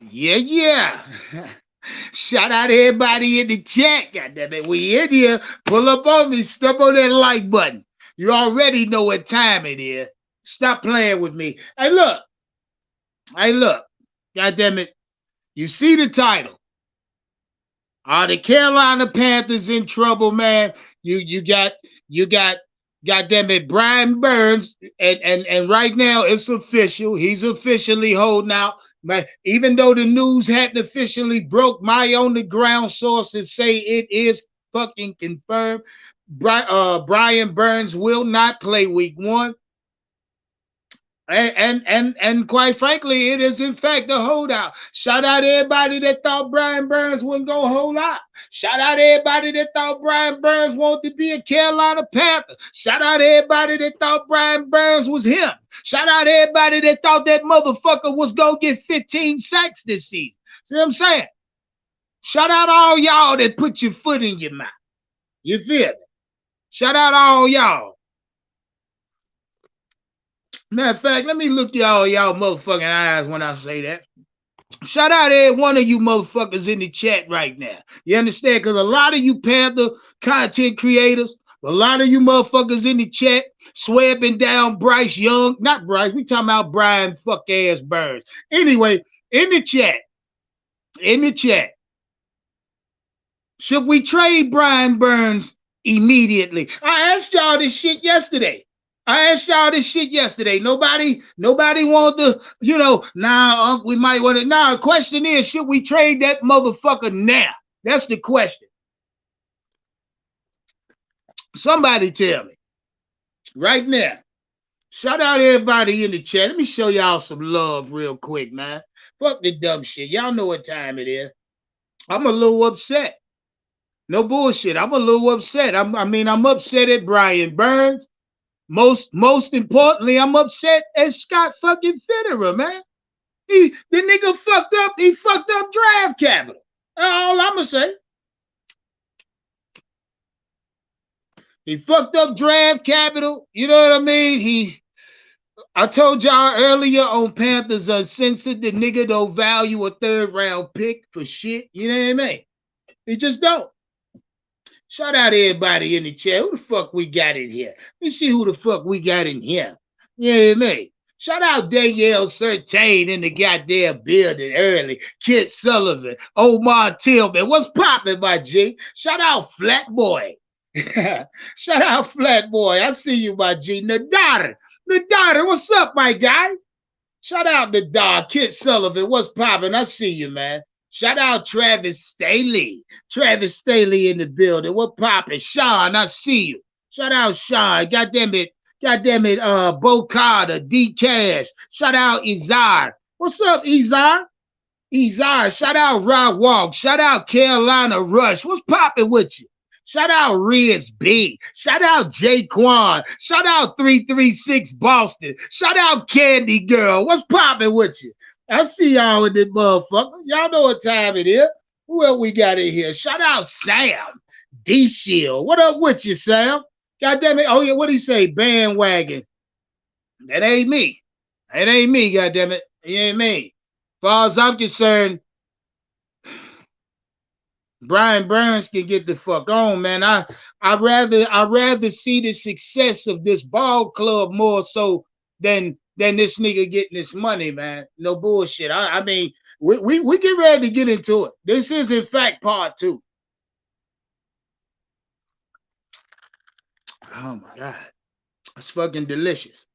Yeah. Shout out to everybody in the chat. Goddamn it. We in here. Pull up on me. Step on that like button. You already know what time it is. Stop playing with me. Hey, look. Hey, look. Goddamn it. You see the title. Are the Carolina Panthers in trouble, man? You got goddamn it, Brian Burns, and right now it's official. He's officially holding out. But even though the news hadn't officially broke, my on the ground sources say it is fucking confirmed. Brian Burns will not play week 1. And quite frankly, it is in fact a holdout. Shout out to everybody that thought Brian Burns wouldn't go hold out. Shout out to everybody that thought Brian Burns wanted to be a Carolina Panther. Shout out to everybody that thought Brian Burns was him. Shout out to everybody that thought that motherfucker was gonna get 15 sacks this season. See what I'm saying? Shout out all y'all that put your foot in your mouth. You feel me? Shout out all y'all. Matter of fact, let me look y'all motherfucking eyes when I say that. Shout out to every one of you motherfuckers in the chat right now. You understand? Because a lot of you Panther content creators, a lot of you motherfuckers in the chat swearing down Bryce Young. Not Bryce, we talking about Brian fuck ass Burns. Anyway, in the chat, should we trade Brian Burns immediately? I asked y'all this shit yesterday. Nobody wanted to, we might want to. Now, the question is, should we trade that motherfucker now? That's the question. Somebody tell me. Right now. Shout out everybody in the chat. Let me show y'all some love real quick, man. Fuck the dumb shit. Y'all know what time it is. I'm a little upset. No bullshit. I'm a little upset. I'm upset at Brian Burns. Most importantly, I'm upset at Scott fucking Fitterer, man. The nigga fucked up. He fucked up draft capital. All I'ma say. He fucked up draft capital. You know what I mean? I told y'all earlier on Panthers Uncensored, the nigga don't value a 3rd round pick for shit. You know what I mean? He just don't. Shout out to everybody in the chat. Who the fuck we got in here? Let me see who the fuck we got in here. You know what I mean? Shout out Danielle Certain in the goddamn building early. Kit Sullivan, Omar Tillman. What's poppin', my G? Shout out Flatboy. Shout out Flatboy. I see you, my G. Nadar, what's up, my guy? Shout out Nadar. Kit Sullivan, what's poppin'? I see you, man. Shout out Travis Staley. Travis Staley in the building. What poppin'? Sean, I see you. Shout out Sean. Goddamn it, Bo Carter, D Cash. Shout out Izar. What's up, Izar? Shout out Rod Walk. Shout out Carolina Rush. What's poppin' with you? Shout out Riz B. Shout out Jaquan. Shout out 336 Boston. Shout out Candy Girl. What's poppin' with you? I see y'all in this motherfucker. Y'all know what time it is. Who else we got in here? Shout out Sam. D-Shield. What up with you, Sam? God damn it. Oh, yeah, what'd he say? Bandwagon. That ain't me. God damn it. It ain't me. As far as I'm concerned, Brian Burns can get the fuck on, man. I'd rather see the success of this ball club more so than this nigga getting this money, man. No bullshit. I mean, we get ready to get into it. This is in fact part 2. Oh my God. It's fucking delicious.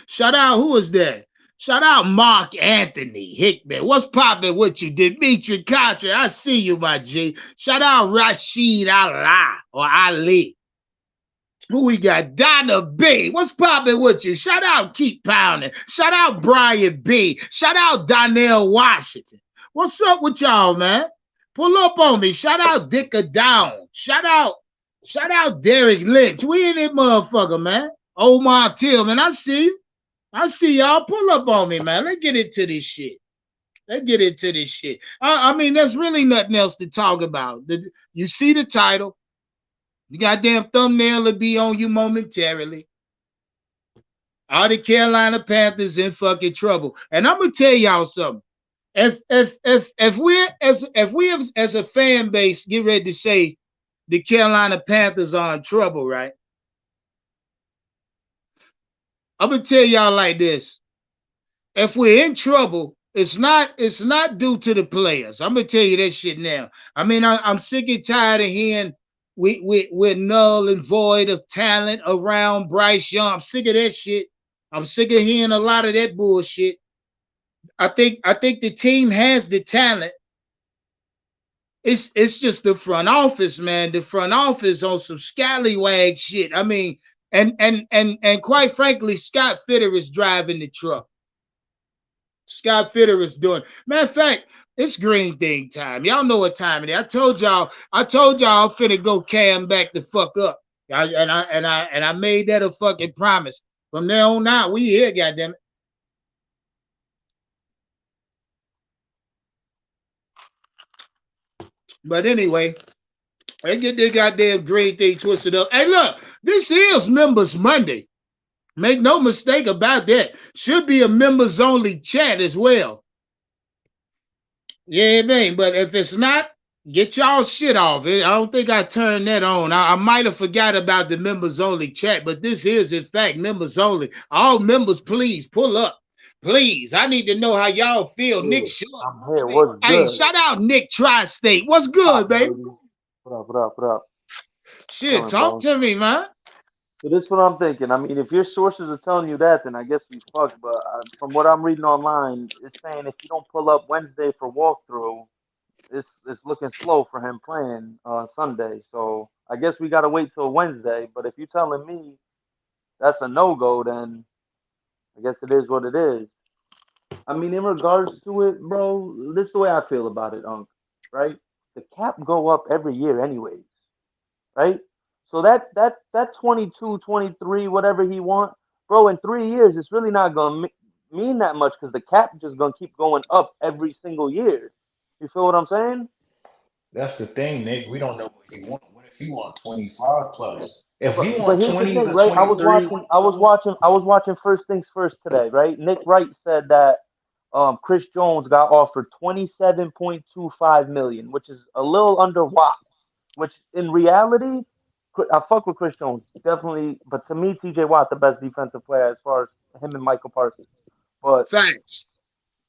Shout out, who is that? Shout out Mark Anthony Hickman. What's poppin' with you? Dimitri Contra. I see you, my G. Shout out Rashid Ali. Who we got? Donna B. What's poppin' with you? Shout out Keep Pounding. Shout out Brian B. Shout out Donnell Washington. What's up with y'all, man? Pull up on me. Shout out Dicker Down. Shout out Derek Lynch. We in this motherfucker, man. Omar Tillman. I see you. I see y'all. Pull up on me, man. Let's get into this shit. I mean, there's really nothing else to talk about. You see the title. The goddamn thumbnail will be on you momentarily. All the Carolina Panthers in fucking trouble. And I'm gonna tell y'all something. If we as a fan base get ready to say the Carolina Panthers are in trouble, right? I'm gonna tell y'all like this. If we're in trouble, it's not due to the players. I'm gonna tell you that shit now. I mean, I'm sick and tired of hearing we're null and void of talent around Bryce Young. I'm sick of that shit. I'm sick of hearing a lot of that bullshit. I think the team has the talent. It's just the front office, man. The front office on some scallywag shit. I mean, and quite frankly, Scott Fitter is driving the truck. Scott Fitter is doing. Matter of fact, it's green thing time. Y'all know what time it is. I told y'all I'm finna go cam back the fuck up. And I made that a fucking promise. From there on out, we here, goddamn it. But anyway, I get this goddamn green thing twisted up. Hey, look, this is Members Monday. Make no mistake about that. Should be a members only chat as well. Yeah, man. But if it's not, get y'all shit off. I don't think I turned that on. I might have forgot about the members only chat, but this is in fact members only. All members, please pull up. Please, I need to know how y'all feel. Yeah, Nick Short. I'm here. What's Hey, good? shout out Nick Tri-State. What's What's good, up, baby? baby? What up? What up? What up? Shit, Chilling, talk bro. to me, man. So this is what I'm thinking. I mean, if your sources are telling you that, then I guess we fucked. But from what I'm reading online, it's saying if you don't pull up Wednesday for walkthrough, it's looking slow for him playing Sunday. So I guess we gotta wait till Wednesday. But if you're telling me that's a no go, then I guess it is what it is. I mean, in regards to it, bro, this is the way I feel about it, right? The cap go up every year anyways, right? So that 22, 23, whatever he want, bro, in 3 years, it's really not gonna mean that much because the cap just gonna keep going up every single year. You feel what I'm saying? That's the thing, Nick. We don't know what he want. What if he want 25 plus? If he But want here's the 20 thing, to right? 23, I was watching First Things First today, right? Nick Wright said that Chris Jones got offered 27.25 million, which is a little under Watt. Which in reality, I fuck with Chris Jones definitely, but to me, T.J. Watt the best defensive player as far as him and Michael Parsons. But Facts.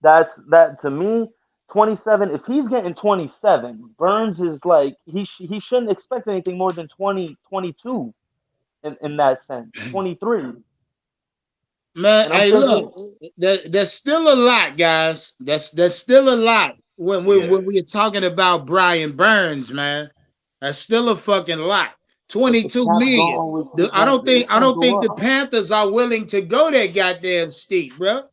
that to me. 27. If he's getting 27, Burns is like he shouldn't expect anything more than 20, 22 in that sense. 23. Man, And I'm hey, look, thinking, there's still a lot, guys. That's still a lot when when yeah. when we're talking about Brian Burns, man. That's still a fucking lot. but the 22 cap gonna million. always The, keep I don't going. think It's I gonna don't go think the up. Panthers are willing to go that goddamn steep, bro.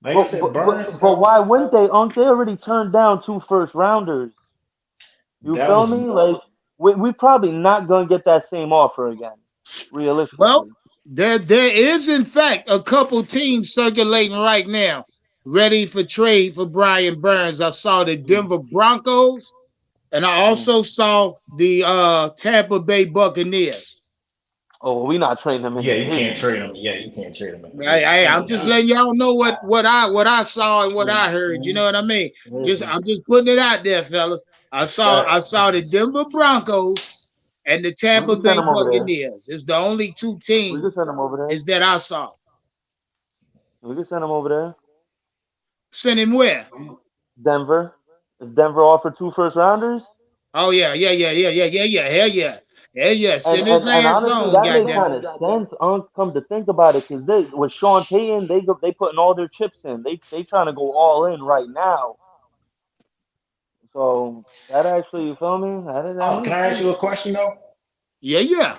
Like I But said, but Burns but, but has why wouldn't they? Unc, they already turned down two first rounders. You that feel me? was Like we probably not gonna get that same offer again, Well, realistically. there is in fact a couple teams circulating right now, ready for trade for Brian Burns. I saw the Mm, Denver Broncos. And I mm. also saw the Tampa Bay Buccaneers. Oh, we not trading them in yeah, the you can't division. trade him. Yeah, you can't trade him in the division. I'm just letting y'all know what I saw and what Mm, I heard. You know mm, what I mean? listen, I'm just putting it out there, fellas. I Scott, saw the Denver Broncos and the we Tampa can send Bay them over there. Buccaneers. It's the only two We can teams send them over there. is that I saw. We can send them over there. Send him where? Denver. If Denver offered two first rounders, Oh yeah, yeah, yeah, yeah, yeah, yeah, yeah, hell yeah, hell yeah. and Send and, his and ass honestly, on, that makes goddamn kind it. of sense. Come to think about it, because they with Sean Payton, they putting all their chips in. They trying to go all in right now. So that actually, you feel me? That can makes I ask sense. you a question though? Yeah, yeah.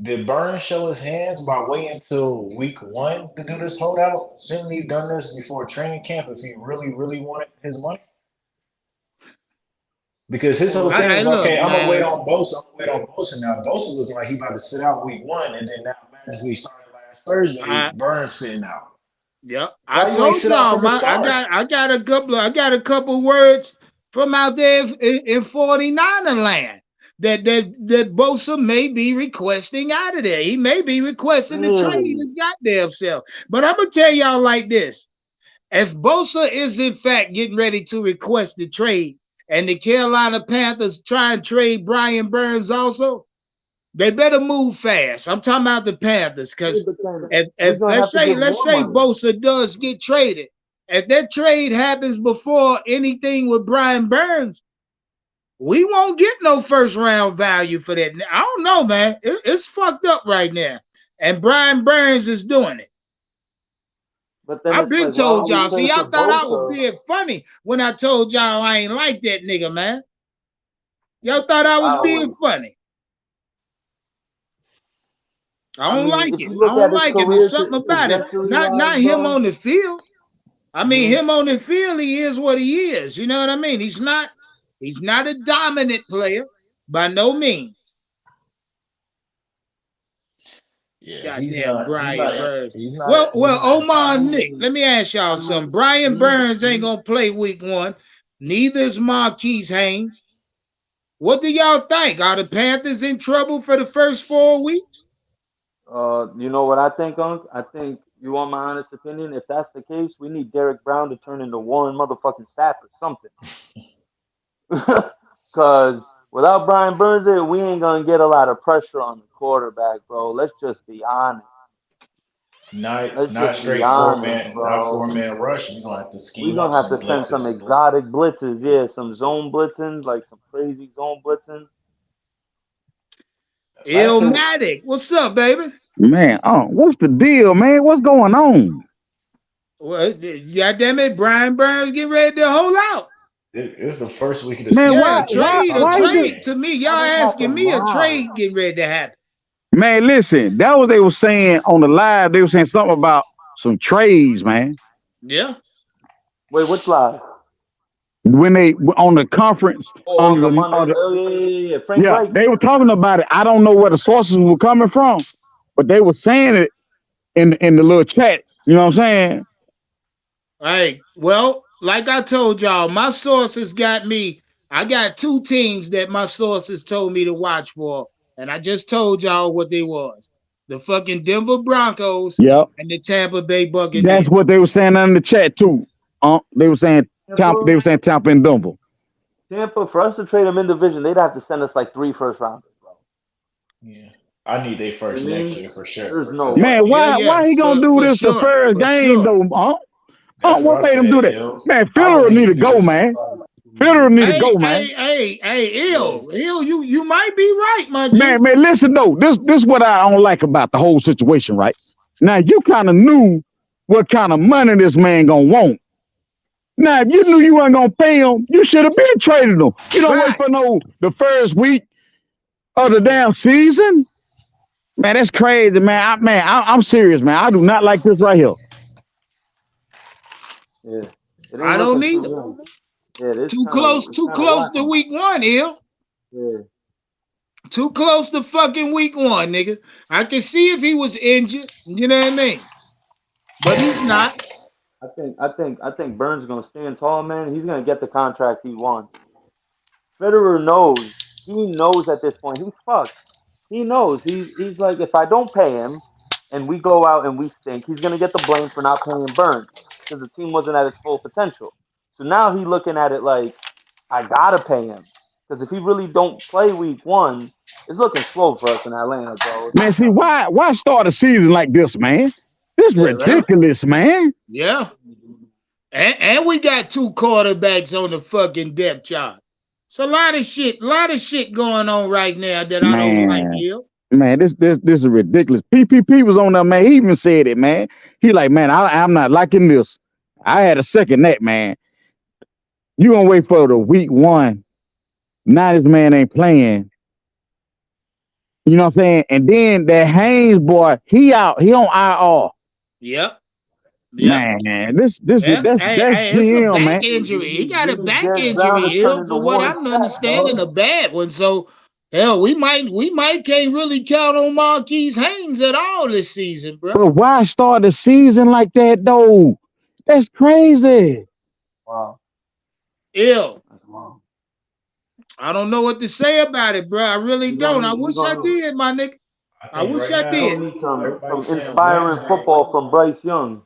Did Burns show his hands by waiting till week one to do this holdout? Shouldn't he done this before training camp if he really, really wanted his money? Because his whole thing I was look, okay. I'm gonna wait man. on Bosa. I'm gonna wait on Bosa now. Bosa looking like he about to sit out week one, and then now magically starting last Thursday, I Burns sitting out. Yep. I Why you ain't told sit out y'all, from the man. I start? got I got a couple words from out there in 49er land. that Bosa may be requesting out of there. He may be requesting to trade Really? his goddamn self. But I'm gonna tell y'all like this: if Bosa is in fact getting ready to request the trade, and the Carolina Panthers try and trade Brian Burns also, they better move fast. I'm talking about the Panthers, Yeah, because but then he's if gonna have to give let's more say money. Bosa does get traded, if that trade happens before anything with Brian Burns, we won't get no first round value for that. I don't know, man. It's fucked up right now, and Brian Burns is doing it. But then I've it's been like, why told would we y'all. See, trade for y'all thought I was Bosa? being funny when I told y'all I ain't like that nigga, man. Y'all thought I was I being would. funny. I I don't mean, like if it. you I look don't at his like it. There's career something about it. trajectory Not wise, him bro. on the field. I mean, Hmm. him on the field, he is what he is. You know what I mean? He's not a dominant player by no means. Yeah, he's Goddamn not. He's Brian not. Burns. He's not. Well, He's not I Omar impactful. Nick, mean, let me ask I y'all something. mean, Brian he's Burns ain't he's gonna play week one. Neither is Marquise Haynes. What do y'all think? Are the Panthers in trouble for the first 4 weeks? You know what I think, Unc? I think you want my honest opinion. If that's the case, we need Derek Brown to turn into Warren motherfucking Sapp or something. Cause without Brian Burns there, we ain't gonna get a lot of pressure on the quarterback, bro. Let's just be honest. Let's Not just be straight four honest, man. Not bro. 4-man rush. We're gonna have to We're scheme up gonna have some to send some blitzes. exotic blitzes, yeah, some zone blitzing, like some crazy zone blitzing. Last time, Illmatic, what's up, baby? Man, what's the deal, man? What's going on? Well, goddamn it, Brian Burns getting ready to hold out. it's the first week of the Man, Yeah, season. why, We can't why, be a why talking is it? trade anything. to me. Y'all Why this asking happen me a now? trade getting ready to happen. Man, listen, that what they were saying on the live. They were saying something about some trades, man. Yeah. Wait, which live? When they were on the conference Oh, on under the the, Monday. Oh yeah, yeah, yeah, yeah. Frank yeah, Reich. they were talking about it. I don't know where the sources were coming from, but they were saying it in the little chat. You know what I'm saying? Hey, well, like I told y'all, my sources got me. I got two teams that my sources told me to watch for, and I just told y'all what they was: the fucking Denver Broncos Yep, and the Tampa Bay that's Buccaneers. what they were saying in the chat too. They were saying Tampa. They Tampa, were saying Tampa and Denver. Tampa. For us to trade him in division, they'd have to send us like three first rounders, bro. Yeah, I need they You know first what I next mean? year for sure. There's no way. Man, Yeah, why yeah, he gonna do for this the sure, first for game sure. though? That's what What I made him do said, that? yo. Man, I Federer wouldn't need to even do go, this. man. Federer need to Hey, go, man. hey, hey, hey, Yeah. ill, you might be right, my G. Man, listen though. This what I don't like about the whole situation, right? Now you kind of knew what kind of money this man gonna want. Now, if you knew you weren't gonna pay him, you should have been traded him. You don't wait Fact. for no the first week of the damn season. Man, that's crazy, man. I'm serious, man. I do not like this right here. Yeah. It ain't I don't looking too either. good. Yeah, this Too close, it's too kind of close to wacky. week one, ill. Yeah. Too close to fucking week one, nigga. I can see if he was injured, you know what I mean? But he's not. I think Burns is gonna stand tall, man. He's gonna get the contract he wants. Federer knows. He knows at this point he's fucked. He knows. He's like, if I don't pay him and we go out and we stink, he's gonna get the blame for not paying Burns because the team wasn't at its full potential. So now he's looking at it like, I gotta pay him because if he really don't play week one, it's looking slow for us in Atlanta, bro. It's Man, looking see, like why start a season like this, man? This yeah, right. Yeah, ridiculous, man. yeah. And we got two quarterbacks on the fucking depth chart. It's a lot of shit going on right now that I don't like, Man, Hill. man, this is ridiculous. PPP was on there, man. He even said it, man. He like, man, I'm not liking this. I had a second that, man. You gonna wait for the week one. Now this man ain't playing. You know what I'm saying? And then that Haynes boy, he out. He on IR. Yep, yep. Man, this Yeah, that's it's a GM, back man. injury. He got a We need back Derek Brown injury, to turn Hill, into for what Warren I'm Sapp, understanding, dog. a bad one. So hell, we might can't really count on Marquise Haynes at all this season, bro. But why start the season like that though? That's crazy. Wow, Ill. that's wow. I don't know what to say about it, bro. I really He don't. I gonna he wish I gonna did, my nigga. I I think wish right I he did. now gonna need everybody's some saying inspiring Wednesday. football from Bryce Young.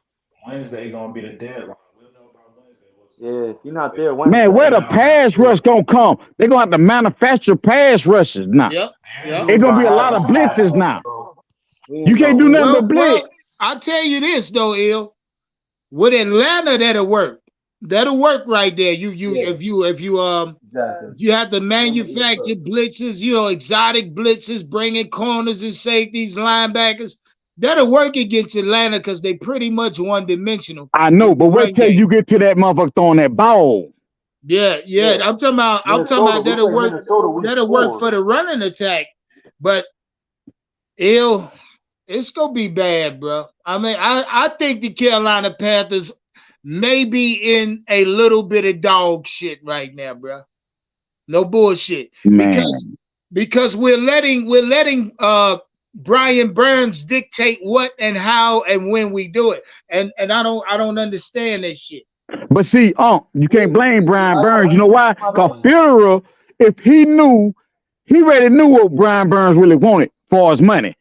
Wednesday gonna be the deadline. We'll know about Wednesday what's Yeah, going if on. he's not If there Man, Wednesday, where right the now I'm not pass rush sure. gonna come? They're gonna have to manufacture pass rushes now. Yep. There's Yep. who's It's gonna be gonna a have lot no of gonna pass blitzes rush, now. bro. You can't do nothing but blitz. Well, I'll tell you this though, Il. With Atlanta, that'll work. That'll work right there. Yeah, exactly. If you have to It's gonna be manufacture perfect. blitzes, exotic blitzes, bringing corners and safeties, linebackers, that'll work against Atlanta because they pretty much one dimensional I with know, the but wait run till game. you get to that motherfucker throwing that ball. Yeah, yeah. Yeah, I'm talking Minnesota. about We that'll play work. Minnesota week That'll work 4. for the running attack. But ill, it's gonna be bad, bro. I mean, I think the Carolina Panthers may be in a little bit of dog shit right now, bro. No bullshit. Because Man, we're letting Brian Burns dictate what and how and when we do it. And I don't understand that shit. but see, you Yeah, can't blame yeah. Brian I Burns. You know here's why? my Cause thing. Federer, if he already knew what Brian Burns really wanted for his money.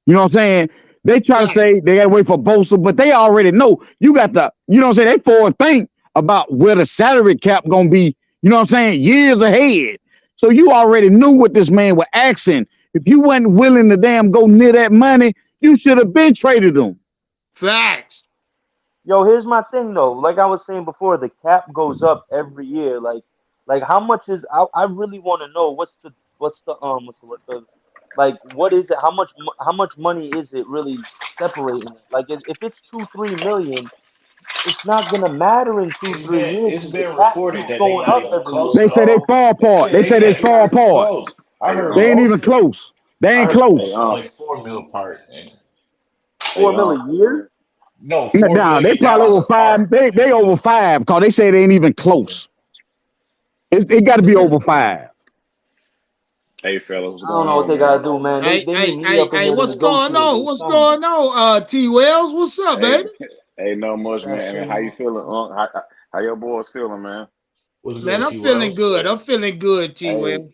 You know what I'm saying? They try to Right. say they gotta wait for Bosa, but they already know you got the, you know what I'm saying? They forward think about where the salary cap gonna be, you know what I'm saying, years ahead. So you already knew what this man was asking. If you wasn't willing to damn go near that money, you should have been traded him. Facts. Yo, here's my thing though. Like I was saying before, the cap goes up every year. Like how much is? I really want to know like what is it? How much money is it really separating it? Like if it's 2-3 million, it's not gonna matter in two it's three been years it's because the been cap reported keeps that they going not up even every close year, They say though. they dog. far They apart. said They say they they far not even apart. close. I Hey, heard They ain't even Bosa. close. They I ain't heard hey, close. Bosa only 4 mil apart. And hey, 4 mil a year? no, four Nah, they million probably dollars over five. apart. They over five because they say they ain't even Yeah. close. It got to be over five. hey, fellas, what's I don't going know what on, they man? gotta do, man. They Hey, they need hey, me hey, up in hey, there to what's going negotiate on? or What's something. going on? T Wells, what's up, Hey, baby? hey, not Put much, that man. I mean, shit how you on. feeling? How your boys feeling, man? What's Man, good, I'm T feeling Wells? good. I'm feeling good, T Hey, Well.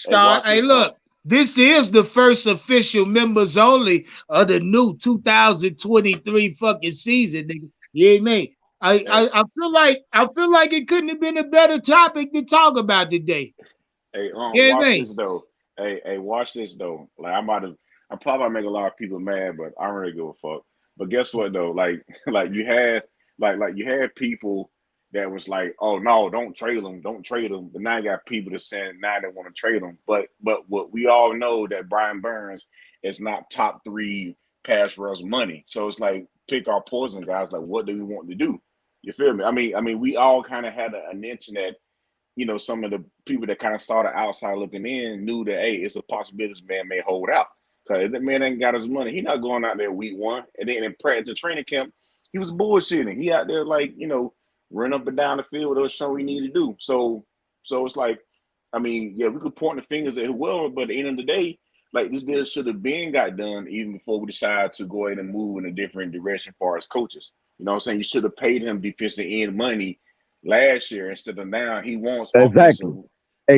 hey, Start. watch Hey, this. look, this is the first official members only of the new 2023 fucking season, nigga. You hear me? I, Hey, I I feel like it couldn't have been a better topic to talk about today. hey, You hear watch me? this though. Hey, watch this though. Like I'm probably gonna make a lot of people mad, but I don't really give a fuck. But guess what though? Like, like you had, like you had people that was like, oh no, don't trade them, don't trade them. But now you got people that saying now they want to trade them. But what we all know that Brian Burns is not top three pass rush money. So it's like pick our poison, guys. Like, what do we want to do? You feel me? I mean, we all kind of had an inch in that some of the people that kind of saw the outside looking in knew that, hey, it's a possibility this man may hold out. Because if the man ain't got his money, he not going out there week one. And then in practice to training camp, he was bullshitting. He out there like, run up and down the field or something we need to do. So it's like, I mean, yeah, we could point the fingers at whoever, but at the end of the day, like this deal should have been got done even before we decided to go ahead and move in a different direction for as coaches. You know what I'm saying? You should have paid him defensive end money last year instead of now he wants offensive. Exactly.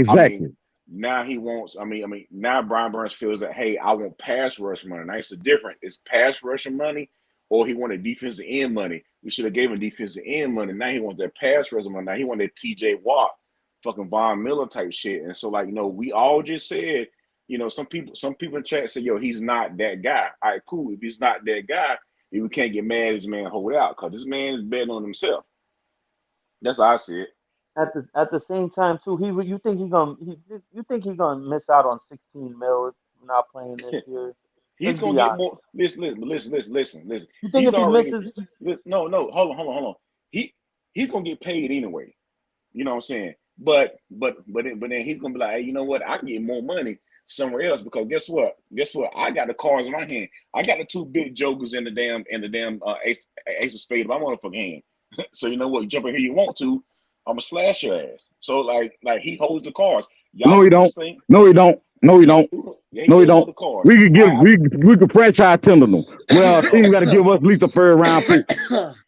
I mean, Exactly. now he wants. I mean, now Brian Burns feels that hey, I want pass rush money. Now it's a different. It's pass rushing money, or he wanted defensive end money. We should have gave him defensive end money. Now he wants that pass rush money. Now he wanted that T.J. Watt, fucking Von Miller type shit. And so like we all just said. Some people in chat say, yo, he's not that guy. All right, cool. If he's not that guy, then we can't get mad at this man hold out because this man is betting on himself. That's how I see it. At the same time too, you think he gonna miss out on 16 mil if not playing this year? He's Let's gonna be get honest. more. Listen. You think He's if he already. misses, No. Hold on. He's gonna get paid anyway. You know what I'm saying? But then he's gonna be like, hey, you know what? I can get more money somewhere else because guess what? I got the cards in my hand. I got the two big jokers in the damn ace of spades in my motherfucking hand. So you know what? You jump in here you want to, I'm gonna slash your ass. So like he holds the cards. No, Y'all he niggas don't. think, No, he don't. No, he yeah, he don't. do. Yeah, he No, he does don't. hold the cards. We could All give right, we could franchise tender them. Well, team no, got to give us at least a third round pick.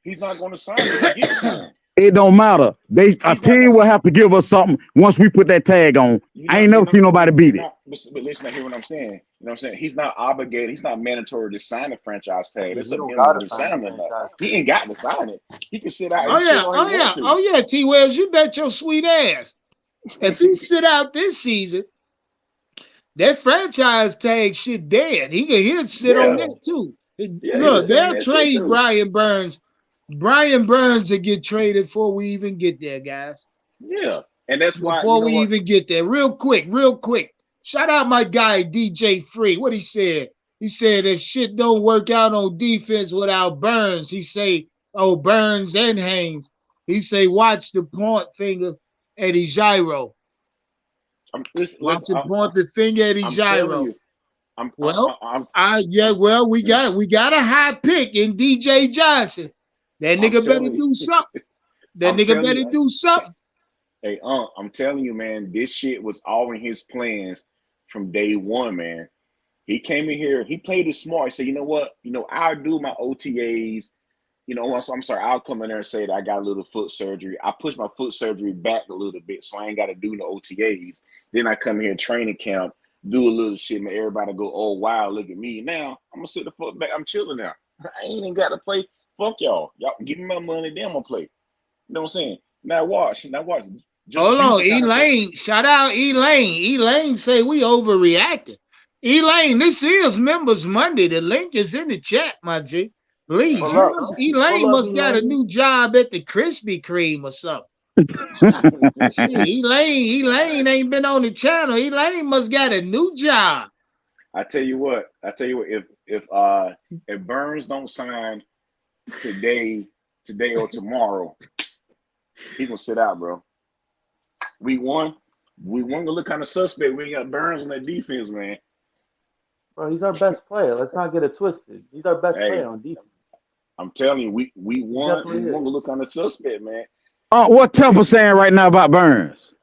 he's not going to sign him if we give it to him. It don't matter. A He's not team gonna. will have to give us something once we put that tag on. I ain't never seen nobody beat it. But listen, hear what I'm saying. You know what I'm saying? He's not obligated. He's not mandatory to sign a franchise tag. Yeah, It's he up to don't him to gotta just sign the sign it or not. franchise. He ain't got to sign it. He can sit out Oh and yeah, chill all oh he yeah, want to. oh yeah, T. Wells, you bet your sweet ass. If he sit out this season, that franchise tag shit dead. He'll sit on Yeah, that too. yeah, he Look, was sitting they'll that shit trade too. Brian Burns. Brian Burns will get traded before we even get there, guys. Yeah, and that's why you Before know we what? even get there, real quick, real quick. Shout out my guy DJ Free. What he said? He said if shit don't work out on defense without Burns, he say, oh Burns and Haynes. He say watch the point finger at his gyro. Watch Listen, the point the finger at his I'm telling gyro. you, Well, I'm, well, we got a high pick in DJ Johnson. That I'm nigga better telling do you, something. That I'm nigga telling better you. do something. Hey, I'm telling you, man, this shit was all in his plans from day one, man. He came in here, he played it smart. He said, you know what? I'll do my OTAs. I'm sorry, I'll come in there and say that I got a little foot surgery. I push my foot surgery back a little bit so I ain't got to do no OTAs. Then I come here in training camp, do a little shit, man. Everybody go, oh, wow, look at me. Now, I'm going to sit the foot back. I'm chilling now. I ain't even got to play. Fuck y'all. Y'all give me my money, then I'm going to play. You know what I'm saying? Now watch. Just Hold on, Houston kind of said, Elaine. Shout out Elaine. Elaine say we overreacted. Elaine, this is Members Monday. The link is in the chat, my G. Please, Pull up. Pull Elaine up, must got a Elaine. new job at the Krispy Kreme or something. Shit, Elaine ain't been on the channel. Elaine must got a new job. I tell you what, if Burns don't sign today or tomorrow, he gonna sit out, bro. We won gonna look kind of suspect. We ain't got Burns on that defense, man. Bro, he's our best player. Let's not get it twisted. He's our best player Hey, on defense. I'm telling you, we He won. definitely We won is. to look kind of suspect, man. What Temple saying right now about Burns?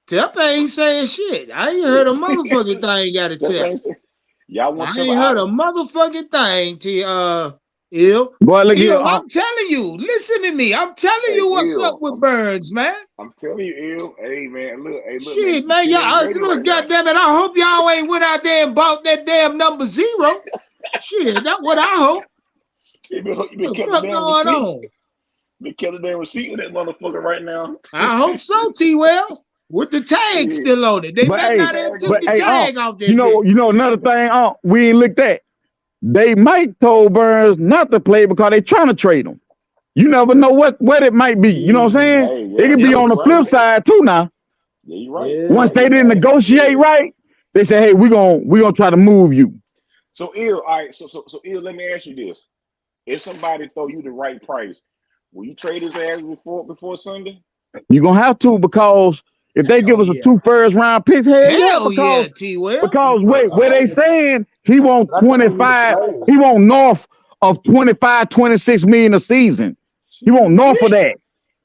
Tep ain't saying shit. I ain't heard a motherfucking thing got a tip. Y'all want I to ain't heard a motherfucking thing Ill. Boy, look here. Ill, I'm telling you. Listen to me. I'm telling Hey, you what's up Ill, with Burns, man. I'm telling you, Ill. Hey, man, look, man. Shit, The man, shit ain't y'all ready look, right now. goddamn it. I hope y'all ain't went out there and bought that damn number 0. Shit, that's what I hope. You been What kept the the fuck damn going receipt. on? Been kept the damn receipt with that motherfucker right now. I hope so, T Wells. With the tag Yeah. still on it. They But better hey, not have took the tag off that bitch. another thing, we ain't looked at. They might told Burns not to play because they trying to trade him. You never know what it might be. You know what I'm saying? Hey, It yeah, could yeah, be Yep. on you the right. flip side too now. Yeah, you right. Yeah. Once they didn't Yeah. negotiate right, they say, hey, we gonna try to move you. So ill, all right. So ill. Let me ask you this: if somebody throw you the right price, will you trade his ass before Sunday? You're gonna have to because if they give Hell us a yeah. 2 first round picks, hell yeah, Hell yeah, T Wells. wait, where they saying he want That's what we need to 25, play. he want north of 25, 26 million a season. He want north of that.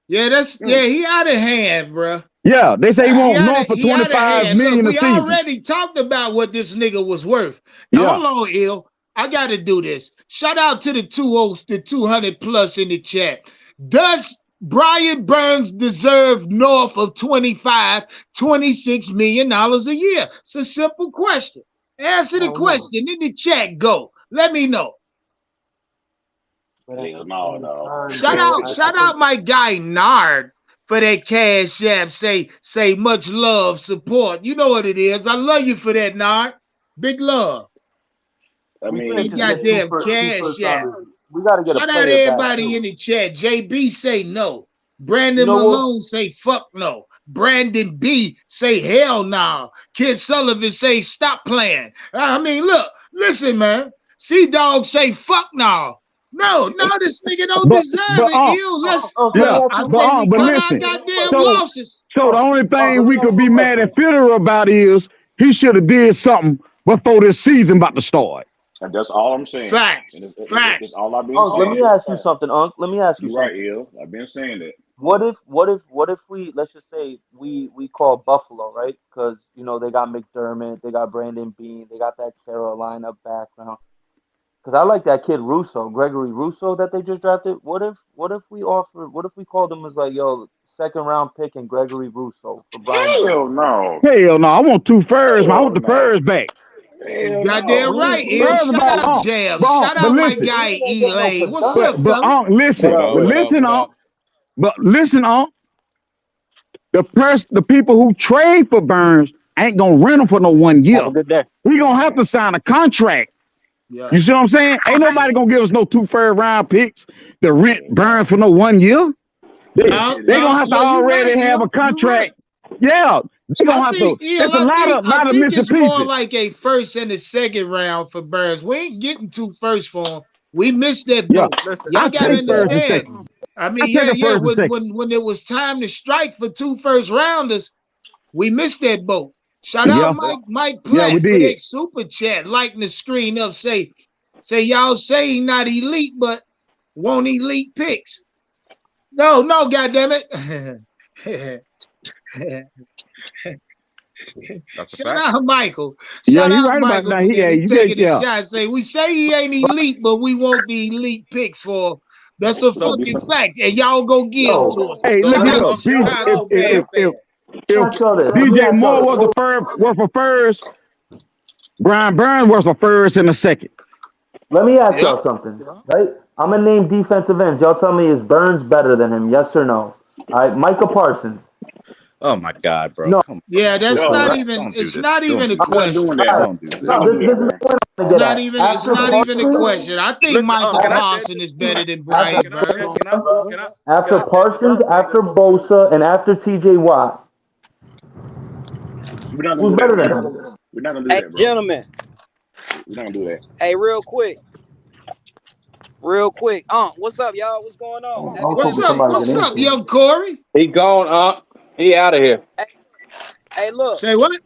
Yeah, he out of hand, bro. Yeah, they say he He want out of north of he out of 25 hand. Look, million a we season. already talked about what this nigga was worth. Now Yeah. hold on, Ill. I gotta do this. Shout out to the 200 plus in the chat. Does Brian Burns deserve north of 25, $26 million a year? It's a simple question. Answer the Hell no. question in the chat. Go. Let me know. But at Hell the no, same no. time, Shout bro, out, I shout think out my guy Nard for that cash app. Say much love, support. You know what it is. I love you for that, Nard. Big love. I we He can't mean, just get two goddamn first cash app. rounders. We got to get a Shout out player back everybody too. in the chat. JB say no. You Brandon know what? Malone say fuck no. Brandon B say hell no. Kid Sullivan say stop playing. I mean, look, listen, man. Sea Dog say fuck no. No, this nigga don't But deserve but it. Ew, let's Let me yeah, ask I you. say we but cut our listen. goddamn So losses. the only thing Let me we ask could you be a mad question. at Fitterer about is he should have did something before this season about to start. that's all I'm saying. Facts. And that's Facts. all I've been Unc, let me saying. ask you something, Unc. Let me ask you You're right, something. ill. I've been saying that. What if we, let's just say we call Buffalo, right? Because they got McDermott, they got Brandon Bean, they got that Carolina background. because I like that kid Russo, Gregory Russo that they just drafted. What if we called him as like, yo, second round pick and Gregory Russo for Brian Hell Burns? no. Hell no, I want 2 first, man. I Hell want the no. first back. Hell Goddamn no. right, We Ill. First of Shout all, out Jam. but Shout out my listen, guy ain't get no Elaine. What's production. up, fella? listen, What up? but What up? listen, What up? the people who trade for Burns ain't gonna rent him for no 1 year. Have a good day. We gonna have to sign a contract. Yeah. You see what I'm saying? Ain't nobody gonna give us no 2 first round picks to rent Burns for no 1 year. They gonna have to Yeah, you already right, have a Ill. You right. contract. Yeah, they gonna I have think, to. Ill, It's a lot I of think missing it's more pieces. like a first and a second round for Burns. We ain't getting 2 first for him. We missed that Yeah, boat. Listen, Y'all I gotta take first and understand. second. I I mean, take a yeah. first and second. When it was time to strike for 2 first rounders, we missed that boat. Shout out Yeah, Mike yeah, we Platt for did. that super chat, lighting the screen up. Say y'all say he not elite, but won't elite picks. No, goddamn it. that's a Shout fact. out Michael. Yeah, Shout he out right about Michael that. for that. He You get taking his yeah. shot. Say we say he ain't elite, but we want the elite picks for him. That's a So, fucking fact, and y'all go give to Yo, us. Hey, so look Shout here. out look, Chicago Bear fan. If ask y'all this. Let me DJ ask Moore y'all was this. worth a first, Brian Burns was a first and a second. Let me ask Yep. y'all something. Right? I'm gonna name defensive ends. Y'all tell me, is Burns better than him? Yes or no? All right, Micah Parsons. oh my God, bro, No. come on, Yeah, man. that's No, not right. even. Don't do It's this. not even a Don't do I this. wasn't doing question. that. Don't do We're not this. No, gonna this do is that, the bro. point I'm It's gonna get not at. even. It's After not even a Parsons, question. I think Listen, Michael can I Parsons is better than after Brian Burns. can I can I after say this Parsons, real quick? after Bosa, and after T.J. Watt, We're not gonna who's do that, better bro. than him? We're not gonna do Hey, that, bro. gentlemen. We're not gonna do that. Hey, real quick. What's up, y'all? What's going on? I'm Happy What's hoping up? Thanksgiving. somebody What's can up, answer. young Corey? He gone up. He out of here. Hey, hey, look, Say what?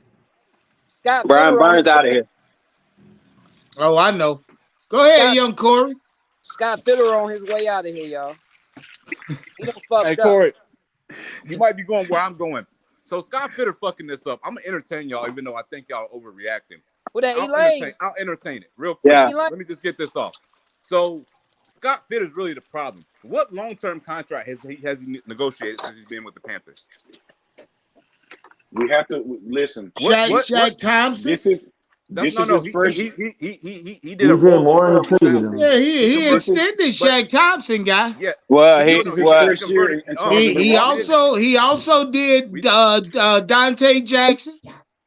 Scott Brian Fitter on Burns his out way. of here. Oh, I know. Go ahead, Scott young Corey. Scott Fitter on his way out of here, y'all. He done Hey fucked up. Corey, you might be going where I'm going. So Scott Fitter fucking this up. I'm gonna entertain y'all, even though I think y'all overreacting. Who that, Elaine? I'll entertain it real quick. Yeah. Elaine? Let me just get this off. So Scott Fitter is really the problem. What long-term contract has he negotiated since he's been with the Panthers? We have to listen. Shaq Thompson. This is That's this is his first. he did a DJ roll Moore over and of traded salary. him. Yeah, he This is extended But Shaq Thompson, guy. yeah, Well, this is his he first year converted. in charge of the He roster. also did We Dante Jackson.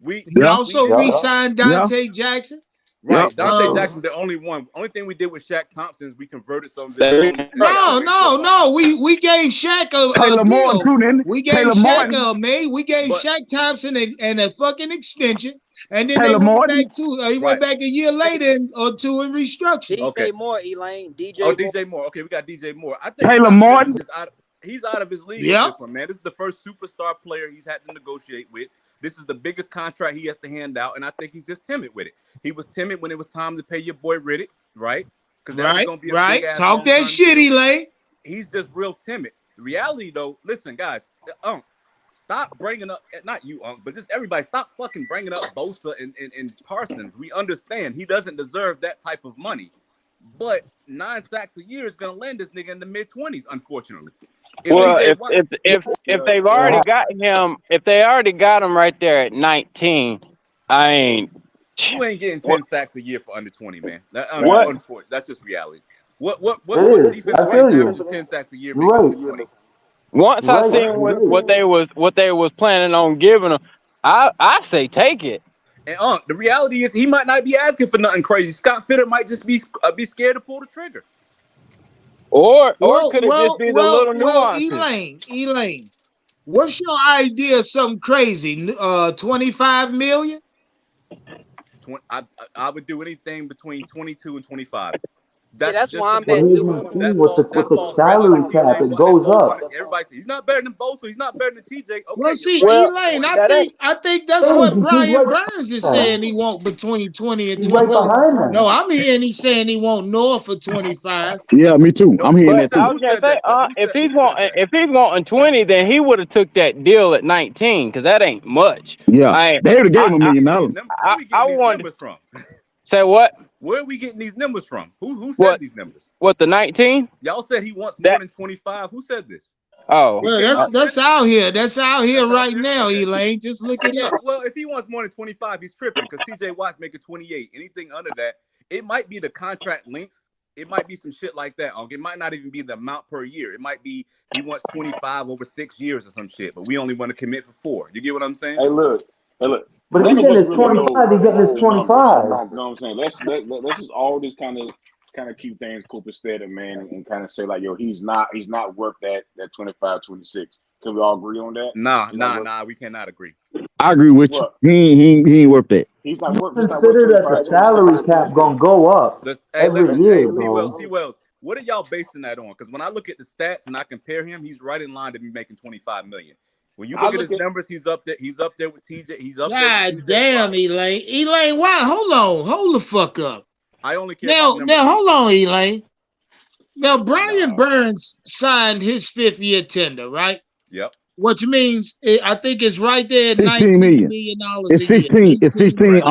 we He Yeah, we also did Yeah. re-signed yeah, Dante Jackson. yeah. right. Dante Um, Jackson's the only one. Only thing we did with Shaq Thompson is we converted some of his there bonus and no, salary into a bonus. We gave Shaq a Taylor Morton deal. too, didn't We it? gave Taylor Shaq Morton, we gave But Shaq Thompson and a fucking extension, and then they Taylor went back Morton. he went right. back a year later or two and restructured. Okay. DJ Moore, Elaine. Oh, DJ Moore. DJ Moore. Okay, we got DJ Moore. I think Taylor Scott Fitter's Morton. just out. He's out of his league with Yep. this one, man. This is the first superstar player he's had to negotiate with. This is the biggest contract he has to hand out, and I think he's just timid with it. He was timid when it was time to pay your boy Riddick, right? Because that was going to be a big ass Talk that long-term shit, deal. Elaine. He's just real timid. The reality, though, listen, guys, stop bringing up, not you, but just everybody, stop fucking bringing up Bosa and Parsons. We understand he doesn't deserve that type of money. But 9 sacks a year is going to land this nigga in the mid-20s, unfortunately. Well, DJ Watt, if they've already got him, if they already got him right there at 19, I ain't. you ain't getting 10 sacks a year for under 20, man. What? Unfortunately, that's just reality. What It is. defensive I feel ends you. averaging 10 sacks a year You're make it under right. 20? Once You're I right. seen You're what right. they was planning on giving him, I say take it. And the reality is he might not be asking for nothing crazy. Scott Fitter might just be scared to pull the trigger. Or could it just be the little nuances? Elaine, what's your idea of something crazy? 25 million? I would do anything between 22 and 25. Yeah, that's Just why to I'm But put at here's too. my thing that with the falls right under salary TJ cap, it Watt. That goes falls up. under everybody says he's not better than Bosa, he's not better than TJ. Well, Okay, your see, point. Well, Elaine, that ain't. I think that's Hey, what he's Brian right Burns is behind saying that. he want between 20 and He's 20. right Well, behind no, that. I'm hearing he's saying he want north of 25. Yeah, me too. No, I'm hearing But that too. I who was gonna said say, that though? if he's wanting 20, then he would have took that deal at 19, because that ain't much. Yeah, they would have gave him $1 million. Where we I getting these want numbers from? say what? Where are we getting these numbers from? Who said What? these numbers? What, the 19? Y'all said he wants That- more than 25. Who said this? Oh, He Well, came out and that's said it? out here. That's out here That's out right there? now, Okay. Elaine. Just look it up. Well, if he wants more than 25, he's tripping because TJ Watt's making 28. Anything under that, it might be the contract length. It might be some shit like that. It might not even be the amount per year. It might be he wants 25 over 6 years or some shit, but we only want to commit for 4. You get what I'm saying? Hey, look. But if None he of us getting his really know 25, he getting his the numbers. 25. You know what I'm saying? Let's just all just kind of keep things copacetic, man, and kind of say like, yo, he's not worth that 25, 26. Can we all agree on that? Nah. We cannot agree. I agree with you. What? He ain't worth that. He's not worth. Consider that the salary cap gonna go up every year, bro. T. Wells, what are y'all basing that on? Because when I look at the stats and I compare him, he's right in line to be making $25 million. When you look at his numbers, he's up there. He's up there with TJ. He's up there with TJ. Damn, Elaine. Elaine, why? Hold the fuck up. I only care about numbers. Now, hold on, Elaine. Now, Brian Burns signed his 5th-year tender, right? Yep. Which means I think it's right there at $16 $19 million. million. It's 16. It's 16. It's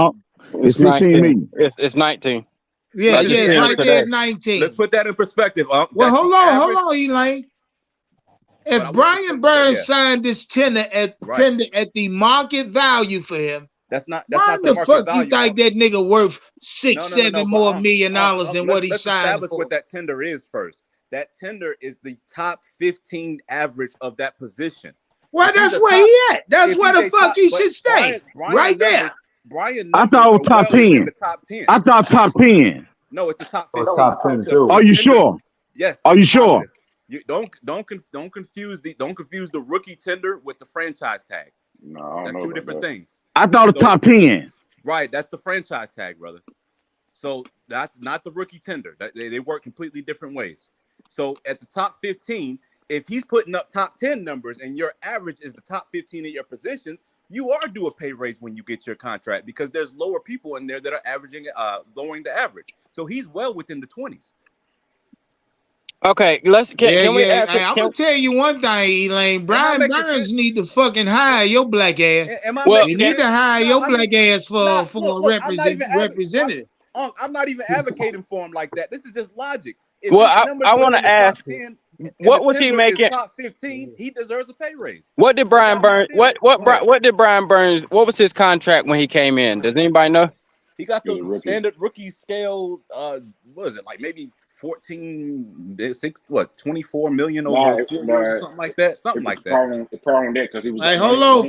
16 million. It's 19. Yeah, it's right there at 19. Let's put that in perspective. Well, hold on, Elaine. If Brian Burns signed this tender at the market value for him, that's not the market fuck value. You think that nigga worth $6-7 more million than what he signed establish for? what that tender is first. That tender is the top 15 average of that position. Well, that's where he at. That's where the fuck he should stay. Right there. Brian, I thought it was top 10. The top 10. I thought top 10. No, it's the top 15. Top 10 too. Are you sure? Yes. Are you sure? You don't confuse the rookie tender with the franchise tag. No, that's two different things. I thought it's top 10. Right, that's the franchise tag, brother. So that's not the rookie tender. They work completely different ways. So at the top 15, if he's putting up top 10 numbers and your average is the top 15 of your positions, you are due a pay raise when you get your contract because there's lower people in there that are averaging, lowering the average. So he's well within the 20s. Okay, can we ask? I'm gonna tell you one thing, Elaine. Brian Burns need to fucking hire your black ass. You need to hire your black ass for a representative. I'm not even advocating for him like that. This is just logic. If I want to ask, what was he making? Top 15, he deserves a pay raise. What did Brian Burns? What did Brian Burns? What was his contract when he came in? Does anybody know? He got the standard rookie scale. What is it like? Maybe 24 million over 4 years or something like that. Something like that. The problem with that because he was. Hey, hold up,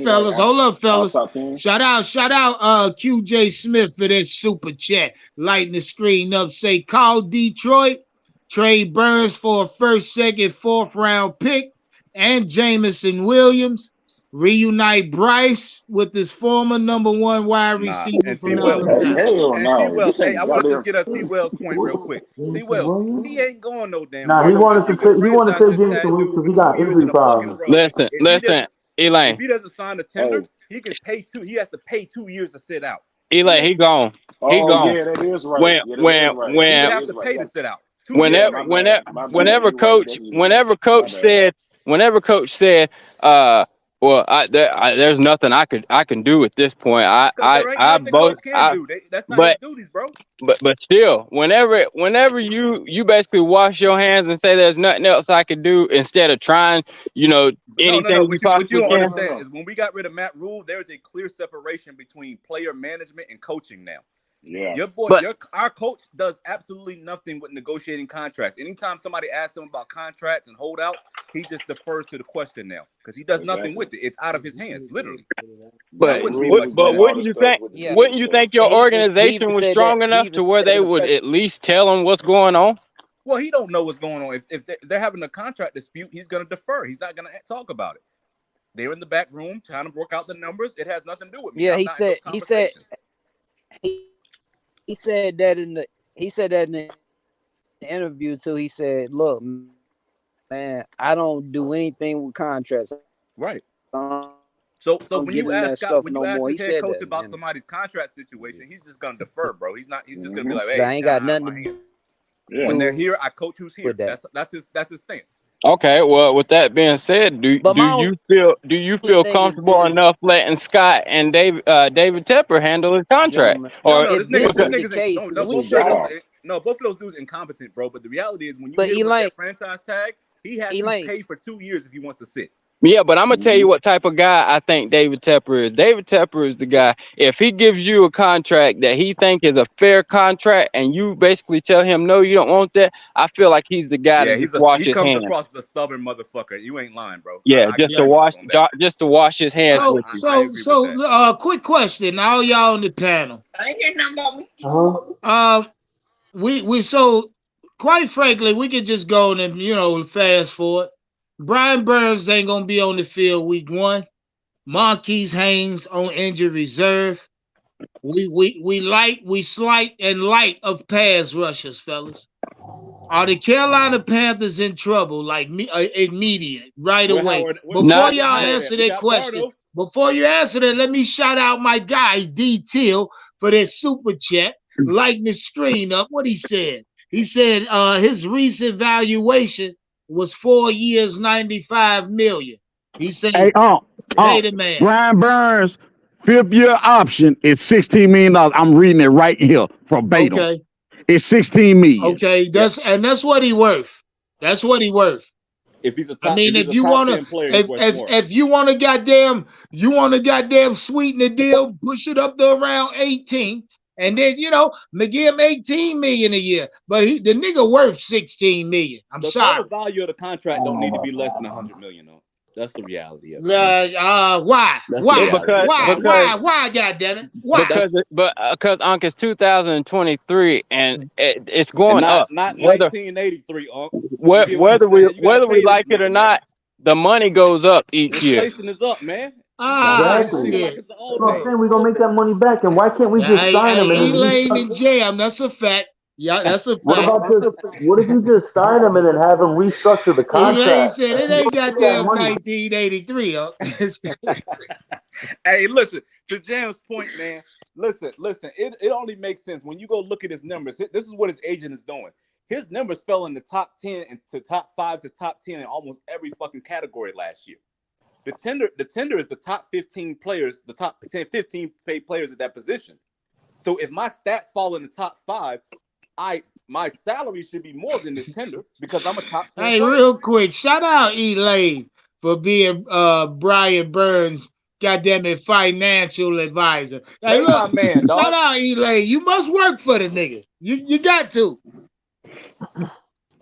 fellas. Shout out, QJ Smith for that super chat. Lighting the screen up. Say, call Detroit. Trade Burns for a 1st, 2nd, 4th round pick and Jamison Williams. Reunite Bryce with his former number 1 wide receiver from Alabama. Hey, I want to just get a T. Wells point real quick. T. Wells, he ain't going no damn. Nah, he wanted to say Jamison because he got injury problems. Listen, Elaine. If he doesn't sign the tender, he can pay 2. He has to pay 2 years to sit out. Elaine, he gone. He gone. Yeah, that is right. When he have to pay to sit out. Whenever coach said, well, there's nothing I can do at this point. That's not his duties, bro. But still, whenever you basically wash your hands and say there's nothing else I can do instead of trying, anything we possibly can. What you don't can. understand is when we got rid of Matt Rule, there's a clear separation between player management and coaching now. Yeah, our coach does absolutely nothing with negotiating contracts. Anytime somebody asks him about contracts and holdouts, he just defers to the question now because he does nothing with it. It's out of his hands, literally. But wouldn't you think? Yeah. Wouldn't you think your organization was strong enough to where they would at least tell him what's going on? Well, he don't know what's going on. If they're having a contract dispute, he's going to defer. He's not going to talk about it. They're in the back room trying to work out the numbers. It has nothing to do with me. Yeah, he said that in the interview too. He said, "Look, man, I don't do anything with contracts." Right. So when you ask his head coach about somebody's contract situation, he's just gonna defer, bro. He's just gonna be like, "Hey, I ain't got nothing." Yeah. When they're here, I coach who's here. With that. That's his stance. Okay, well, with that being said, do But my you only feel thing is comfortable this, enough letting Scott and David Tepper handle his contract? gentlemen. Or No, If this this niggas is the case, no, That's both his of those job. dudes, no, both of those dudes incompetent, bro. But the reality is, when you but hit him with Elaine, that franchise tag, he has to Elaine, pay for 2 years if he wants to sit. yeah, but I'm gonna tell you what type of guy I think David Tepper is. David Tepper is the guy. If he gives you a contract that he think is a fair contract, and you basically tell him no, you don't want that, I feel like he's the guy to Yeah, just wash he his comes hands. across as a stubborn motherfucker. You ain't lying, bro. Yeah, I just agree to Yeah. wash, on that. just to wash his hands with you. I agree with that. Quick question, all y'all on the panel. I ain't hear nothing about me. We so quite frankly, we could just go and fast forward. Brian Burns ain't gonna be on the field week 1. Marquise Haynes on injured reserve. We slight and light of pass rushers, fellas. Are the Carolina Panthers in trouble? Like immediate, right Where away. Howard? Before Not y'all Howard answer at? We that got question, Bardo. before you answer that, let me shout out my guy D Till for that super chat. Lighting the screen up. What he said? He said his recent valuation was 4 years, 95 million. He said, Hey, pay the man. Brian Burns, 5th-year option is $16 million. I'm reading it right here verbatim. Okay. It's $16 million. Okay. That's what he worth. That's what he worth. If he's a I top, mean, if if he's a you top wanna, 10 player, he's worth more. if you wanna goddamn sweeten the deal, push it up to around 18, and then give him 18 million a year. But the nigga worth 16 million. I'm The sorry. total value of the contract don't need to be less than 100 million, though. That's the reality of it. Why? That's the Why? reality. Why? Goddamn it! Why? because Unc, it's 2023 and it's And going up. not Whether 1983, You get what I'm whether we saying? You gotta pay like this it or nigga, man. not, the money goes up each year. Inflation is up, man. Exactly. Nigga, like Shit. it's the old That's what I'm days. saying. We're gonna make that money back, and why can't we just sign him and then Elaine in restructure? jam. That's a fact. Yeah, that's a What fact. about just what if you just sign him and then have him restructure the Elaine contract? said it You ain't don't get that goddamn money. 1983. Hey, listen, to Jam's point, man. Listen. It only makes sense when you go look at his numbers. This is what his agent is doing. His numbers fell in the top 10 and to top 5 to top 10 in almost every fucking category last year. The tender is the top 15 players, the top 10, 15 paid players at that position. So if my stats fall in the top 5, my salary should be more than this tender because I'm a top 10 Hey, player. real quick, shout out Elaine for being Brian Burns' goddamn it financial advisor. Hey, Play my look, man, dog. shout out Elaine. You must work for the nigga. You got to.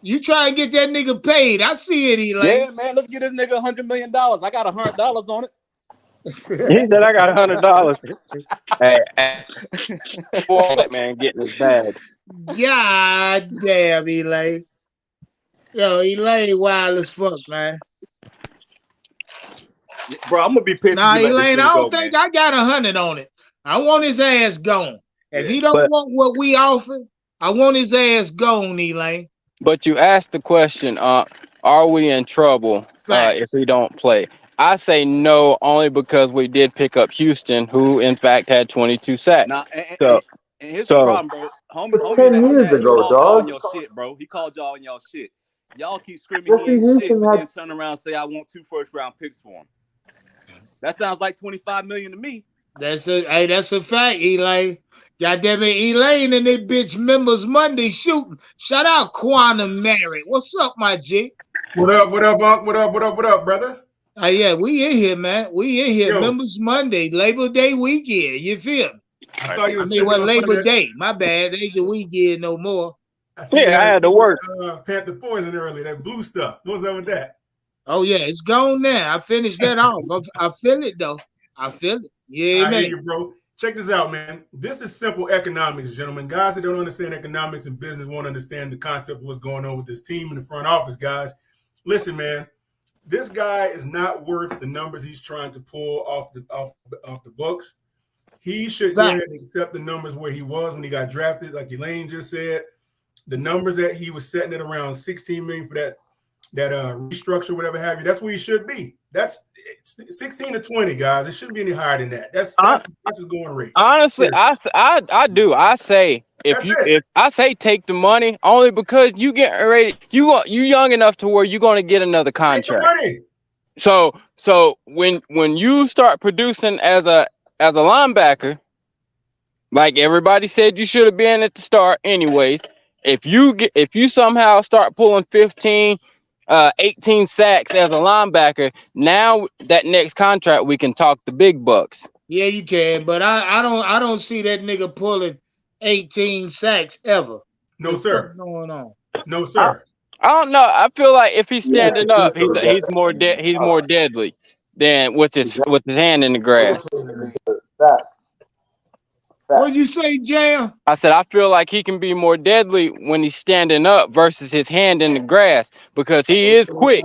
You try and get that nigga paid. I see it, Elaine. Yeah, man. Let's get this nigga $100 million. I got $100 on it. He said, "I got $100." Hey, boy, that man getting his bag. God damn, Elaine. Yo, Elaine wild as fuck, man. Bro, I'm gonna be pissed Nah, if you let this Elaine, I nigga don't go, think man. I got 100 on it. I want his ass gone. If Yeah. he don't want what we offer, I want his ass gone, Elaine. But you asked the question, are we in trouble if we don't play? I say no, only because we did pick up Houston, who in fact had 22 sacks. Nah, So, and here's the problem, bro. Homie 10 in that years chat, he ago, called y'all dog. on your shit, bro. He called y'all on y'all shit. Y'all keep screaming he Jesse ain't shit, Houston but had then turn around and say I want 2 first-round picks for him. That sounds like $25 million to me. That's a fact, Elaine. Goddamn it, Elaine and that bitch members Monday shooting. Shout out Quantum Mary. What's up, my G? What up, Unc? What up, brother? Yeah, we in here, man. We in here. Yo. Members Monday, Labor Day weekend. You feel me? I saw you. I mean, well, Labor Day. My bad. It ain't the weekend no more. I see yeah, I had to work. Panther Poison earlier. That blue stuff. What's up with that? Oh yeah, it's gone now. I finished that off. I feel it though. I feel it. Yeah, I man. hear you, bro. Check this out, man. This is simple economics, gentlemen. Guys that don't understand economics and business won't understand the concept of what's going on with this team in the front office, guys. Listen, man. This guy is not worth the numbers he's trying to pull off the books. He should go ahead and accept the numbers where he was when he got drafted, like Elaine just said. The numbers that he was setting at around 16 million for that restructure, whatever have you. That's where he should be. That's 16 to 20, guys. It shouldn't be any higher than that. That's his going rate. Honestly, I do. I say if I say take the money only because you get ready. You young enough to where you're going to get another contract. So when you start producing as a linebacker, like everybody said you should have been at the start anyways, if you somehow start pulling 15 18 sacks as a linebacker, now that next contract we can talk the big bucks. Yeah, you can, but I don't see that nigga pulling 18 sacks ever. No, sir. What's going on? No, sir. I don't know. I feel like if he's standing up, he's more deadly than with his hand in the grass. What'd you say, Jam? I said I feel like he can be more deadly when he's standing up versus his hand in the grass because he is quick.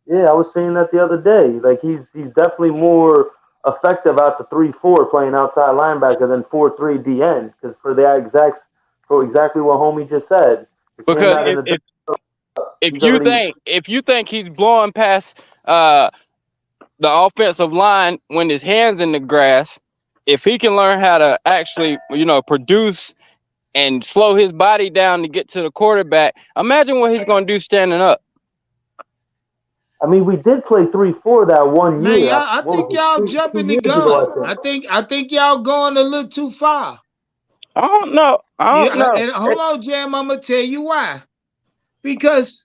Yeah, I was saying that the other day. Like he's definitely more effective out the 3-4 playing outside linebacker than 4-3 DN because for exactly what homie just said. Because if you think he's blowing past the offensive line when his hand's in the grass, if he can learn how to actually, produce and slow his body down to get to the quarterback, imagine what he's going to do standing up. I mean, we did play 3-4 that one year. Man, I think y'all jumping the gun. I think y'all going a little too far. I don't know. And hold on, Jam. I'm gonna tell you why. Because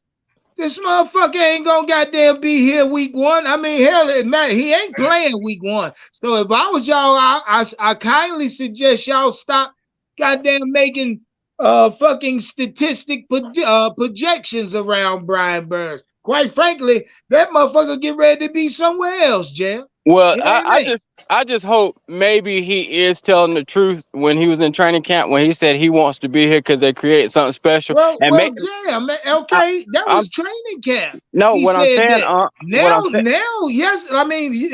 this motherfucker ain't gonna goddamn be here week 1. I mean, hell, he ain't playing week 1. So if I was y'all, I kindly suggest y'all stop goddamn making fucking statistic projections around Brian Burns. Quite frankly, that motherfucker get ready to be somewhere else, Jam. Well, I just hope maybe he is telling the truth when he was in training camp when he said he wants to be here because they create something special. Well, Jam, okay, that was training camp. No, what I'm saying, now, yes, I mean,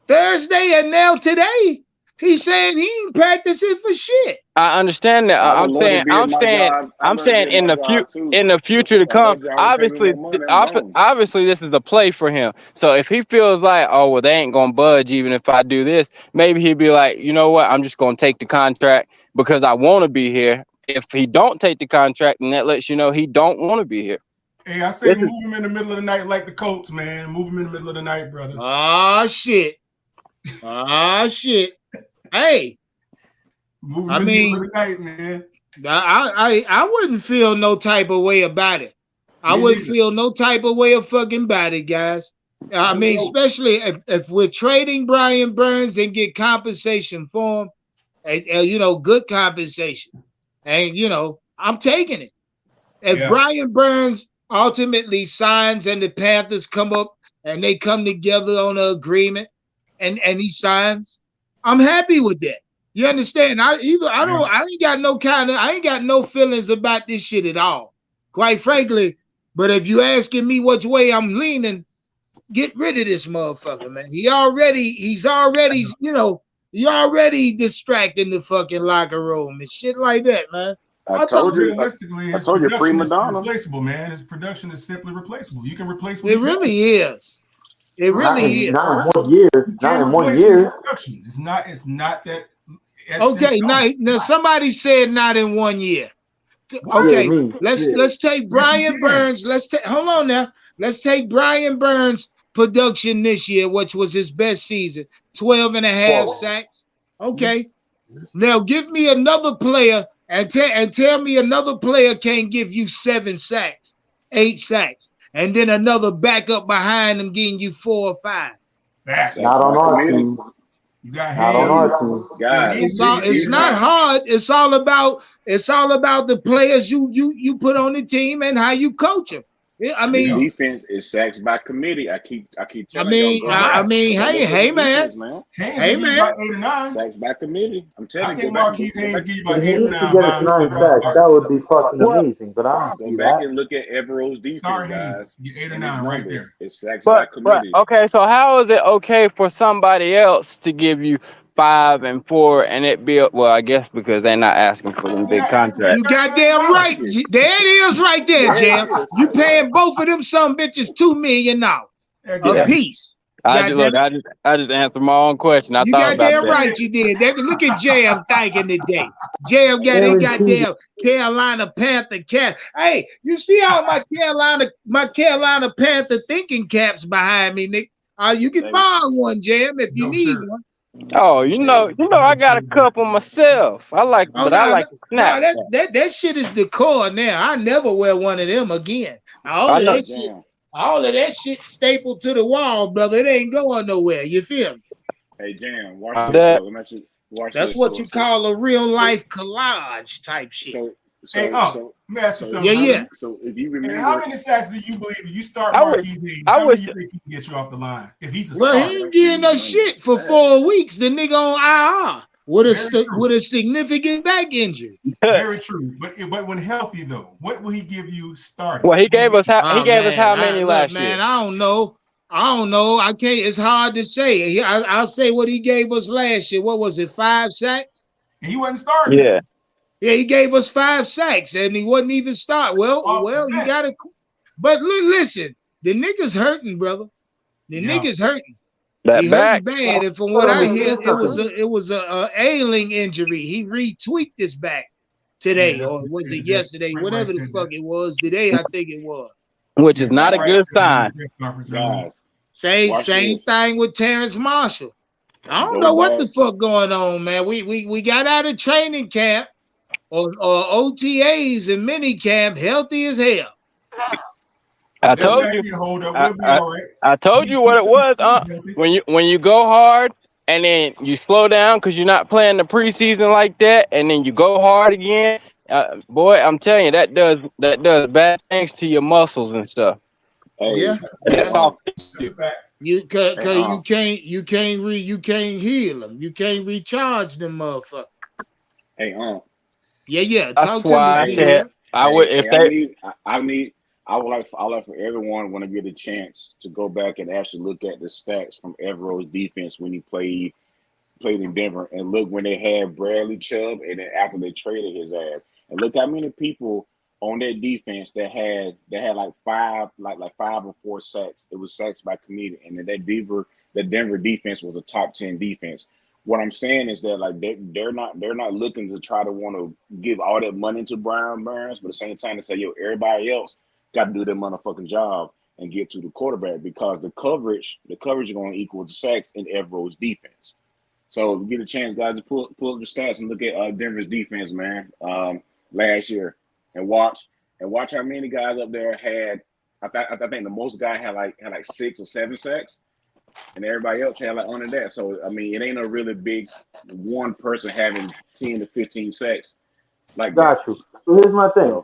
Thursday and now today, he's saying he ain't practicing for shit. I understand that. I'm saying in the future to come, obviously this is a play for him. So if he feels like, oh well, they ain't gonna budge even if I do this, maybe he'd be like, you know what, I'm just gonna take the contract because I want to be here. If he don't take the contract, then that lets you know he don't want to be here. Hey, I say move him in the middle of the night like the Colts, man. Move him in the middle of the night, brother. Ah shit. Hey. I mean, man. I wouldn't feel no type of way about it. I wouldn't feel no type of way of fucking about it, guys. I mean, especially if we're trading Brian Burns and get compensation for him, and good compensation, and I'm taking it. If Brian Burns ultimately signs and the Panthers come up and they come together on an agreement, and he signs, I'm happy with that. You understand? I ain't got no feelings about this shit at all, quite frankly. But if you asking me which way I'm leaning, get rid of this motherfucker, man. He's already distracting the fucking locker room and shit like that, man. I told you, prima donna. Replaceable, man. His production is simply replaceable. You can replace. It really is. It really is. Not in 1 year. Not in 1 year. It's not that. Okay, now somebody said not in 1 year. Okay, let's take Brian Burns. Hold on now. Let's take Brian Burns' production this year, which was his best season, 12 and a half sacks. Okay, now give me another player and tell me another player can't give you 7 sacks, 8 sacks, and then another backup behind him getting you 4 or 5. Not on our team. You got it's not hard. It's all about the players you put on the team and how you coach them. I mean, defense is sacks by committee. I keep telling hey man. Hey man, 8 or 9 sacks by committee. I'm telling you, Marquise Haynes give you about 8 or 9. That would be fucking amazing. But I go back and look at Evero's defense, guys. Get 8 or 9 right there. It's sacks by committee. Okay, so how is it okay for somebody else to give you 5 and 4, and it be well, I guess because they're not asking for them big contracts. You goddamn right. There it is right there, Jam. You paying both of them some bitches $2 million a piece. I just answered my own question. I You thought about goddamn that. right you did. Look at Jam thinking today. Jam got his goddamn Carolina Panther cap. Hey, you see how my Carolina Panther thinking caps behind me, Nick? You can buy one, Jam, if you need one. Oh, you know, I got a couple myself. I like to snap. No, that shit is decor now. I never wear one of them again. All of that shit stapled to the wall, brother. It ain't going nowhere. You feel me? Hey, Jam, watch this. That's what you call a real life collage type shit. Let me ask you something. Yeah. So if you remember, how many sacks do you believe if you start Marquise Haynes? How many do you think he can get you off the line if he's a starter? Well, he ain't getting us shit for 4 weeks. The nigga on IR with a significant back injury. Very true. But when healthy though, what will he give you starting? Well, he gave us how many last year? Man, I don't know. I can't. It's hard to say. I'll say what he gave us last year. What was it? 5 sacks. And he wasn't starting. Yeah. Yeah, he gave us 5 sacks and he wasn't even start. Well, you gotta. But listen, the nigga's hurting, brother. The nigga's hurting. That he back hurting bad, and from what I hear, it was a ailing injury. He retweaked his back today, or was it yesterday? Whatever the fuck it was today, I think it was. Which is not a good sign. Same thing with Terrence Marshall. I don't know what the fuck going on, man. We got out of training camp or OTAs and mini camp healthy as hell. I told you. I told you what it was. When you go hard and then you slow down because you're not playing the preseason like that, and then you go hard again, boy, I'm telling you that does bad things to your muscles and stuff. Yeah, that's all. You can't heal them. You can't recharge them, motherfucker. Hey, Yeah. That's why I said I would I would like for everyone when I get a chance to go back and actually look at the stats from Evero's defense when he played in Denver, and look when they had Bradley Chubb, and then after they traded his ass, and look how many people on that defense that had like 5 or 4 sacks. It was sacks by committee, and then the Denver defense was a top 10 defense. What I'm saying is that like they're not looking to try to want to give all that money to Brian Burns, but at the same time they say, yo, everybody else got to do their motherfucking job and get to the quarterback, because the coverage is going to equal the sacks in Evero's defense. So if you get a chance, guys, to pull up the stats and look at Denver's defense, man, last year, and watch how many guys up there had. I think the most guy had like 6 or 7 sacks, and everybody else had like under that. So I mean, it ain't a really big one person having 10 to 15 sacks. Like got you. So here's my thing.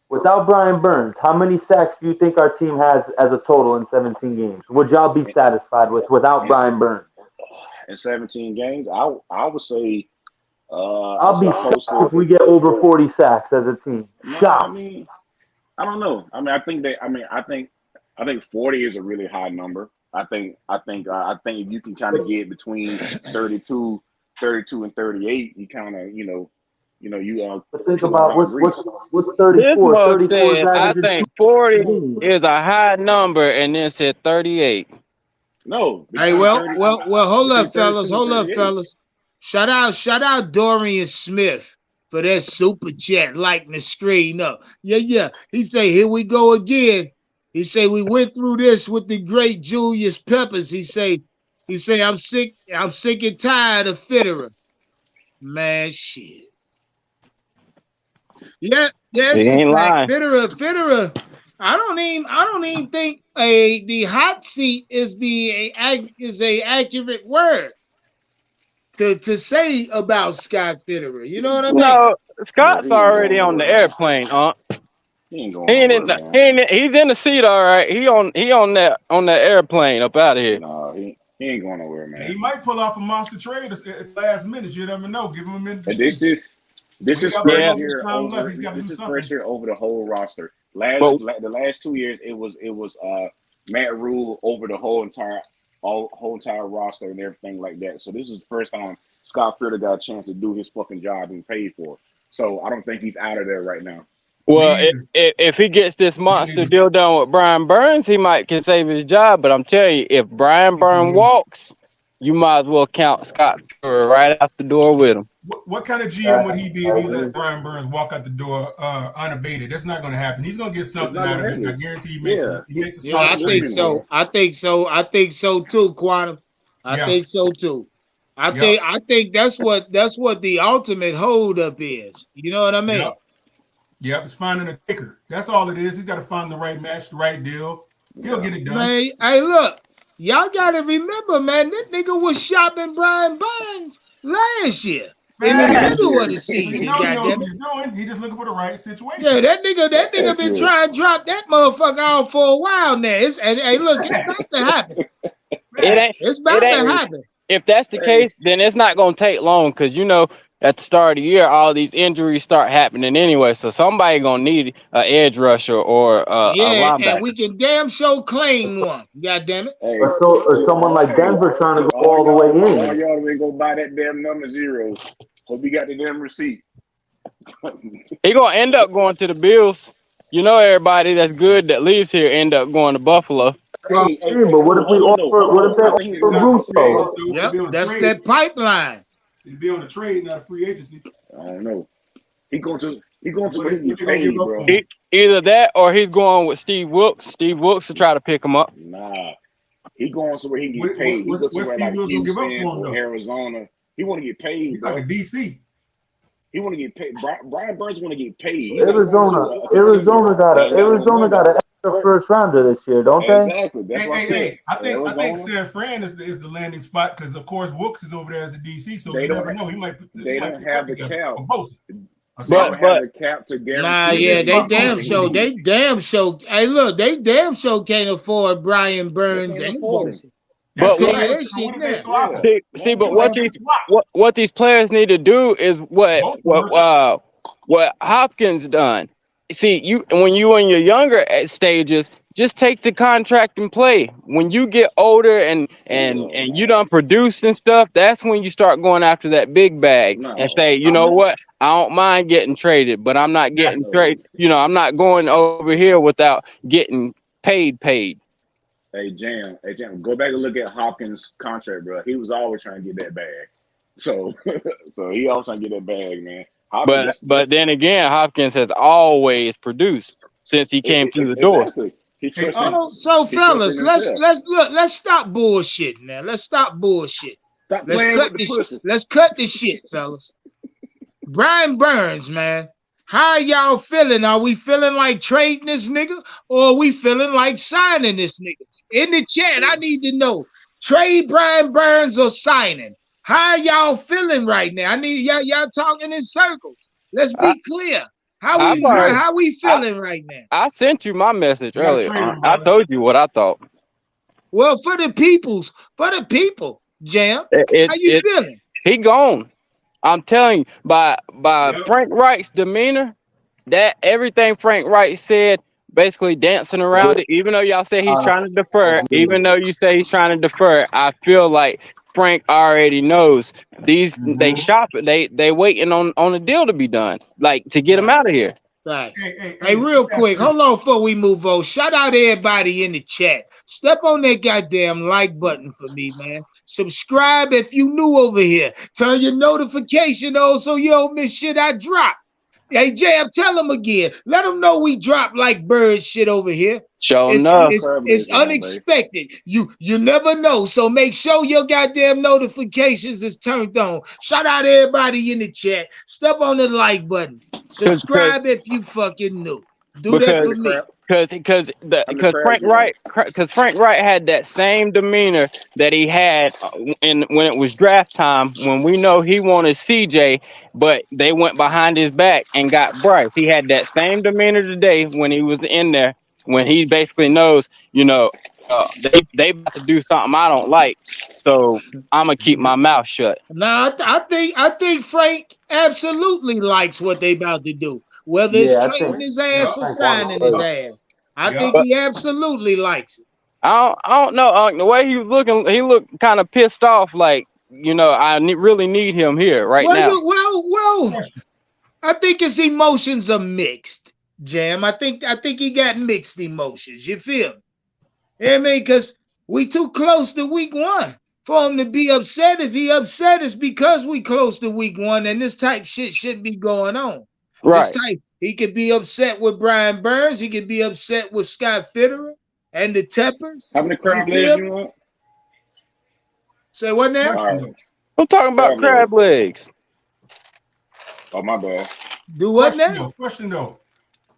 Without Brian Burns, how many sacks do you think our team has as a total in 17 games? Would y'all be satisfied without Brian Burns? In 17 games, I would say I'll be shocked if we get over 40 sacks as a team. Shocked. I mean, I don't know. I mean, I think 40 is a really high number. I think if you can kind of get between 32 and 38, you kind of, you think about what's 34. 34 said, I think 40 is a high number, and then said 38. No. Hey, well, hold up, fellas. Shout out Dorian Smith for that super chat, lighting the screen up. Yeah. He say, here we go again. He say, we went through this with the great Julius Peppers. He say, I'm sick and tired of Fitterer. Man, shit. Yeah, he ain't lying. Fitterer. I don't even think the hot seat is a accurate word to say about Scott Fitterer. You know what I mean? No, Scott's already on the airplane, He's in the seat, all right. He on that airplane up out of here. No, he ain't going nowhere, man. He might pull off a monster trade at the last minute. You never know. Give him a minute. This is pressure over the whole roster. The last 2 years, it was Matt Rule over the whole entire whole entire roster and everything like that. So this is the first time Scott Fitter got a chance to do his fucking job and paid for it. So I don't think he's out of there right now. Well, Me either. if he gets this Me monster neither. deal done with Brian Burns, he might can save his job. But I'm telling you, if Brian Burns walks, you might as well count Scott Fitter right out the door with him. What kind of GM would he be if he let Brian Burns walk out the door unabated? That's not going to happen. He's going to get It's something not out gonna of it. I happen. guarantee he makes Yeah. he makes a Yeah, I solid think trade. so. I think so. I think so too, Quantum. I Yeah. think so too. I Yep. think that's what the ultimate holdup is. You know what I mean? Yep. Yep. It's finding a kicker. That's all it is. He's got to find the right match, the right deal. He'll get it done. Man, hey, look, y'all gotta remember, man, that nigga was shopping Brian Burns last year. In the Man, middle of the he season, knows what goddamn it. he's doing. He's just looking for the right situation. Yeah, that nigga been trying to drop that motherfucker out for a while now. Hey, look, it's about to happen. It's about to happen. If that's the case, then it's not going to take long because, you know, at the start of the year, all these injuries start happening anyway. So somebody going to need an edge rusher or a linebacker. And we can damn sure claim one. God damn it. Hey, or someone like Denver trying to go all the way all in. y'all ain't go buy that damn number 0. Hope you got the damn receipt. He going to end up going to the Bills. You know, everybody that's good that leaves here end up going to Buffalo. But what if we offer? What if they offer Russo? Yep, that's that pipeline. He'd be on the trade, not a free agency. I don't know. He going to where he get paid, bro. Either that or he's going with Steve Wilkes. Steve Wilkes to try to pick him up. Nah, he going somewhere he can get paid. He go somewhere like Houston or Arizona. He want to get paid. He's like a DC. He want to get paid. Brian Burns want to get paid. Arizona got an extra first rounder this year, don't they? Exactly. That's what I said. I think San Fran is the landing spot because of course Wilkes is over there as the DC, so you never know. He might. They don't have the cap. But have the cap to guarantee. Nah, yeah, they damn show. Hey, look, they damn show can't afford Brian Burns and Bosa. But what these players need to do is what Hopkins done. See, when you in your younger stages, just take the contract and play. When you get older and you done produce and stuff, that's when you start going after that big bag and say, you know what, I don't mind getting traded, but I'm not getting traded. You know, I'm not going over here without getting paid. Hey Jam, go back and look at Hopkins' contract, bro. He was always trying to get that bag. So he always trying to get that bag, man. Hopkins, but then again, Hopkins has always produced since he came through the door. Exactly. So fellas, let's stop bullshitting now. Let's stop bullshit. Let's cut this shit, fellas. Brian Burns, man. How y'all feeling? Are we feeling like trading this nigga or are we feeling like signing this nigga? In the chat, I need to know. Trade Brian Burns or signing? How y'all feeling right now? I need y'all talking in circles. Let's be clear. How we feeling right now? I sent you my message earlier. I told you what I thought. Well, for the people, Jam, how you feeling? He gone. I'm telling you, by Frank Reich's demeanor, that everything Frank Reich said, basically dancing around it, even though y'all say he's trying to defer it, even though you say he's trying to defer it, I feel like Frank already knows these they shop it, they waiting on a deal to be done, like to get him out of here. Right. Hey, real quick, hold on before we move on. Shout out everybody in the chat. Step on that goddamn like button for me, man. Subscribe if you new over here. Turn your notification on so you don't miss shit I drop. Hey, Jam, tell them again. Let them know we drop like bird shit over here. It's unexpected. You never know. So make sure your goddamn notifications is turned on. Shout out everybody in the chat. Step on the like button. Subscribe if you fucking new. Do that for me. Because Frank Wright had that same demeanor that he had when it was draft time, when we know he wanted CJ, but they went behind his back and got Bryce. He had that same demeanor today when he was in there, when he basically knows, you know, they about to do something I don't like, so I'm gonna keep my mouth shut. Now I think Frank absolutely likes what they about to do. Whether it's trading his ass or signing his ass. I think he absolutely likes it. I don't know. The way he was looking, he looked kind of pissed off. Like, really need him here right Well, now. I think his emotions are mixed, Jam. I think he got mixed emotions. You feel me? You know what I mean? Because we too close to week 1 for him to be upset. If he upset, it's because we close to week 1, and this type shit shouldn't be going on. This Right. type, he could be upset with Brian Burns. He could be upset with Scott Fitterer and the Teppers. How many crab legs you want? Say what now? All right. I'm talking about crab legs. Oh, my bad. Do what now? Question though.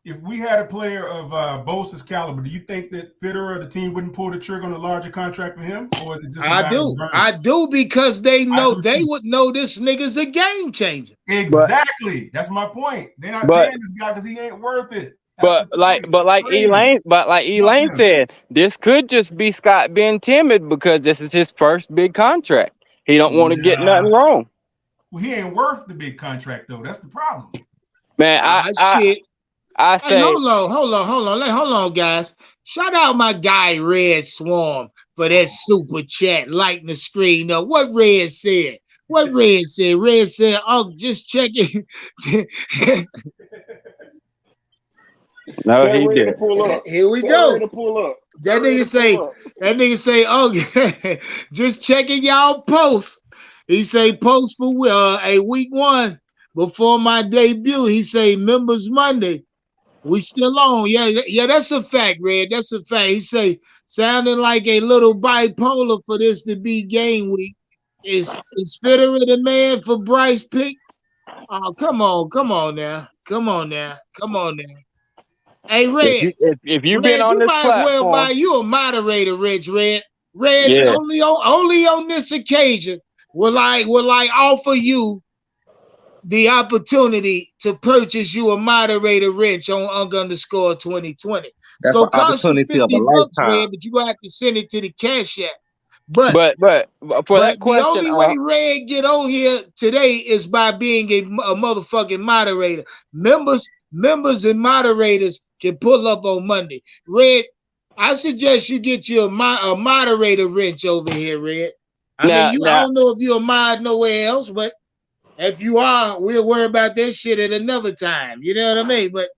If we had a player of Bosa's caliber, do you think that Fitterer, the team, wouldn't pull the trigger on a larger contract for him? Or is it just I do because they know they would know this nigga's a game changer. Exactly. That's my point. They're not paying this guy because he ain't worth it. But like Elaine said, this could just be Scott being timid because this is his first big contract. He don't want to get nothing wrong. Well, he ain't worth the big contract though. That's the problem. Man, I say, hey, hold on, guys. Shout out my guy Red Swarm for that super chat, lighting the screen up. What Red said? Red said, oh, just checking. No, he did. Here we go. That nigga say, oh, just checking y'all posts. He say post for a week 1 before my debut. He say members Monday. We still on. Yeah, that's a fact, Red. That's a fact. He say sounding like a little bipolar for this to be game week. Is Fitterer the man for Bryce pick? Oh, come on now. Hey, Red. If you've Red, been on you this might platform, as well buy you a moderator, Rich Red. Red, yeah. only on this occasion will I offer you the opportunity to purchase you a moderator, Rich, on _2020. It's That's gonna an cost you opportunity of a $50, lifetime. Red, but you gonna have to send it to the Cash App. But for that question, the only way Red get on here today is by being a motherfucking moderator. Members and moderators can pull up on Monday. Red, I suggest you get you a moderator wrench over here, Red. I don't know if you're a mod nowhere else, but if you are, we'll worry about that shit at another time. You know what I mean? But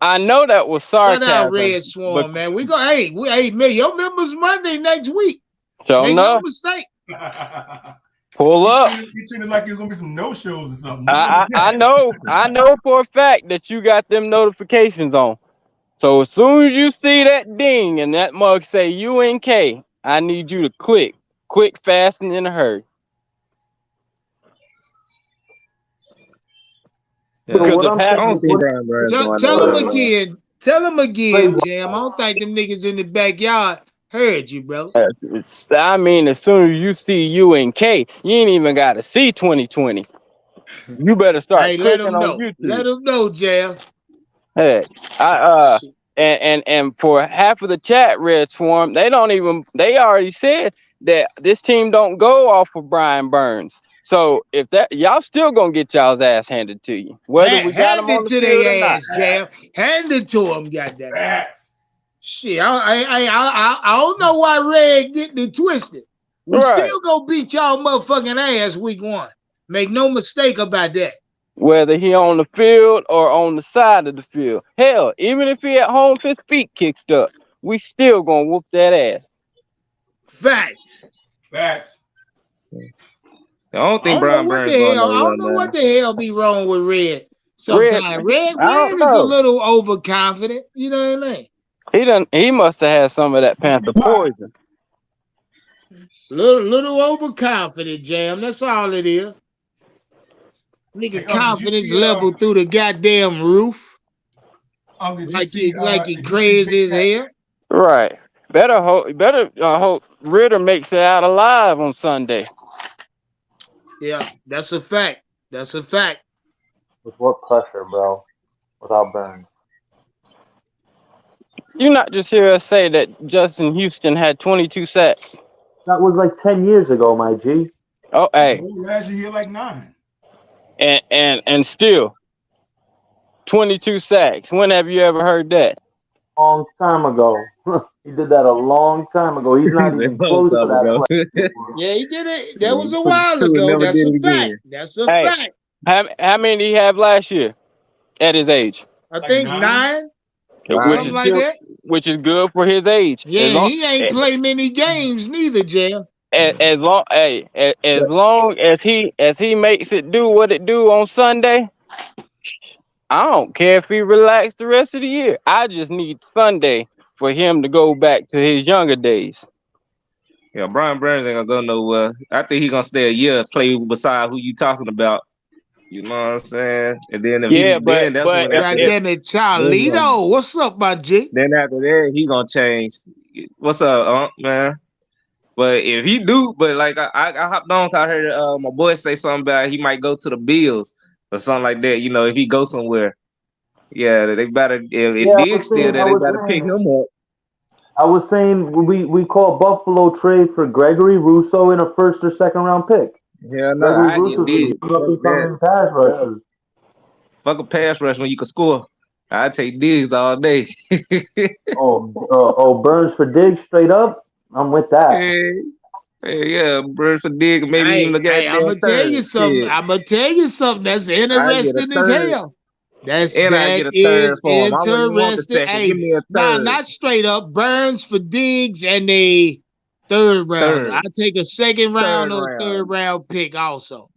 I know that was sarcasm. Shut out, Red Swarm, man. We go. Hey, man, your members Monday next week. So Make no mistake. Pull up. You treated like there's gonna be some no shows or something. I know for a fact that you got them notifications on. So as soon as you see that ding and that mug say UNK, I need you to click quick, fast, and in a hurry. Because tell him again, Jam. I don't think them niggas in the backyard heard you, bro. I mean, as soon as you see UNK, you ain't even got to see 2020. You better start clicking on YouTube. Let them know, Jam. Hey, and for half of the chat, Red Swarm, they already said that this team don't go off of Brian Burns. So if that y'all still gonna get y'all's ass handed to you, whether we got them on the field or not. Jam. Hand it to them, goddamn. Shit, I don't know why Red getting it twisted. We still gonna beat y'all motherfucking ass week 1. Make no mistake about that. Whether he on the field or on the side of the field. Hell, even if he at home with his feet kicked up, we still gonna whoop that ass. Facts. I don't think Brian Burns. I don't know what the hell be wrong with Red. Sometimes Red is a little overconfident. You know what I mean? He must have had some of that Panther poison. Little overconfident, Jam. That's all it is. Nigga, confidence level through the goddamn roof. Like he crazy as hell. Right. Better hope Ritter makes it out alive on Sunday. Yeah, that's a fact. With what pressure, bro? Without Burns. You not just hear us say that Justin Houston had 22 sacks. That was like 10 years ago, my G. Oh, hey. Last year he had like 9. And still 22 sacks. When have you ever heard that? Long time ago. He did that a long time ago. He's not He said, even "Long close to time that ago." play anymore. Yeah, he did it. That Yeah, was he a took while two and ago. never That's did a it fact. again. That's a Hey, fact. how many did he have last year at his age? I Like think 9. 9, Which something is Nine. like still, that. which is good for his age. Yeah, he ain't played many games neither, Jam. As long, hey, as long as he makes it do what it do on Sunday, I don't care if he relaxed the rest of the year. I just need Sunday for him to go back to his younger days. Yeah, Brian Burns ain't gonna go nowhere. I think he gonna stay a year, play beside who you talking about. You know what I'm saying? And then if Yeah, he then that's but when if, after God if that, damn it, then he gonna Charlito. What's up, my G? then after that he gonna change. What's up, man? But if he do, but like I hopped on 'cause I heard my boy say something about he might go to the Bills or something like that. You know, if he goes somewhere, yeah, they better. If it Yeah, dig still there, they better pick him up. I was saying we call Buffalo trade for Gregory Rousseau in a first or second round pick. Hell no, Gregory I get Rousseau's a dig. young up Fuck and that. coming pass rusher. Fuck a pass rush when you can score. I take digs all day. Oh, Burns for Diggs straight up. I'm with that. Yeah, Bird for dig, maybe even Hey, the hey, I'm goddamn gonna tell you third. something. Shit, I'm gonna tell you something that's I get a interesting as third, hell. and I That get a third is for him. I wouldn't even want the interesting. second. Give Hey, me a nah, third, not straight up. Burns for Diggs and a third rounder. I third, take a second third round or third round. round pick also.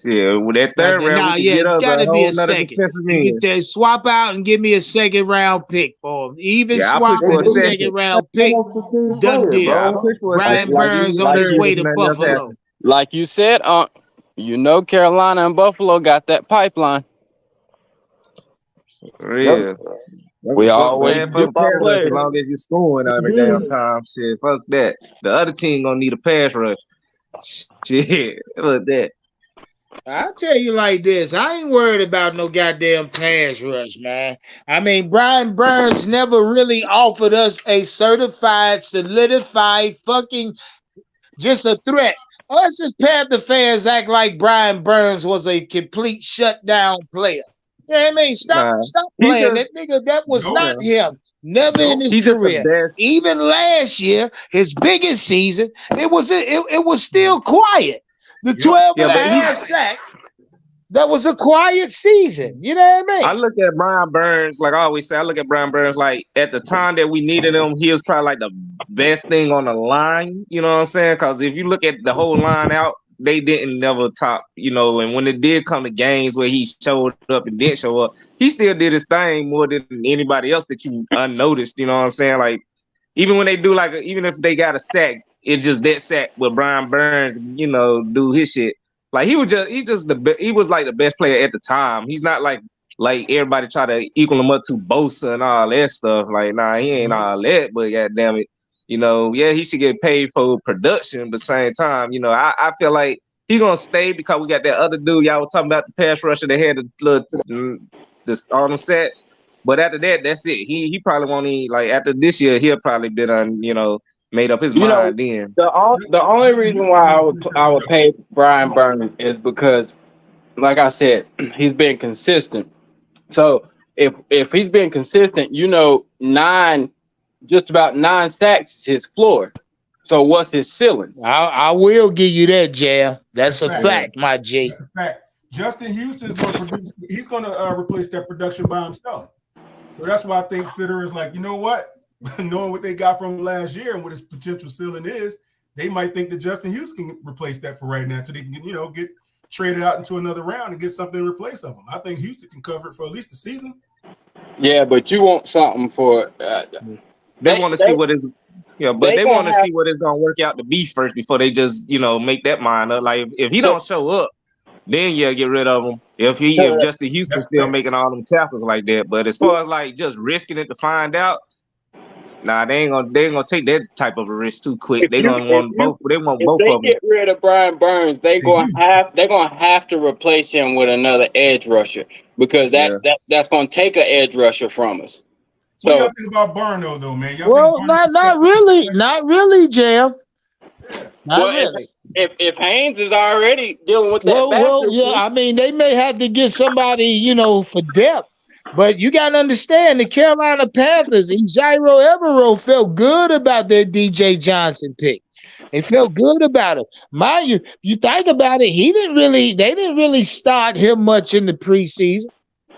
Shit, with that third round, we Now, could yeah, get us a gotta be whole a nother second. defensive You can end. tell swap out and give me a second round pick for him. Even Yeah, I push swap They for a and a did second second. round pick. almost the same Done player, deal. Yeah, I bro. push for a like Brian second. Like Burns even on this his like year, you way if to nothing else Buffalo. happened. like you said, you know Carolina and Buffalo got that pipeline. For Yep. real. We Fuck, always man, fuck get a the pass rush as players. long as you're scoring every damn Indeed. time. Shit, fuck that. The other team gonna need a pass rush. Shit, look that. I'll tell you like this. I ain't worried about no goddamn pass rush, man. I mean, Brian Burns never really offered us a certified, solidified, fucking just a threat. Us as Panther fans act like Brian Burns was a complete shutdown player. You know what I mean? Stop, Nah, stop he playing just that nigga. That was Nope. not yeah, him. Never in Nope. his he just the career. best. Even last year, his biggest season, it was still quiet. The Yep. 12 Yeah, and a but he. half sacks, that was a quiet season. You know what I I mean? look at Brian Burns, like I always say, I look at Brian Burns like at the time that we needed him, he was probably like the best thing on the line. You know what I'm saying? Because if you look at the whole line out, they didn't never top, you know, and when it did come to games where he showed up and didn't show up, he still did his thing more than anybody else that you unnoticed. You know what I'm saying? Like even when they do like even if they got a sack, it's just that sack with Brian Burns, you know, do his shit. Like he's just he was like the best player at the time. He's not like everybody try to equal him up to Bosa and all that stuff. Like nah, he ain't Nope. all that. But goddamn it, you know, yeah, he should get paid for production. But same time, you know, I feel like he gonna stay because we got that other dude y'all was talking about the pass rusher that had the little this all them sets. But after that, that's it. He probably won't even like after this year. He'll probably been on made up his You know, mind then. the only Justin reason Houston why needs to finish that I would production. pay Brian Burns is because, like I said, he's been consistent. So if he's been consistent, you know, just about 9 sacks is his floor. So what's his ceiling? I will give you that, Jam. That's That's a fact. Yeah. fact, my G. That's a fact. Justin Houston is going to produce. He's going to replace that production by himself. So that's why I think Fitter is like, you know what? Knowing what they got from last year and what his potential ceiling is, they might think that Justin Houston can replace that for right now, so they can get traded out into another round and get something in replace of him. I think Houston can cover it for at least the season. Yeah, but you want something for They want to see what is but they they want gonna to have see what it's gonna work out to be first before they just make that mind up. Like if he so don't show up, then yeah, get rid of him. If Justin Houston That's still fact. making all them tackles like that, but as far as like just risking it to find out, nah, they ain't gonna take that type of a risk too quick. if They you gonna want both. They want if both they of them. get rid of Brian Burns, They do. they're gonna have to replace him with another edge rusher because Yeah. that's gonna take an edge rusher from us. What do y'all So think about Barno though, man? Y'all think Well, Barno can step not really, Jam. Yeah. Not well, really. if Haynes is already dealing with that Well, back yeah. issue, I mean, they may have to get somebody, for depth. But you got to understand the Carolina Panthers and Jairo Evero felt good about their DJ Johnson pick. They felt good about it. Mind you, you think about it, they didn't really start him much in the preseason.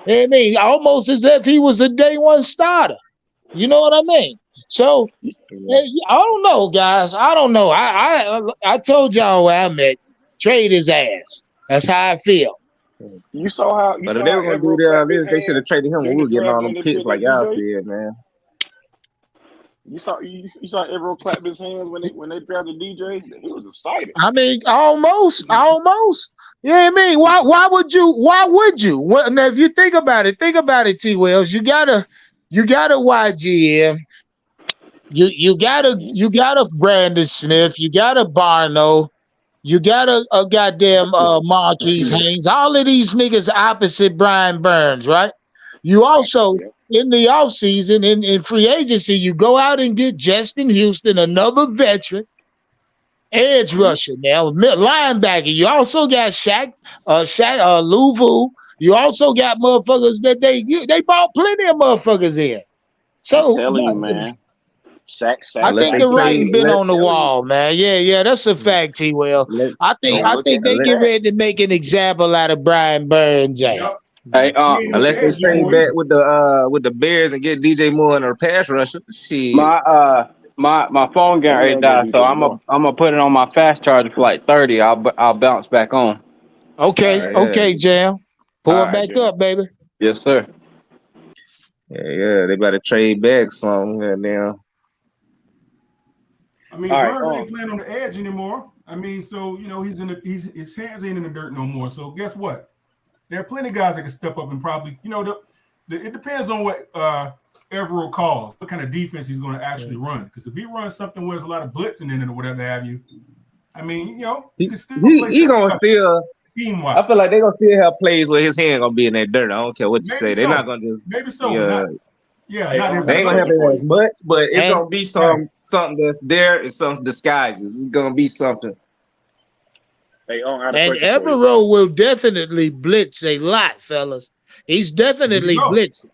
I mean, almost as if he was a day one starter. You know what I mean? So I don't know, guys. I don't know. I told y'all where I'm at. Trade his ass. That's how I feel. You saw how But if they were gonna do clapped his this, they should have hands traded him when during we the were getting draft all when them they picks, picked like that y'all DJ. said, man. You saw Evero clap his hands when they drafted DJ. He was excited. I mean, almost. You know what I mean? Why would you? Well, now, if you think about it, T. Wells. You gotta YGM. You gotta Brandon Smith. You gotta Barno. You got a goddamn Marquise Haynes. All of these niggas opposite Brian Burns, right? You also in the offseason, in free agency, you go out and get Justin Houston, another veteran, edge rusher now, linebacker. You also got Shaq Louvu. You also got motherfuckers that they bought plenty of motherfuckers in. So I'm telling you, man. I think the writing been on the wall, man. Yeah, that's a fact, T. Will. I think they get ready to make an example out of Brian Burns. Yep. Hey, Unless they trade back with the Bears and get DJ Moore in a pass rusher, shit. my phone getting ready to die, so I'm gonna put it on my fast charger for like 30. I'll bounce back on. Okay, Jam. Pull it back up, baby. Yes, sir. Yeah, they better trade back some now. I mean, Burns ain't playing on the edge anymore. I mean, so his hands ain't in the dirt no more. So guess what? There are plenty of guys that can step up and probably, it depends on what Evero calls, what kind of defense he's going to actually run. Because if he runs something where there's a lot of blitzing in it or whatever have you, I mean, he can still he gonna still. Scheme-wise. I feel like they're gonna still have plays where his hand gonna be in that dirt. I don't care what you say. They're not gonna just maybe so. Yeah. Not they ain't gonna have it as much, but it's gonna be something that's there and some disguises. It's gonna be something. And Evero will definitely blitz a lot, fellas. He's definitely blitzing.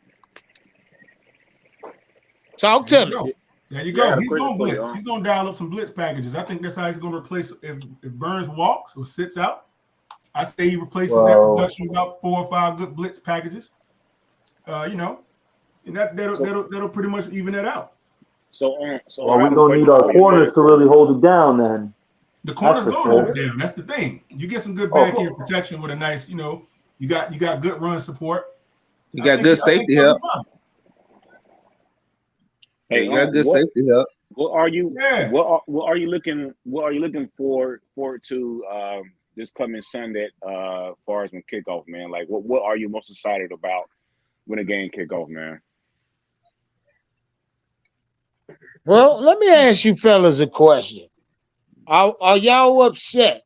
Talk to me. There you go. He's gonna blitz. He's gonna dial up some blitz packages. I think that's how he's gonna replace if Burns walks or sits out. I say he replaces that production with about 4 or 5 good blitz packages. And that'll pretty much even it out. So we're gonna need our corners to really hold it down then. The corners gonna hold it down. That's the thing. You get some good backhand protection with a nice, you got good run support. You got good safety help. Hey, you got good safety help. What are you looking forward to this coming Sunday far as when kickoff, man? Like what are you most excited about when a game kickoff, man? Well, let me ask you fellas a question. Are y'all upset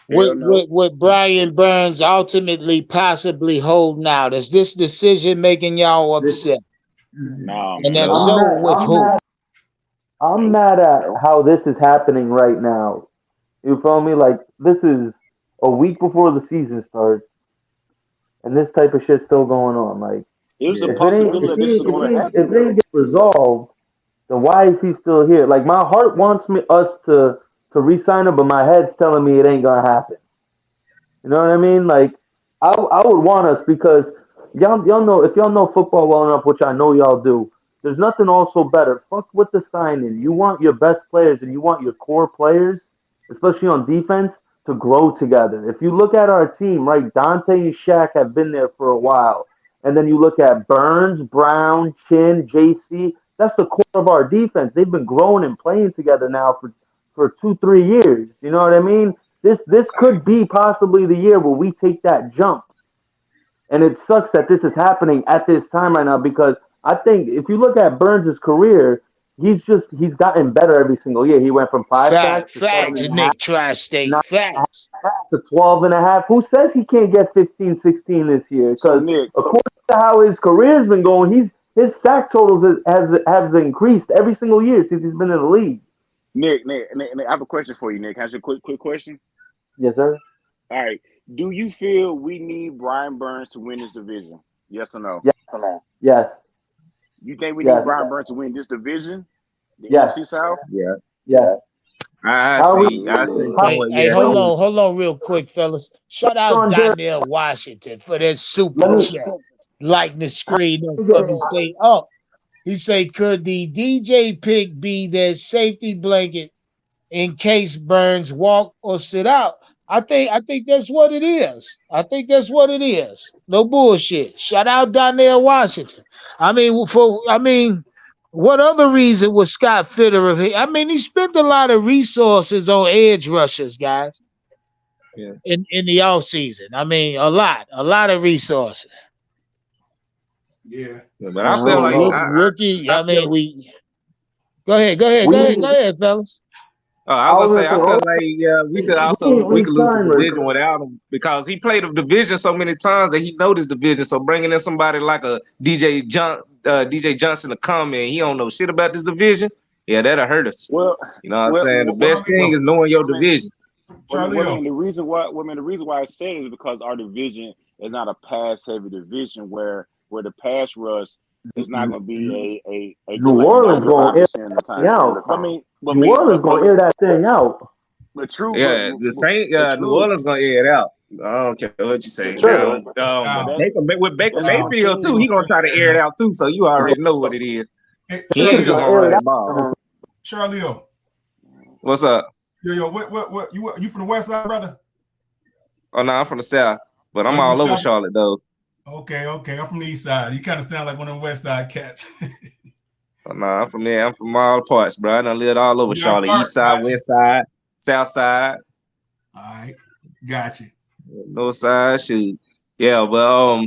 with Brian Burns ultimately possibly holding out? Is this decision making y'all upset? No, and if so, with who? I'm mad at how this is happening right now. You feel me? Like, this is a week before the season starts, and this type of shit's still going on. Like, if it didn't get resolved, then why is he still here? Like, my heart wants us to re-sign him, but my head's telling me it ain't gonna happen. You know what I mean? Like, I would want us, because y'all know, if y'all know football well enough, which I know y'all do, there's nothing also better. Fuck with the signing. You want your best players and you want your core players, especially on defense, to grow together. If you look at our team, right, Dante and Shaq have been there for a while. And then you look at Burns, Brown, Chin, JC. That's the core of our defense. They've been growing and playing together now for 2-3 years. You know what I mean? This could be possibly the year where we take that jump. And it sucks that this is happening at this time right now, because I think if you look at Burns' career, he's gotten better every single year. He went from 5 sacks to 7.5 Tri-State facts to 12.5. Who says he can't get 15, 16 this year? Because according to how his career's been going, his sack totals has increased every single year since he's been in the league. Nick, I have a question for you, Nick. Can I ask you a quick question? Yes, sir. All right. Do you feel we need Brian Burns to win this division? Yes or no? Yes. You think we need Yes. Brian Burns to win this division, the Yes. NFC South? Yeah, Yes. I How are see. I see we? Hey, somewhat. hey, Yes. hold on, real quick, fellas. Shout out On Derek, Donnell Washington for that super let me. chat. Lighting the screen up for me. Get, Say, oh, he say, could the DJ pick be their safety blanket in case Burns walk or sit out? I think that's what it is. I think that's what it is. No bullshit. Shout out Donnell Washington. What other reason was Scott Fitterer? I mean, he spent a lot of resources on edge rushers, guys, Yeah. in the off season. I mean, a lot of resources. Yeah. Yeah, but I feel like Rookie. I I mean, feel. we go ahead, go ahead, we go ahead, need. go ahead, fellas. I I was was gonna say I gonna feel say, like we we could lose the need division re-signers. without him because he played the division so many times that he know this division. So bringing in somebody like a DJ Johnson to come in, he don't know shit about this division. Yeah, that'll hurt us. Well, You know what I'm well, saying? The well, best thing Charlito. is knowing your I mean, division. Charlito. the reason why I said it is because our division is not a pass heavy division where the pass rush is not going to be a New collective Orleans gonna air 95% of the that thing time. out. But I mean, New Orleans gonna air that thing out. but true, Yeah, the Saint but New true, Orleans gonna air it out. I don't care what you say. but Now, true. But Now, that's With Baker that's one Mayfield too, team. he gonna try to air it out too. So you already know what it is. hey, He ain't just Charlito. gonna run that ball. Charlito. What's up? Yo, what? You from the West Side, brother? Oh no, I'm from the South, but Oh, I'm you from all the over South? Charlotte though. Okay. I'm from the East Side. You kind of sound like one of them West Side cats. Oh, no, I'm from there. I'm from all parts, bro. I done lived all over You guys Charlotte, start, East Side, got you. West Side, South Side, All right, got you. North Side. Shoot, yeah, but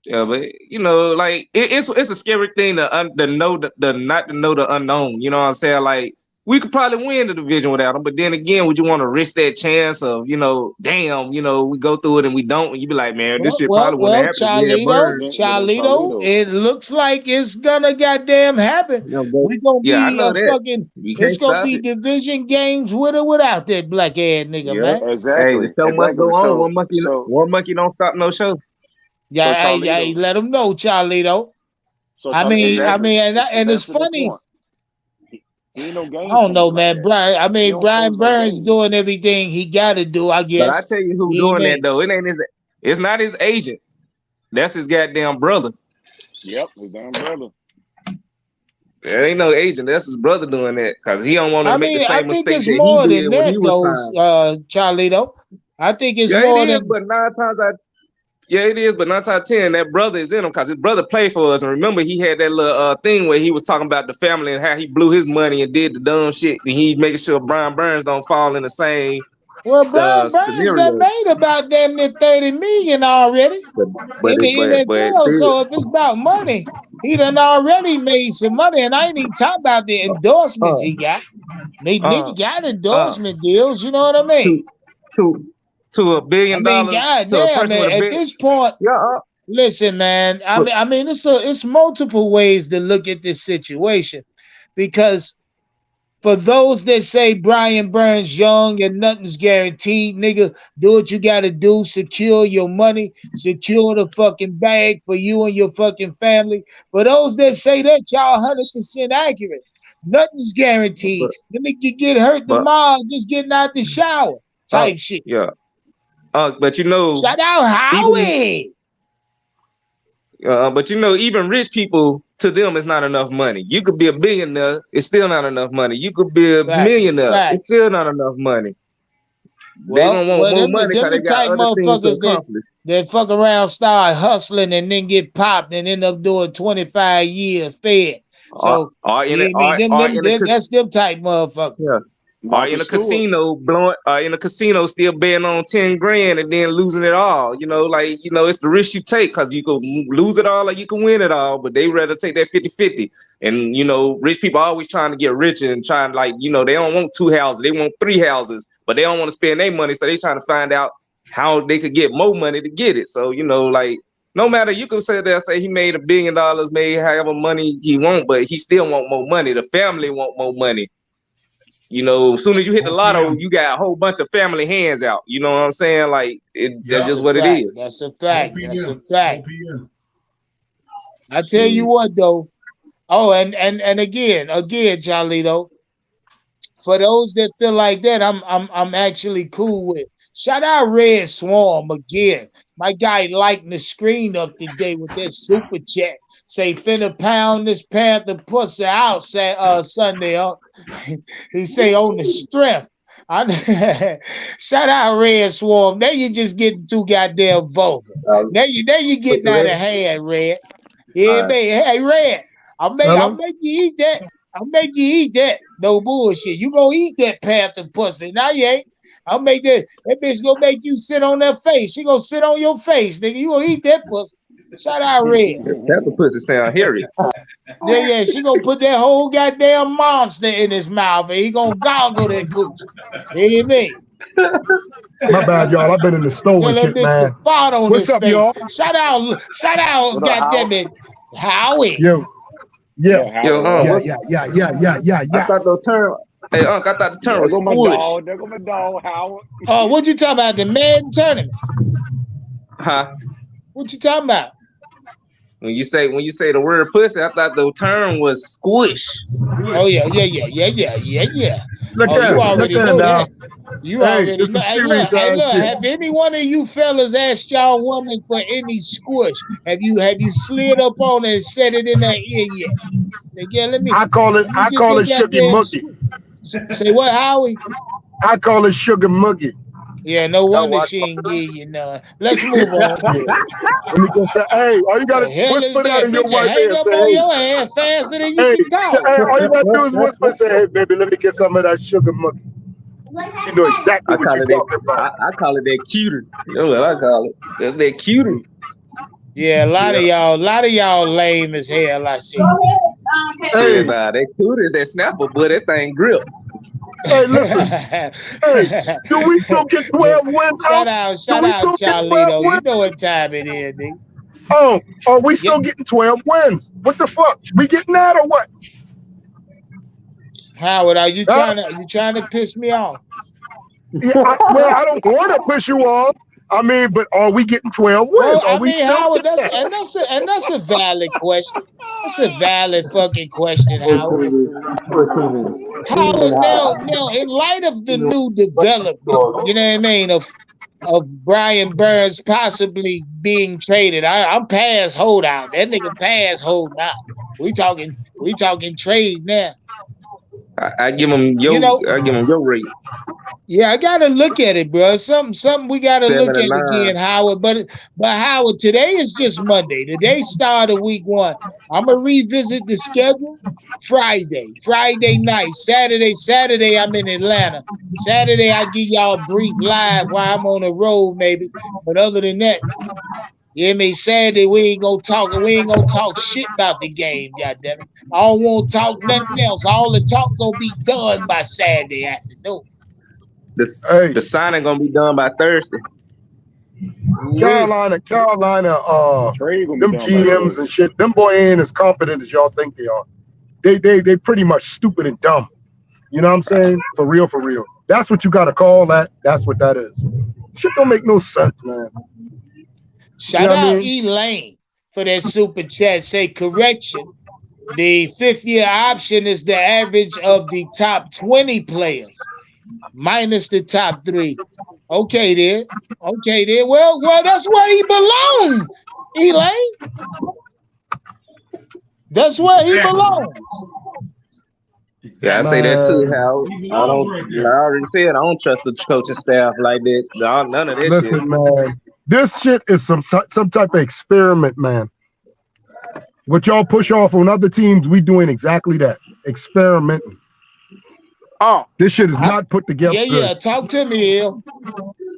yeah, but you know, like it's a scary thing to know the not to know the unknown. You know what I'm saying? Like we could probably win the division without him, but then again, would you want to risk that chance of damn, we go through it and we don't, and you be like, man, this shit probably wouldn't happen if we had Bird. Charlito, it looks like it's gonna goddamn happen. We're gonna Yeah, I be know that. We can't it's gonna stop be it. division games with or without that black ass nigga, Yeah. man. Hey, the show must go on. So One monkey don't stop no show. Yeah, So hey, let them know, Charlito. So I mean, and it's that's a good funny. point. He ain't no game I don't know, changer like man. that. He don't Brian close no Burns games. doing everything he got to do, I But guess. I tell you who He doing that ain't- though. It's not his agent. That's his goddamn brother. Yep, his damn brother. There ain't no agent. That's his brother doing that because he don't want to I make the mean, I same think mistake it's that he more did than when he that, was though, signed. Charlito. I think it's Yeah, more it is. than. But it is. But 9 times out of 10, that brother is in him because his brother played for us. And remember, he had that little thing where he was talking about the family and how he blew his money and did the dumb shit. And he making sure Brian Burns don't fall in the same Well, Brian Burns done scenario. made about damn near 30 million already in the But NFL. still, So if it's about money, he done already made some money. And I ain't even talking about the endorsements he got. Nigga got endorsement deals, you know what I mean? to $1 billion to a goddamn, person man. with a At big this point, listen, man. I mean, it's multiple ways to look at this situation, because for those that say Brian Burns young and nothing's guaranteed, nigga, do what you gotta do. Secure your money, secure the fucking bag for you and your fucking family. For those that say that, y'all 100% accurate. Nothing's guaranteed. The nigga get hurt tomorrow just getting out the shower type shit. Yeah. But shout out Howie. But even rich people, to them, it's not enough money. You could be a billionaire, it's still not enough money. You could be a millionaire, it's still not enough money. They gonna want more money because they got type other things to motherfuckers accomplish. that fuck around, start hustling, and then get popped and end up doing 25 years fed. So that's them type motherfuckers. Yeah. Or in a casino still betting on 10 grand and then losing it all. It's the risk you take because you can lose it all or you can win it all, but they rather take that 50-50. And rich people are always trying to get richer and trying they don't want 2 houses, they want 3 houses, but they don't want to spend their money, so they trying to find out how they could get more money to get it. So no matter, you could say he made $1 billion, made however money he want, but he still want more money. The family want more money. You know, as soon as you hit the 4 lotto, p.m. you got a whole bunch of family hands out. You know what I'm saying? Like that's Yeah, just what it is. That's a 4 fact. That's a p.m. 4 fact. p.m. I tell you what though. Oh, and again, Jolito, for those that feel like that, I'm actually cool with. Shout out Red Swarm again. My guy lighting the screen up today with that super chat. Say finna pound this Panther pussy out Sunday. He say on the strength. Shout out Red Swarm. Now you just getting too goddamn vulgar. Now you getting out of hand, Red. Yeah, All right. man. Hey, Red. I'll make you eat that. I'll make you eat that. No bullshit. You gonna eat that Panther pussy. Now you ain't. I'll make that bitch gonna make you sit on that face. She gonna sit on your face, nigga. You gonna eat that pussy. Shout out Red. That the pussy sound hairy. Yeah, she gonna put that whole goddamn monster in his mouth and he gonna goggle that cooch. You hear me? My bad, y'all. I've been in the store Tell and that shit, bitch to man. fart on What's his up, face. y'all? Shout out, What up, goddamn Howard? it, Howie. Yo, Yeah, yeah, Yo, Howard. what's I thought the term hey Unc, I thought the term There was go my squish. dog. There go my dog, Howard. Oh, what you talking about? The Madden tournament? Huh? What you talking about? When you say the word pussy, I thought the term was squish. Oh yeah. Look Oh, at you it. Look already at it know now. that. You Hey, already this know. some serious Hey, ass look. shit. Have any one of you fellas asked y'all woman for any squish? Have you slid up on it and set it in her ear yet? Say, yeah, let me I call it get that Sugar goddamn. Mookie. Say what, Howie? I call it Sugar Mookie. Yeah, no Yo, wonder watch she ain't give you none. Let's move on. Yeah. Let me just say, hey, all you The gotta hell is whisper that that? in your Bitch, wife hang and up say, on hey, your ass faster than you hey, can talk. hey, all you gotta do is whisper and say, hey, baby, let me get some of that Sugar Mookie. She know exactly I what call you're it that talking about. I call it that cuter. That's what I call it. That's that cuter. Yeah, a lot Yeah. of y'all lame as hell, I see. Hey, Shit, nah, that cuter is that snapper, but that thing grip. hey, listen. Hey, do we still get 12 wins Shout out? out, Do we still get 12 Charlito. You wins? know what time it is, nigga. Oh, are we Yep. still getting 12 wins? What the fuck? We getting that or what? Howard, are you Huh? trying to piss me off? Yeah, I don't want to push you off. I mean, but are we getting 12 Well, wins? Are I we mean, still Howard, getting that? that's a valid question. That's a valid fucking question, Howard. Howard, now, in light of the new development, you know what I mean, of Brian Burns possibly being traded, I'm past holdout. That nigga past holdout. We talking trade now. I give them You know, your rate. yeah, I gotta look at it, bro. Something we gotta look at 79. again, Howard. But Howard, today is just Monday. Today started week 1. I'm gonna revisit the schedule Friday night, Saturday. I'm in Atlanta. Saturday I give y'all a brief live while I'm on the road, maybe. But other than that, you hear me? Saturday we ain't gonna talk shit about the game, goddammit. I don't want to talk nothing else. All the talk gonna be done by Saturday afternoon. Hey, The signing gonna be done by Thursday. Carolina, Trade gonna be them done by GMs Thursday. and shit, them boy ain't as competent as y'all think they are. They pretty much stupid and dumb. You know what I'm saying? For real, for real. That's what you gotta call that. That's what that is. Shit don't make no sense, man. Shout You know what I out mean? Elaine for that super chat. Say correction. The 5th-year option is the average of the top 20 players minus the top 3. Okay, then. Well, that's where he belongs, Elaine. That's where he belongs. Yeah, I Exactly. say that too, Man, Howard. He I belongs don't. right Like I there. already said, I don't trust the coaching staff like that. None of that shit. listen, man. This shit is some type of experiment, man. What y'all push off on other teams, we doing exactly that. Experimenting. Oh, This shit is not put together good. Yeah. Talk to me, Il.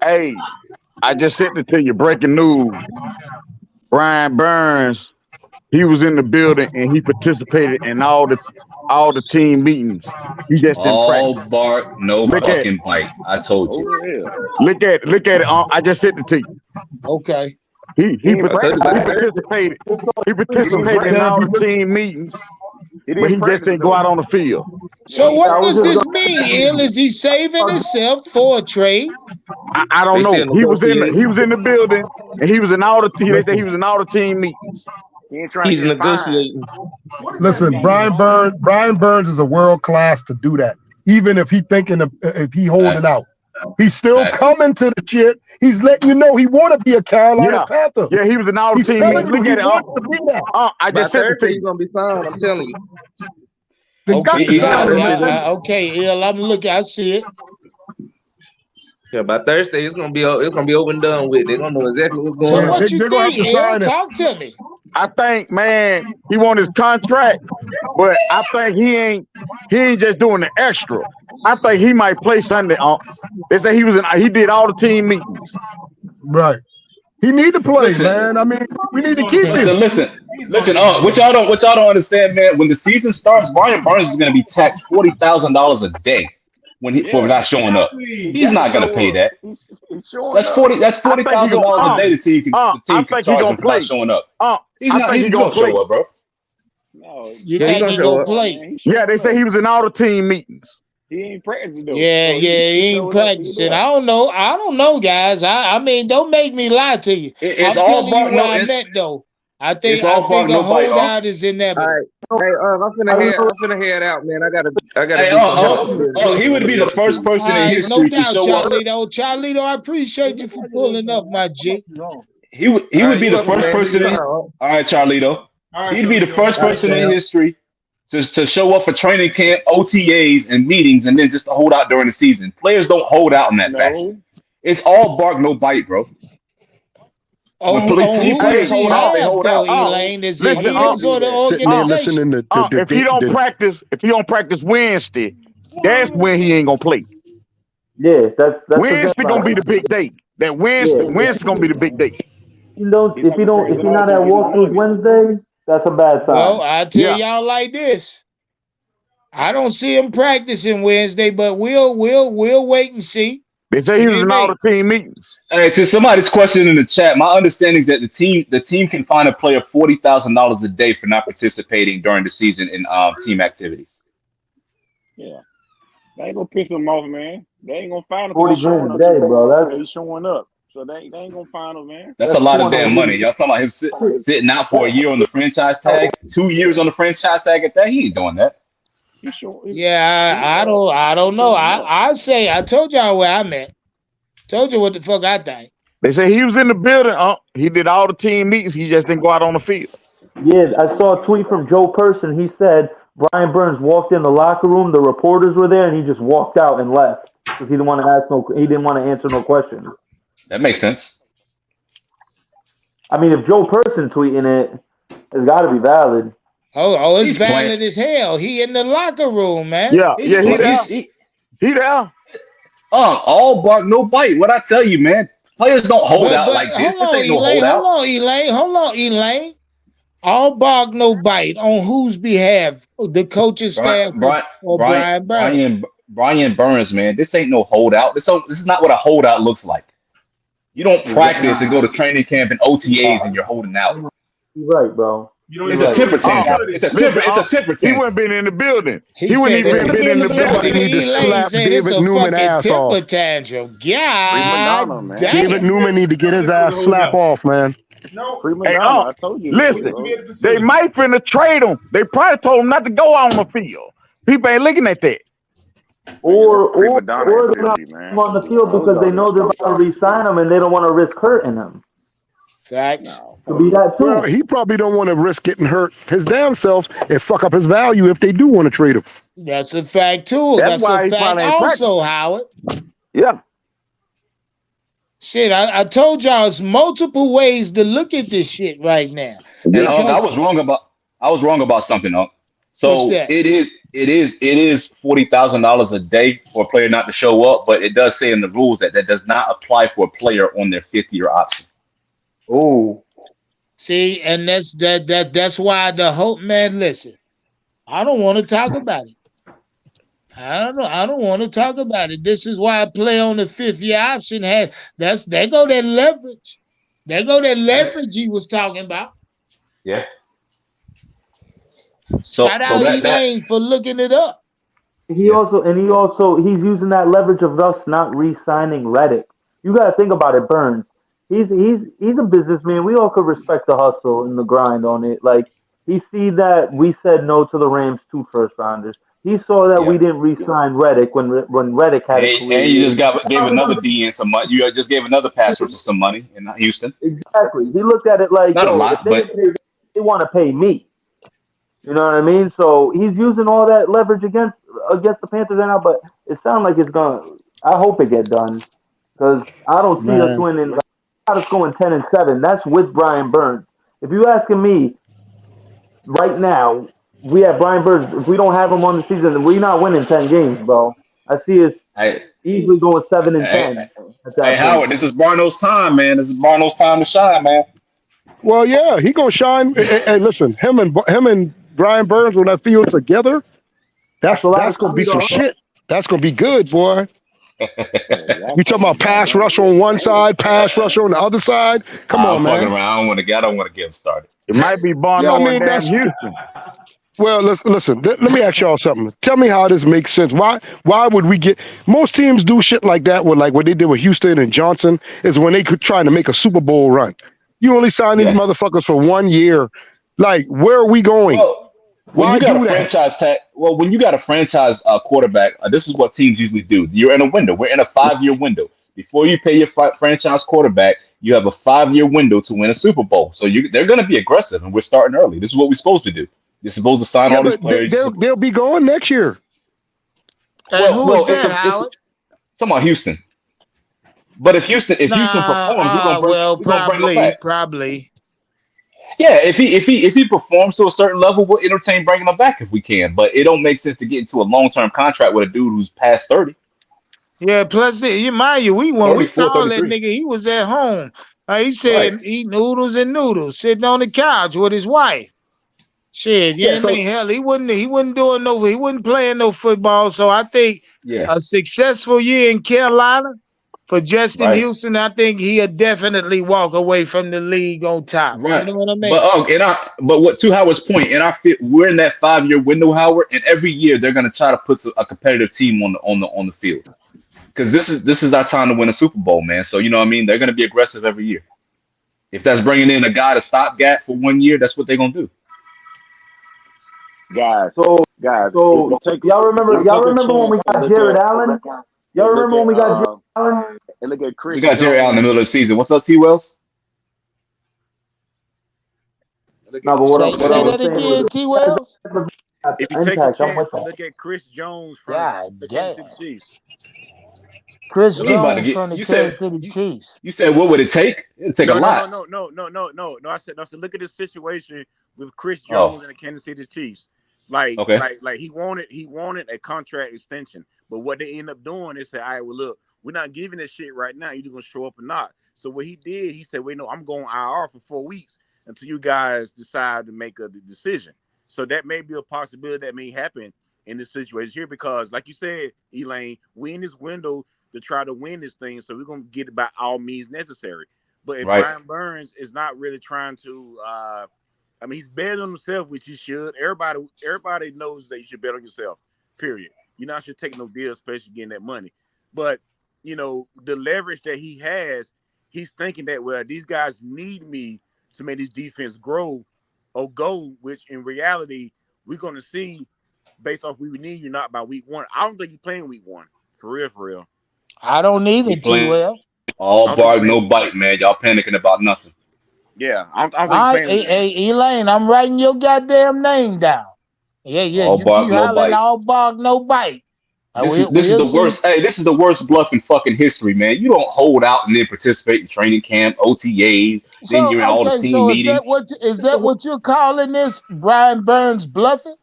hey, I just sent it to you. Breaking news. Brian Burns, he was in the building and he participated in all the team meetings. He just didn't practice. All bark, no Look at it. fucking bite. I told you. Oh yeah. Look at it. I just sent it to you. Okay. He He ain't I told you practice about with them. Thursday. participated. He participated in all the team meetings, He but didn't he just practice didn't with go them. out on the field. So Yeah, what I was does just this gonna mean, Ill? Is he saving himself for a trade? I don't They know. still negotiating. He was in the building, and he was in all the. They say he was in all the team meetings. He ain't trying to He's get fined. negotiating. What does that Listen, mean? Brian Burns is a world class to do that. Even if he thinking of, if he holding Facts. out, he's still Facts. coming to the shit. He's letting you know he want to be a Carolina Panther. Yeah, he was in all the He's team telling meetings. you Look he at it. wants to be that. I By just sent it to Thursday, he's you. gonna be signed. I'm telling you. They got to He's sign got him. a- Man. Okay, Ill, I'm looking. I see it. Yeah, by Thursday, it's gonna be over and done with. They're gonna know exactly what's So going Yeah, on. what you they're gonna have think, to Ill? sign him. Talk to me. I think, man, he won his contract, but I think he ain't just doing the extra. I think he might play Sunday. They say he did all the team meetings. Right. He need to play, Listen, man. I mean, we He's need to gonna keep play. him. listen. What y'all don't understand, man. When the season starts, Brian Burns is going to be taxed $40,000 a day for not showing up. Exactly. He's not going to pay that. He's showing That's up. That's I think he $40,000 a gonna. day. The I team can think he charge gonna him for not play. showing up. He's I think he's gonna gonna play. show up, bro. No, You Yeah, he think gonna he show gonna up. play? man, he's Yeah, showing they say up. he was in all the team meetings. He ain't practicing though. Yeah, So he ain't showing up, practicing. I don't know. I don't know, guys. I mean, don't make me lie to you. It's I'm all telling you bark. where No, I'm at, though. I it's think all bark, a no bite. holdout is All inevitable. right. Hey, I'm finna head out, man. I gotta Hey, do some house business. he would be the first All person in right, no history to doubt, show up. Charlito. Charlito, I appreciate you for pulling up, my G. He would All right, be you the welcome, first man. person in. All All right, Charlito. All right, He'd be the Charlito. first right, person in fam. history to show up for training camp, OTAs, and meetings, and then just to hold out during the season. Players don't hold out in that fashion. No, It's all bark, no bite, bro. When On team whose players hold out, they behalf, hold though, out. Elaine? Is it Listen, he can't his do or the that. Sitting there organization? listening to if he don't practice Wednesday, that's when he ain't gonna play. Yeah, that's the Wednesday gonna be deadline. the big day. That Wednesday gonna be the big day. You don't, He's not gonna practice if at you're all not till at he get his walkthroughs money. Wednesday, that's a bad Well, sign. I tell Yeah. y'all like this. I don't see him practicing Wednesday, but we'll wait and see. They say he was in all the team meetings. Hey, to somebody's question in the chat, my understanding is that the team can find a player $40,000 a day for not participating during the season in team activities. Yeah, they ain't gonna piss him off, man. They ain't gonna find him 40 for showing grand a up. day, bro. He's showing up, so they ain't gonna find him, man. That's a That's lot of damn money. 200. Y'all talking about him sitting out for a year on the franchise tag, 2 years on the franchise tag at that? He ain't doing that. He's showing. Yeah, I don't know. I told y'all where I'm at. Told you what the fuck I think. They say he was in the building. He did all the team meetings. He just didn't go out on the field. Yeah, I saw a tweet from Joe Person. He said Brian Burns walked in the locker room, the reporters were there, and he just walked out and left because he didn't want to answer no questions. That makes sense. I mean, if Joe Person tweeting it, it's got to be valid. Oh, it's He's valid playing. as hell. He in the locker room, man. Yeah, he there. He there. All bark, no bite. What I tell you, man. Players don't hold out like this. This ain't no holdout. Hold on, Elaine. All bark, no bite. On whose behalf? The coaching staff or Brian Burns? Brian Burns, man. This ain't no holdout. This is not what a holdout looks like. You don't practice and go to training camp and OTAs and you're holding out. You're right, bro. It's a temper tantrum. It's a temper tantrum. He wouldn't been in the building. He He wouldn't said even been in the Somebody building. need to slap David Newman ass temper off. tantrum. Madonna, God man. damn. David Newman need to get his ass slap off, man. No, Prima Hey, donna, I told you. listen, bro. they might finna trade him. They probably told him not to go on the field. People ain't looking at that. Or Prima donna they're not activity, man. putting him on the field because they know they're about to re-sign him and they don't want to risk hurting him. Facts. Could be that too. Well, he probably don't want to risk getting hurt his damn self and fuck up his value if they do want to trade him. That's a fact too. That's That's why a he fact probably ain't also, Howard. Yeah. Shit, I told y'all it's multiple ways to look at this shit right now. And Because I was wrong about something, Unc. So What's that? it is $40,000 a day for a player not to show up, but it does say in the rules that does not apply for a player on their 5th-year option. Oh, see, and that's why the hope man, listen, I don't want to talk about it. I don't want to talk about it. This is why I play on the 5th-year option has there go that leverage. There go that leverage he was talking about. Yeah. So Shout out Elaine for looking it up. He also he's using that leverage of us not re-signing Reddick. You got to think about it, Burns. He's a businessman. We all could respect the hustle and the grind on it. Like he see that we said no to the Rams 2 first-rounders. He saw that we Yeah. didn't re-sign Reddick when Reddick had a career And you year. just gave another DN some money. You just gave another pass rusher some money in Houston. Exactly. He looked at it like, Not a yo, if lot, they but can pay, they want to pay me. You know what I mean? So he's using all that leverage against the Panthers right now. But it sounds like it's gonna. I hope it get done because I don't see us Man. winning. Like, got us going 10-7. That's with Brian Burns. If you asking me right now, we have Brian Burns. If we don't have him on the season, we're not winning 10 games, bro. I see us hey, easily going 7 and hey, 10 at hey, that point. Howard, this is Barno's time, man. This is Barno's time to shine, man. Well, yeah, he gonna shine. Hey, listen, him and Brian Burns on that field together. That's a lot of gonna be speed some on shit. That's gonna be good, boy. Yeah, y'all We talking about fucking pass around. rush on one side, pass rush on the other side. Come I'm on, fucking man. around. I don't want to get him started. It might be Yeah, Bono I and mean damn that's Houston. well. Listen. Let me ask y'all something. Tell me how this makes sense. Why would we get most teams do shit like that? With like what they did with Houston and Johnson is when they could trying to make a Super Bowl run. You only sign these Yeah. motherfuckers for 1 year. Like, where are we going? Well, when Why you got do a that? franchise tag, when you got a franchise quarterback, this is what teams usually do. You're in a window. We're in a 5-year window. Before you pay your franchise quarterback, you have a 5-year window to win a Super Bowl. So they're going to be aggressive, and we're starting early. This is what we're supposed to do. You're supposed to sign Yeah, all these but players. they'll be going next year. And who is It's that, Howard? talking about Houston. But if Houston performs, Well, we're gonna bring him back. probably. Yeah, if he performs to a certain level, we'll entertain bringing him back if we can. But it don't make sense to get into a long-term contract with a dude who's past 30. Yeah, plus you mind you, when we 34, called that 33. nigga, he was at home. He Right. said eat noodles and noodles, sitting on the couch with his wife. Shit, Yeah, you know, hell, he wasn't playing no football. So I think Yeah. a successful year in Carolina for Justin Right. Houston, I think he'll definitely walk away from the league on top. You Right. know what I mean? But what to Howard's point, and we're in that 5-year window, Howard, and every year they're gonna try to put a competitive team on the field. Because this is our time to win a Super Bowl, man. So you know what I mean? They're gonna be aggressive every year. If that's bringing in a guy to stopgap for 1 year, that's what they're gonna do. Guys, So y'all if remember you take a when we chance got and Jared Allen? Y'all remember when we got Jared Allen? and look at We Chris got Jerry Allen in the Jones. middle of the season. What's up, T. Wells? Look No, at but what I Say was that saying was again, T. Wells. if you take a impact. I'm chance with to that. look at Chris Jones from God the damn. Kansas City Chiefs. Chris What you about to Jones get? from the You Kansas said City Chiefs. you said what would it take? It'd take a No, no, no, lot. no, no, no, no, no, no. I said look at the situation with Chris Oh, Jones and the Kansas City Chiefs. Like, okay. he wanted a contract extension, but what they end up doing is say, all right, well, look, we're not giving this shit right now. You're gonna show up or not. So what he did, he said, wait, no, I'm going IR for 4 weeks until you guys decide to make a decision. So that may be a possibility that may happen in this situation here because, like you said, Elaine, we in this window to try to win this thing, so we're gonna get it by all means necessary. But if Right. Brian Burns is not really trying to, I mean, he's betting on himself, which he should. Everybody knows that you should bet on yourself. Period. You're not should take no deal, especially getting that money. But you know the leverage that he has, he's thinking that well, these guys need me to make this defense grow or go. Which in reality, we're gonna see based off we need you not by week 1. I don't think he's playing week 1 for real, for real. I don't need He it, T. playing Well. all I don't think bark, he's no playing. bite, man. Y'all panicking about nothing. Yeah, I don't All think he's right, playing. hey, Elaine, I'm writing your goddamn name down. Yeah, All you bark, keep no hollering bite. all bark, no bite. This is We'll the see. worst. Hey, this is the worst bluff in fucking history, man. You don't hold out and then participate in training camp, OTAs, then So you're in all the okay, team so is that meetings. what you're calling this, Brian Burns bluffing?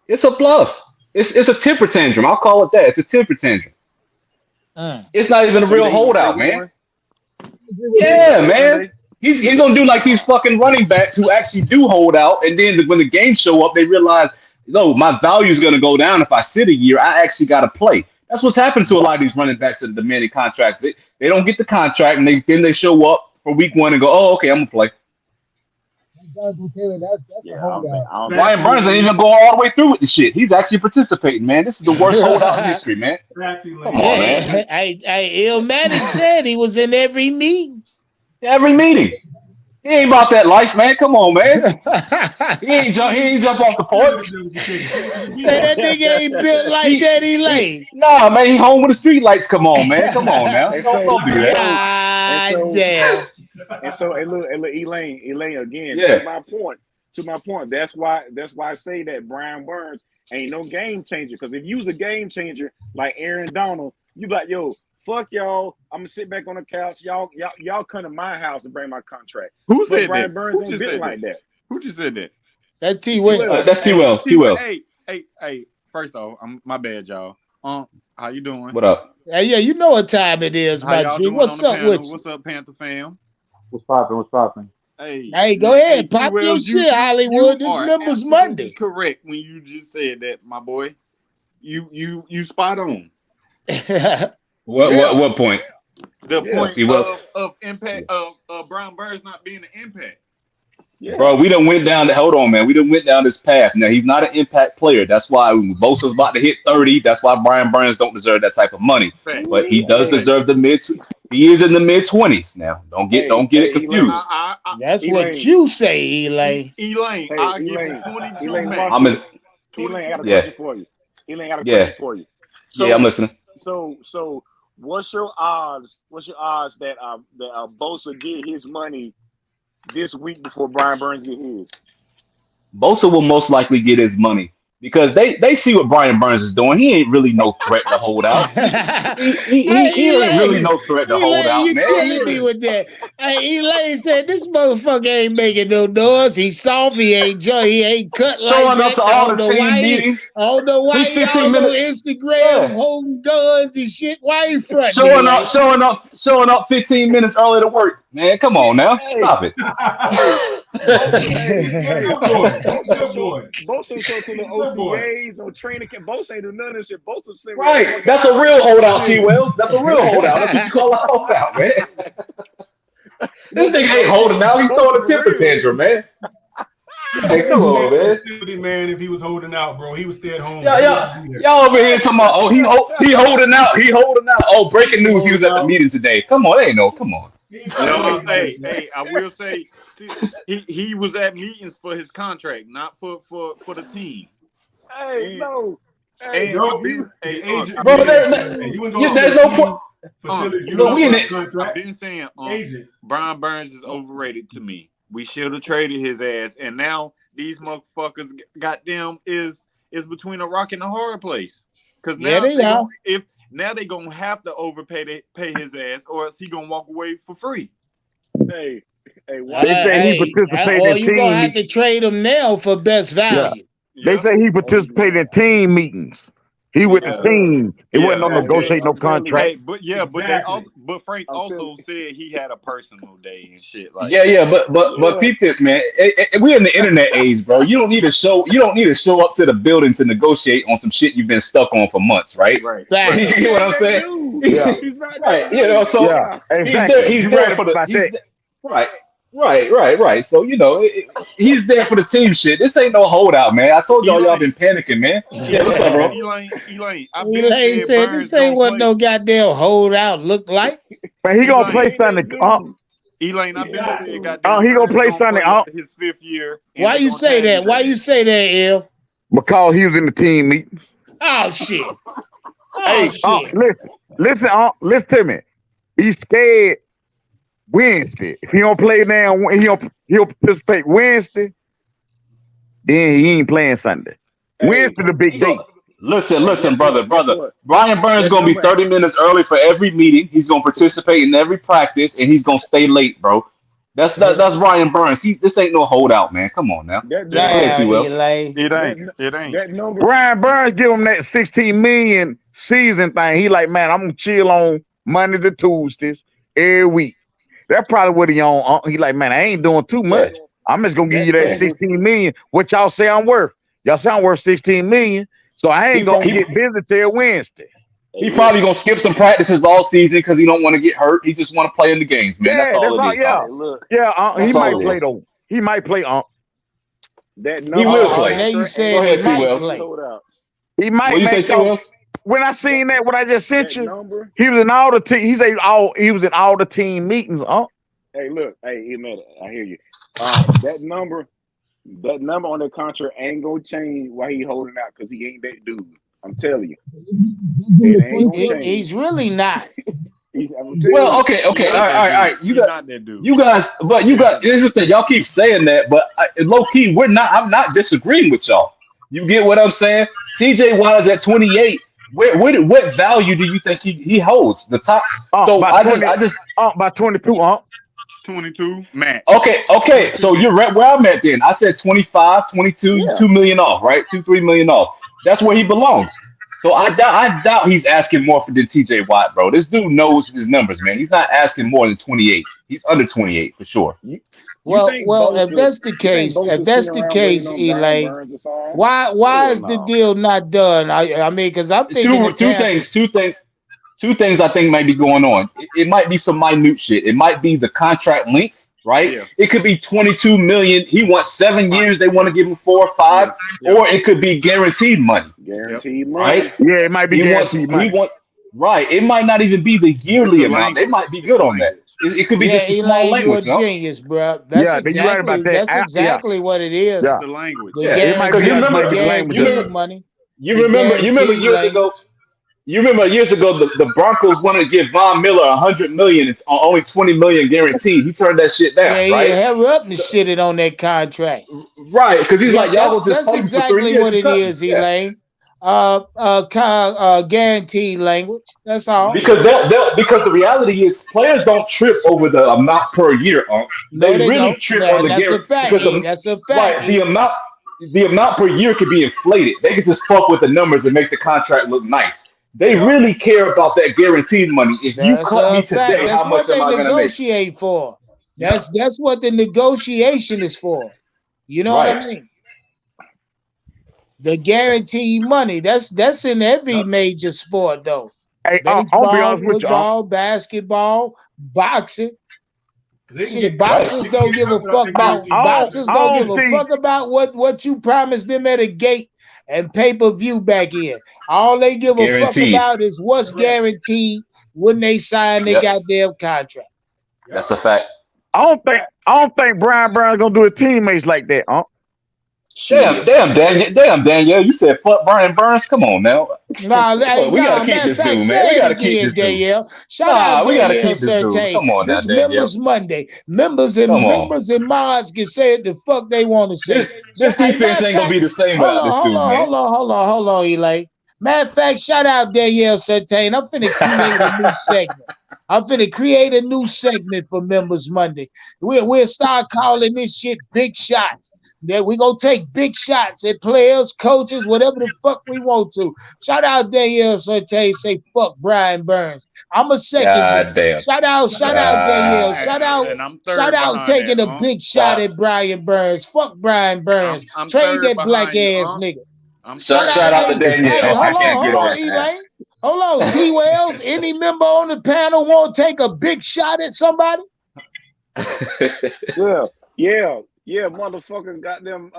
It's a bluff. It's a temper tantrum. I'll call it that. It's a temper tantrum. It's not even a So you real think he's gonna play holdout, week man. 1? Yeah, This man. Sunday? He's gonna do like these fucking running backs who actually do hold out, and then when the games show up, they realize, no, my value is gonna go down if I sit a year. I actually got to play. That's what's happened to a lot of these running backs that are demanding contracts. They don't get the contract, and then they show up for week 1 and go, oh, okay, I'm gonna play. Jonathan Taylor, that's a Yeah, I holdout. don't think. Brian Burns ain't even going all the way through with the shit. He's actually participating, man. This is the worst holdout in history, man. Come on, man. Illmatic said he was in every meeting. Every meeting. He ain't about that life, man. Come on, man. He ain't jump off the porch. Say that nigga ain't built like that, Elaine. Nah, man, he home when the street lights come on, man. Come on now. Don't do that. God damn. And so, and look, Elaine again. Yeah. To my point. That's why I say that Brian Burns ain't no game changer. Because if you was a game changer like Aaron Donald, you like, yo, fuck y'all. I'm gonna sit back on the couch. Y'all come to my house and bring my contract. Who said Brian that? Burns Who ain't just built said like that. Who just said that? That's T. Wells. That's T. Wells. T. Wells. Hey. First off, my bad, y'all. How you doing? What up? Hey, yeah, you know what time it is, How my y'all G. doing What's on the up panel? with you? What's up, Panther fam? What's popping? Hey, go ahead, pop your shit, Hollywood. This Members Monday. Correct when you just said that, my boy. You spot on. What point? The point of impact of Brian Burns not being an impact. Yeah. Bro, we done went down. Hold on, man. We done went down this path. Now he's not an impact player. That's why Bosa's about to hit 30. That's why Brian Burns don't deserve that type of money. Fact. But he does deserve the mid. He is in the mid-20s now. Don't get it confused. That's what you say, Elaine. Elaine, I'll give you 22 max. Elaine, I got a question for you. So, I'm listening. So what's your odds that Bosa get his money this week before Brian Burns get his? Bosa will most likely get his money because they see what Brian Burns is doing. He ain't really no threat to hold out. He ain't really no threat to hold out, you man. killing me with that. Hey, Elaine said this motherfucker ain't making no noise. He's soft. He ain't cut Showing like up to that. all the team meetings. I don't know why He y'all 15 on minutes. Instagram holding guns and shit. Why you fronting? Showing up 15 minutes early to work. Man, come on now. Stop it. Bosa ain't show to the OTAs, no training camp. Bosa ain't do none of this shit. Bosa sent Right. That's a real holdout, T. Wells. That's a real holdout. That's what you call a holdout, man. This thing ain't holding out. He's throwing a temper tantrum, man. Hey, come on, man. If he was holding out, bro, he would stay at home. Y'all over here talking about, he holding out. He holding out. Oh, breaking news. He was at the meeting today. Come on. Come on. Hey, I will say he was at meetings for his contract, not for the team. Hey, no. Hey, bro, there's no point. I've been saying Brian Burns is overrated to me. We should have traded his ass, and now these motherfuckers, goddamn, is between a rock and a hard place. Because now now they gonna have to pay his ass, or else he gonna walk away for free. Hey, they say he participated in you gonna have to trade him now for best value. Yeah. They say he participated in team meetings. He with the team. It wasn't no negotiating no contract. Hey, but Frank also said he had a personal day and shit like. But peep this, man. We're in the internet age, bro. You don't need to show up to the building to negotiate on some shit you've been stuck on for months, right? Right. You know what I'm saying? Yeah. Right. You know, so he's there for the Right. So, he's there for the team shit. This ain't no holdout, man. I told y'all been panicking, man. Yeah, what's up, bro? Elaine said this ain't what no goddamn holdout look like. But he gonna play something. Elaine, I've been saying goddamn. He gonna play something. His 5th year. Why you say that? Why you say that, El? Because he was in the team meetings. Oh shit. Listen to me. He's scared. Wednesday. If he don't play now, he'll participate Wednesday. Then he ain't playing Sunday. Wednesday the big day. Listen, brother. Brian Burns is gonna be 30 minutes early for every meeting. He's gonna participate in every practice, and he's gonna stay late, bro. That's Brian Burns. This ain't no holdout, man. Come on now. It ain't. Brian Burns give him that 16 million season thing. He like, man, I'm gonna chill on Mondays and Tuesdays every week. That's probably what he on. He like, man, I ain't doing too much. I'm just gonna give you that 16 million. What y'all say I'm worth? Y'all say I'm worth 16 million. So I ain't gonna get busy till Wednesday. He probably gonna skip some practices all season because he don't want to get hurt. He just want to play in the games, man. That's all it is. He might play though. He might play. That He number will on play. Now you contract ain't saying Go gonna he ahead, T. change might with Wells. this play. holdout. He might, What you say, man. T. Wells? When I seen that, what I just sent That you, number. he was in all the team. He said he was in all the team meetings. Hey, look. Hey, I hear you. That number on that contract ain't gonna change why he holding out because he ain't that dude. I'm telling you, it ain't gonna change. He's really not. I'm telling Well, you. okay, He okay, not that all dude. right. He not that dude. You guys, but you got. Here's the thing. Y'all keep saying that, but low key, we're not. I'm not disagreeing with y'all. You get what I'm saying? TJ Watt is at 28. What value do you think he holds? The top. So By 20, by 22, 22 max. Okay. 22 So max. you're right where I'm at then. I said 25, 22, Yeah. 2 million off, right? 2-3 million off. That's where he belongs. So I doubt he's asking more than TJ Watt, bro. This dude knows his numbers, man. He's not asking more than 28. He's under 28 for sure. You Well, think if Bosa? that's the You think case, Bosa sitting around waiting on Brian Elaine, Burns to sign? why Hell is the no. deal not done? I mean, because I'm thinking the Two Panthers. things I think might be going on. It might be some minute shit. It might be the contract length, right? Yeah. It could be 22 million. He wants 7 years. They want to give him 4 or 5, Yeah. or it could be guaranteed money, Guaranteed money. right? Yeah, it might be He guaranteed money. wants right. It might not even be the It's yearly the amount. They language. might be It's good the on that. language. It could be Yeah, just a small Elaine, you're a language, no? genius, bro. Yeah, you're right about that. That's exactly what it is. It's Yeah, the language. The Yeah, it might be because that. Might be the language of it. guaranteed money. you remember Guaranteed years ago. language. You remember years ago the Broncos wanted to give Von Miller 100 million on only 20 million guaranteed. He turned that shit down, Yeah, right? hurry up and shit it on that contract. Right, because he's Yeah, like, y'all gonna just that's pay me for 3 exactly years what and it cut me. is, Yeah. Elaine. Guaranteed language. That's all. Because because the reality is players don't trip over the amount per year. No, They they really don't. trip on the That's a guarantee fact. because That's a fact. right the amount per year could be inflated. They could just fuck with the numbers and make the contract look nice. They Yeah. really care about that guaranteed money. If you That's cut me a fact. today, That's how much what am they I gonna make? negotiate for. Yeah. That's what the negotiation is for. You know what I Right. mean? The guaranteed money. That's in every major sport though. Hey, I'll be Baseball, honest with you. football, basketball, boxing. They can Shit, get cut. boxers They can don't get give a cut without fuck that about guaranteed contract. I don't see. what you promised them at a gate and pay-per-view back in. All they give a fuck Guaranteed. about is what's That's right. guaranteed when they sign their Yep. goddamn contract. That's a fact. I don't think Brian Brown's gonna do his teammates like that. Damn, Danielle. You said fuck Brian Burns. Come on now. Nah, We gotta keep matter of this fact, dude, man. say We it gotta keep again, this dude. Danielle. Shout Nah, out we gotta Danielle keep this dude. Certain. Come on now, This Danielle. Members Monday. Members and Come on. mods can say it the fuck they want to say. This Hey, defense ain't gonna be the same hold without this dude, man. hold on, Elaine. Matter of fact, shout out Danielle Certain. I'm finna create a new segment. I'm finna create a new segment for Members Monday. We'll start calling this shit Big Shots. That we gonna take big shots at players, coaches, whatever the fuck we want to. Shout out Danielle Certain. Say fuck Brian Burns. I'm a second. God damn. Shout out Danielle. Shout And I'm third behind taking that, a big shot at Brian Burns. Fuck Brian Burns. I'm Trade third that black behind you, ass nigga. I'm Shout out to Danielle. Hey, I can't get hold on on, it, man. Elaine. Hold on, T. Wells. Any member on the panel want to take a big shot at somebody? Yeah, motherfucker got them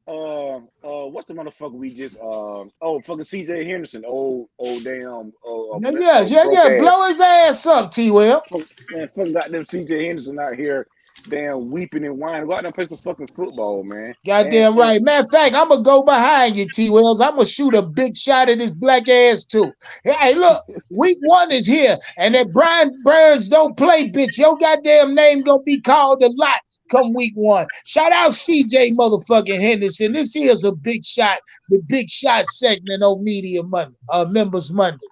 what's the motherfucker we just fucking CJ Henderson, old damn blow his ass up, T. Well. Man, fucking got them CJ Henderson out here damn weeping and whining. Go out there and play some fucking football, man. Goddamn right. Matter of fact, I'm gonna go behind you, T. Wells. I'm gonna shoot a big shot at his black ass too. Hey, look, week 1 is here, and if Brian Burns don't play, bitch, your goddamn name gonna be called a lot come week 1. Shout out CJ motherfucking Henderson. This here's a big shot, the big shot segment on Media Monday, Members Monday.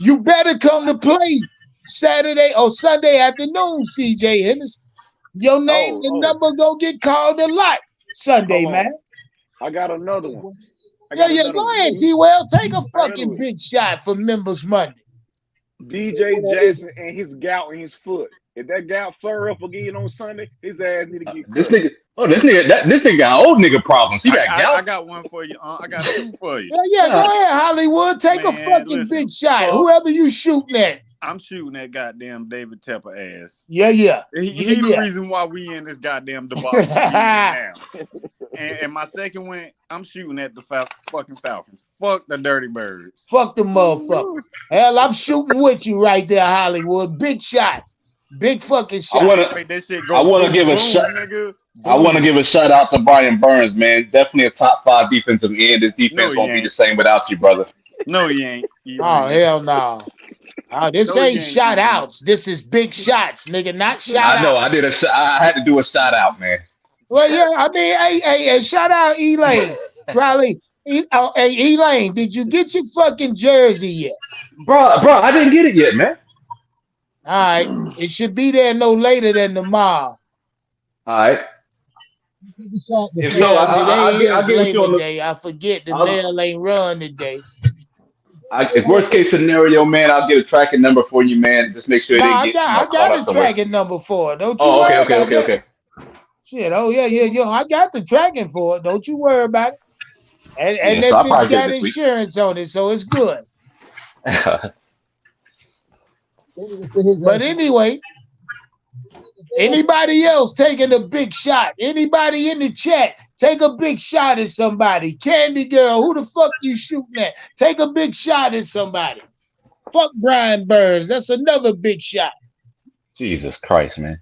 You better come to play Saturday or Sunday afternoon, CJ Henderson. Your name and number gonna get called a lot Sunday, man. I got another one. Go ahead, T. Well. Take a fucking big shot for Members Monday. DJ Jackson and his gout in his foot. If that gout flare up again on Sunday, his ass need to get this nigga got old nigga problems. He got gout. I got one for you. I got 2 for you. Yeah, go ahead, Hollywood. Take a fucking big shot. Whoever you shooting at. I'm shooting at goddamn David Tepper ass. Yeah. He the reason why we in this goddamn debacle we in now. And my second one, I'm shooting at the fucking Falcons. Fuck the Dirty Birds. Fuck the motherfuckers. Hell, I'm shooting with you right there, Hollywood. Big shots. Big fucking shots. I want to give a shot. Nigga. I want to give a shout out to Brian Burns, man. Definitely a top 5 defensive end. This defense won't be the same without you, brother. No, he ain't. Hell no. This ain't shout outs. This is big shots, nigga. Not shout outs. I know. I had to do a shout out, man. Well, yeah. I mean, hey, shout out Elaine. Riley. Hey, Elaine, did you get your fucking jersey yet? Bro, I didn't get it yet, man. All right. It should be there no later than tomorrow. All right. If so, I'll give it to you. Day. I forget the mail ain't run today. Worst case scenario, man, I'll get a tracking number for you, man. Just make sure it didn't get I got a tracking number for it. Don't you worry about that. Okay. Shit, yeah. I got the tracking for it. Don't you worry about it. And so that bitch got insurance on it, so it's good. But anyway, anybody else taking a big shot? Anybody in the chat, take a big shot at somebody. Candy Girl, who the fuck you shooting at? Take a big shot at somebody. Fuck Brian Burns. That's another big shot. Jesus Christ, man.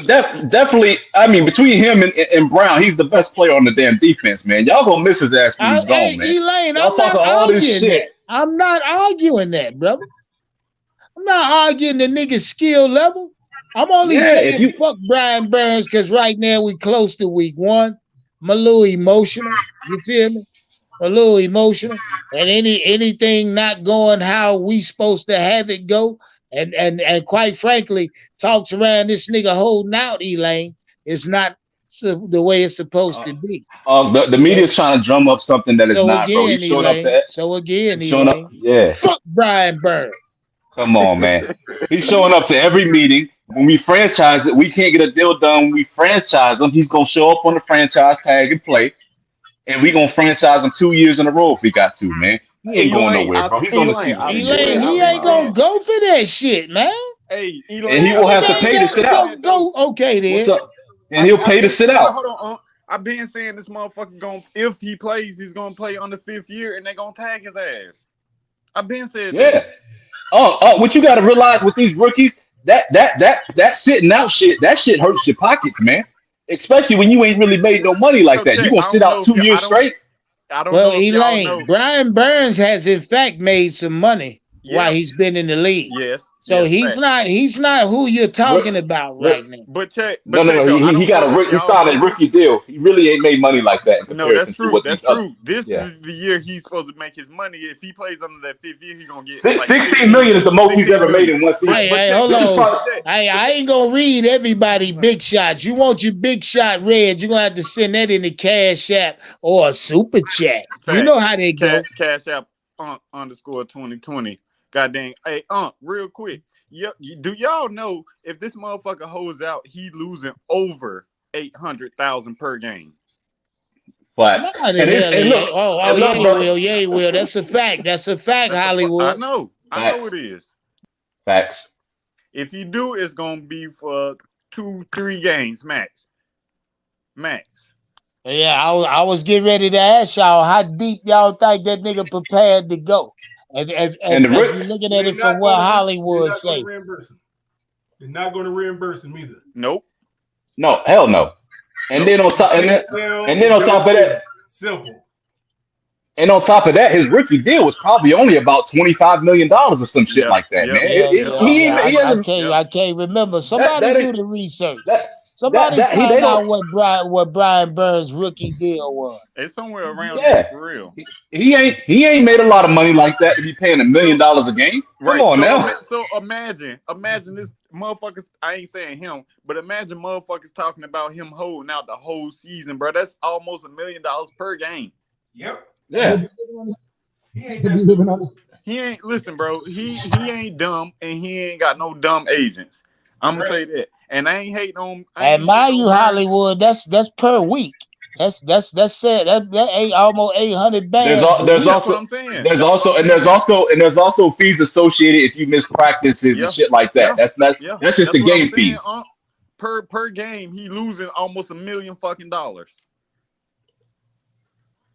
Definitely, I mean, between him and Brown, he's the best player on the damn defense, man. Y'all gonna miss his ass when he's gone, man. Elaine, y'all talking all this shit. I'm not arguing that, brother. I'm not arguing the nigga's skill level. I'm only saying fuck Brian Burns because right now we close to week 1. I'm a little emotional. You feel me? A little emotional. And anything not going how we supposed to have it go. And quite frankly, talks around this nigga holding out, Elaine, is not the way it's supposed to be. The media's trying to drum up something that is not, bro. He's showing up to Elaine, fuck Brian Burns. Come on, man. He's showing up to every meeting. When we franchise it, we can't get a deal done. When we franchise him, he's going to show up on the franchise tag and play. And we're going to franchise him 2 years in a row if we got to, man. He ain't going nowhere, bro. He's on the season. Elaine, he ain't going to go for that shit, man. Hey, Elaine. And he will have to pay to sit out. Okay, then. What's up? And he'll pay to sit out. Hold on. I've been saying this motherfucker if he plays, he's going to play on the 5th year and they're going to tag his ass. I've been saying that. What you got to realize with these rookies, that sitting out shit, that shit hurts your pockets, man. Especially when you ain't really made no money like that. You're going to sit out 2 years straight? Elaine, Brian Burns has in fact made some money while he's been in the league. Yes. So he's not who you're talking about right now. He signed a rookie deal. He really ain't made money like that. No, that's true. That's true. This is the year he's supposed to make his money. If he plays under that 5th year, he's gonna get $16 million is the most he's ever made in one season. Hey, hold on. I ain't gonna read everybody big shots. You want your big shot read, you're gonna have to send that in the Cash App or a super chat. Fact. You know how they go. Cash App _2020. God dang. Hey, real quick. Do y'all know if this motherfucker holds out, he losing over 800,000 per game? What? He will. That's a fact. That's a fact, Hollywood. I know it is. Facts. If you do, it's gonna be for 2-3 games max. Yeah, I was getting ready to ask y'all how deep y'all think that nigga prepared to go. And you're looking at it from what Hollywood say. They're not going to reimburse him either. Nope. No, hell no. And then on top, and then on top of that, simple. And on top of that, his rookie deal was probably only about $25 million or some shit like that, man. I can't remember. Somebody do the research. Somebody find out what Brian Burns' rookie deal was. It's somewhere around there for real. He ain't made a lot of money like that to be paying $1 million a game. Come on now. So imagine this motherfuckers. I ain't saying him, but imagine motherfuckers talking about him holding out the whole season, bro. That's almost $1 million per game. Yep. Yeah. He ain't listen, bro. He ain't dumb, and he ain't got no dumb agents. I'm gonna say that. And I ain't hating on. And mind you, Hollywood, that's per week. That's it. That ain't almost 800 There's bands all a there's week. That's what also I'm saying. there's That's what also I'm and there's saying. also and there's also fees associated if you miss practices and Yeah, shit like that. yeah, That's not yeah. that's just That's the what I'm game saying. fees. Per game, he losing almost $1 million fucking dollars.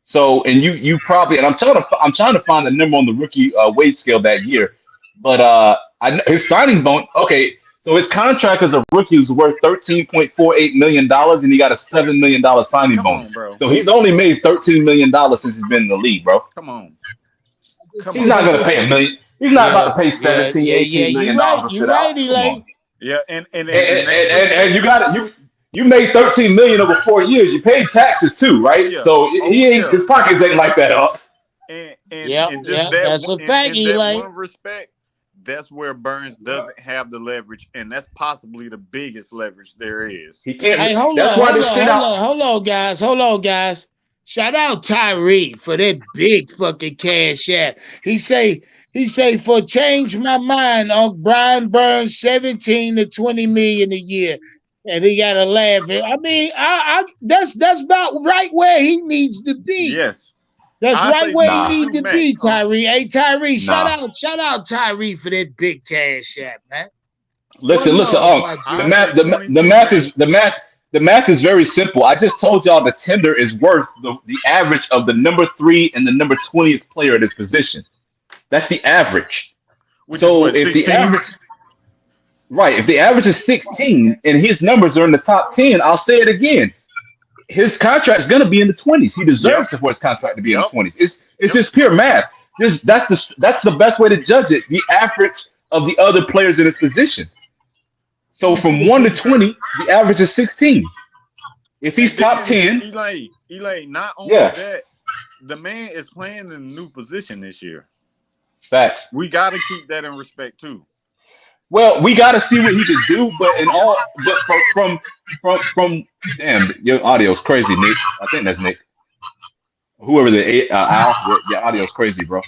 So and you probably and I'm trying to find the number on the rookie wage scale that year, but his signing bonus. Okay, so his contract as a rookie was worth $13.48 million, and he got a $7 million signing Come bonus. on, bro. So he's only made $13 million since he's been in the league, bro. Come on. Come He's on. not gonna pay a million. He's not about Yeah, to pay yeah, 17, yeah, yeah. 18 You million right. dollars to You sit out. right, Come on. Elaine. Yeah, and And, in that and respect, you got it. You made 13 million over 4 years. You paid taxes too, oh right? yeah, So oh he ain't yeah. his pockets ain't like that up. Yep, And just yep. that That's one a fact, in that Elaine. one respect, that's where Burns doesn't have the leverage, and that's possibly the biggest leverage there is. He can't. Hey, hold That's on, why hold this on, shit hold out. on, hold on, guys. Shout out Tyree for that big fucking cash app. He say for change my mind on Brian Burns 17 to 20 million a year. And he gotta laugh. I mean, that's about right where he needs to be. Yes, That's I right say where he Nah, 22 needs to be, max. Tyree. Hey, Tyree, nah. shout out Tyree for that big cash app, man. One Listen. love, my The I G. say math. The 22 math is max. the math is very simple. I just told y'all the tender is worth the average of the number 3 and the number 20th player at his position. That's the average. Which is So what, if the 16? average right, if the average is 16 and his numbers are in the top 10, I'll say it again. His contract's gonna be in the 20s. He Yep, deserves for his contract to be in the yep, 20s. It's yep. just pure math. Just that's the best way to judge it. The average of the other players in his position. So from 1 to 20, the average is 16. If he's And top then 10, Elaine, not only yeah, that, the man is playing in a new position this year. facts. We got to keep that in respect too. Well, we got to see what he can do, but from damn, your audio's crazy, Nick. I think that's Nick. Whoever the Al, your audio's crazy, bro.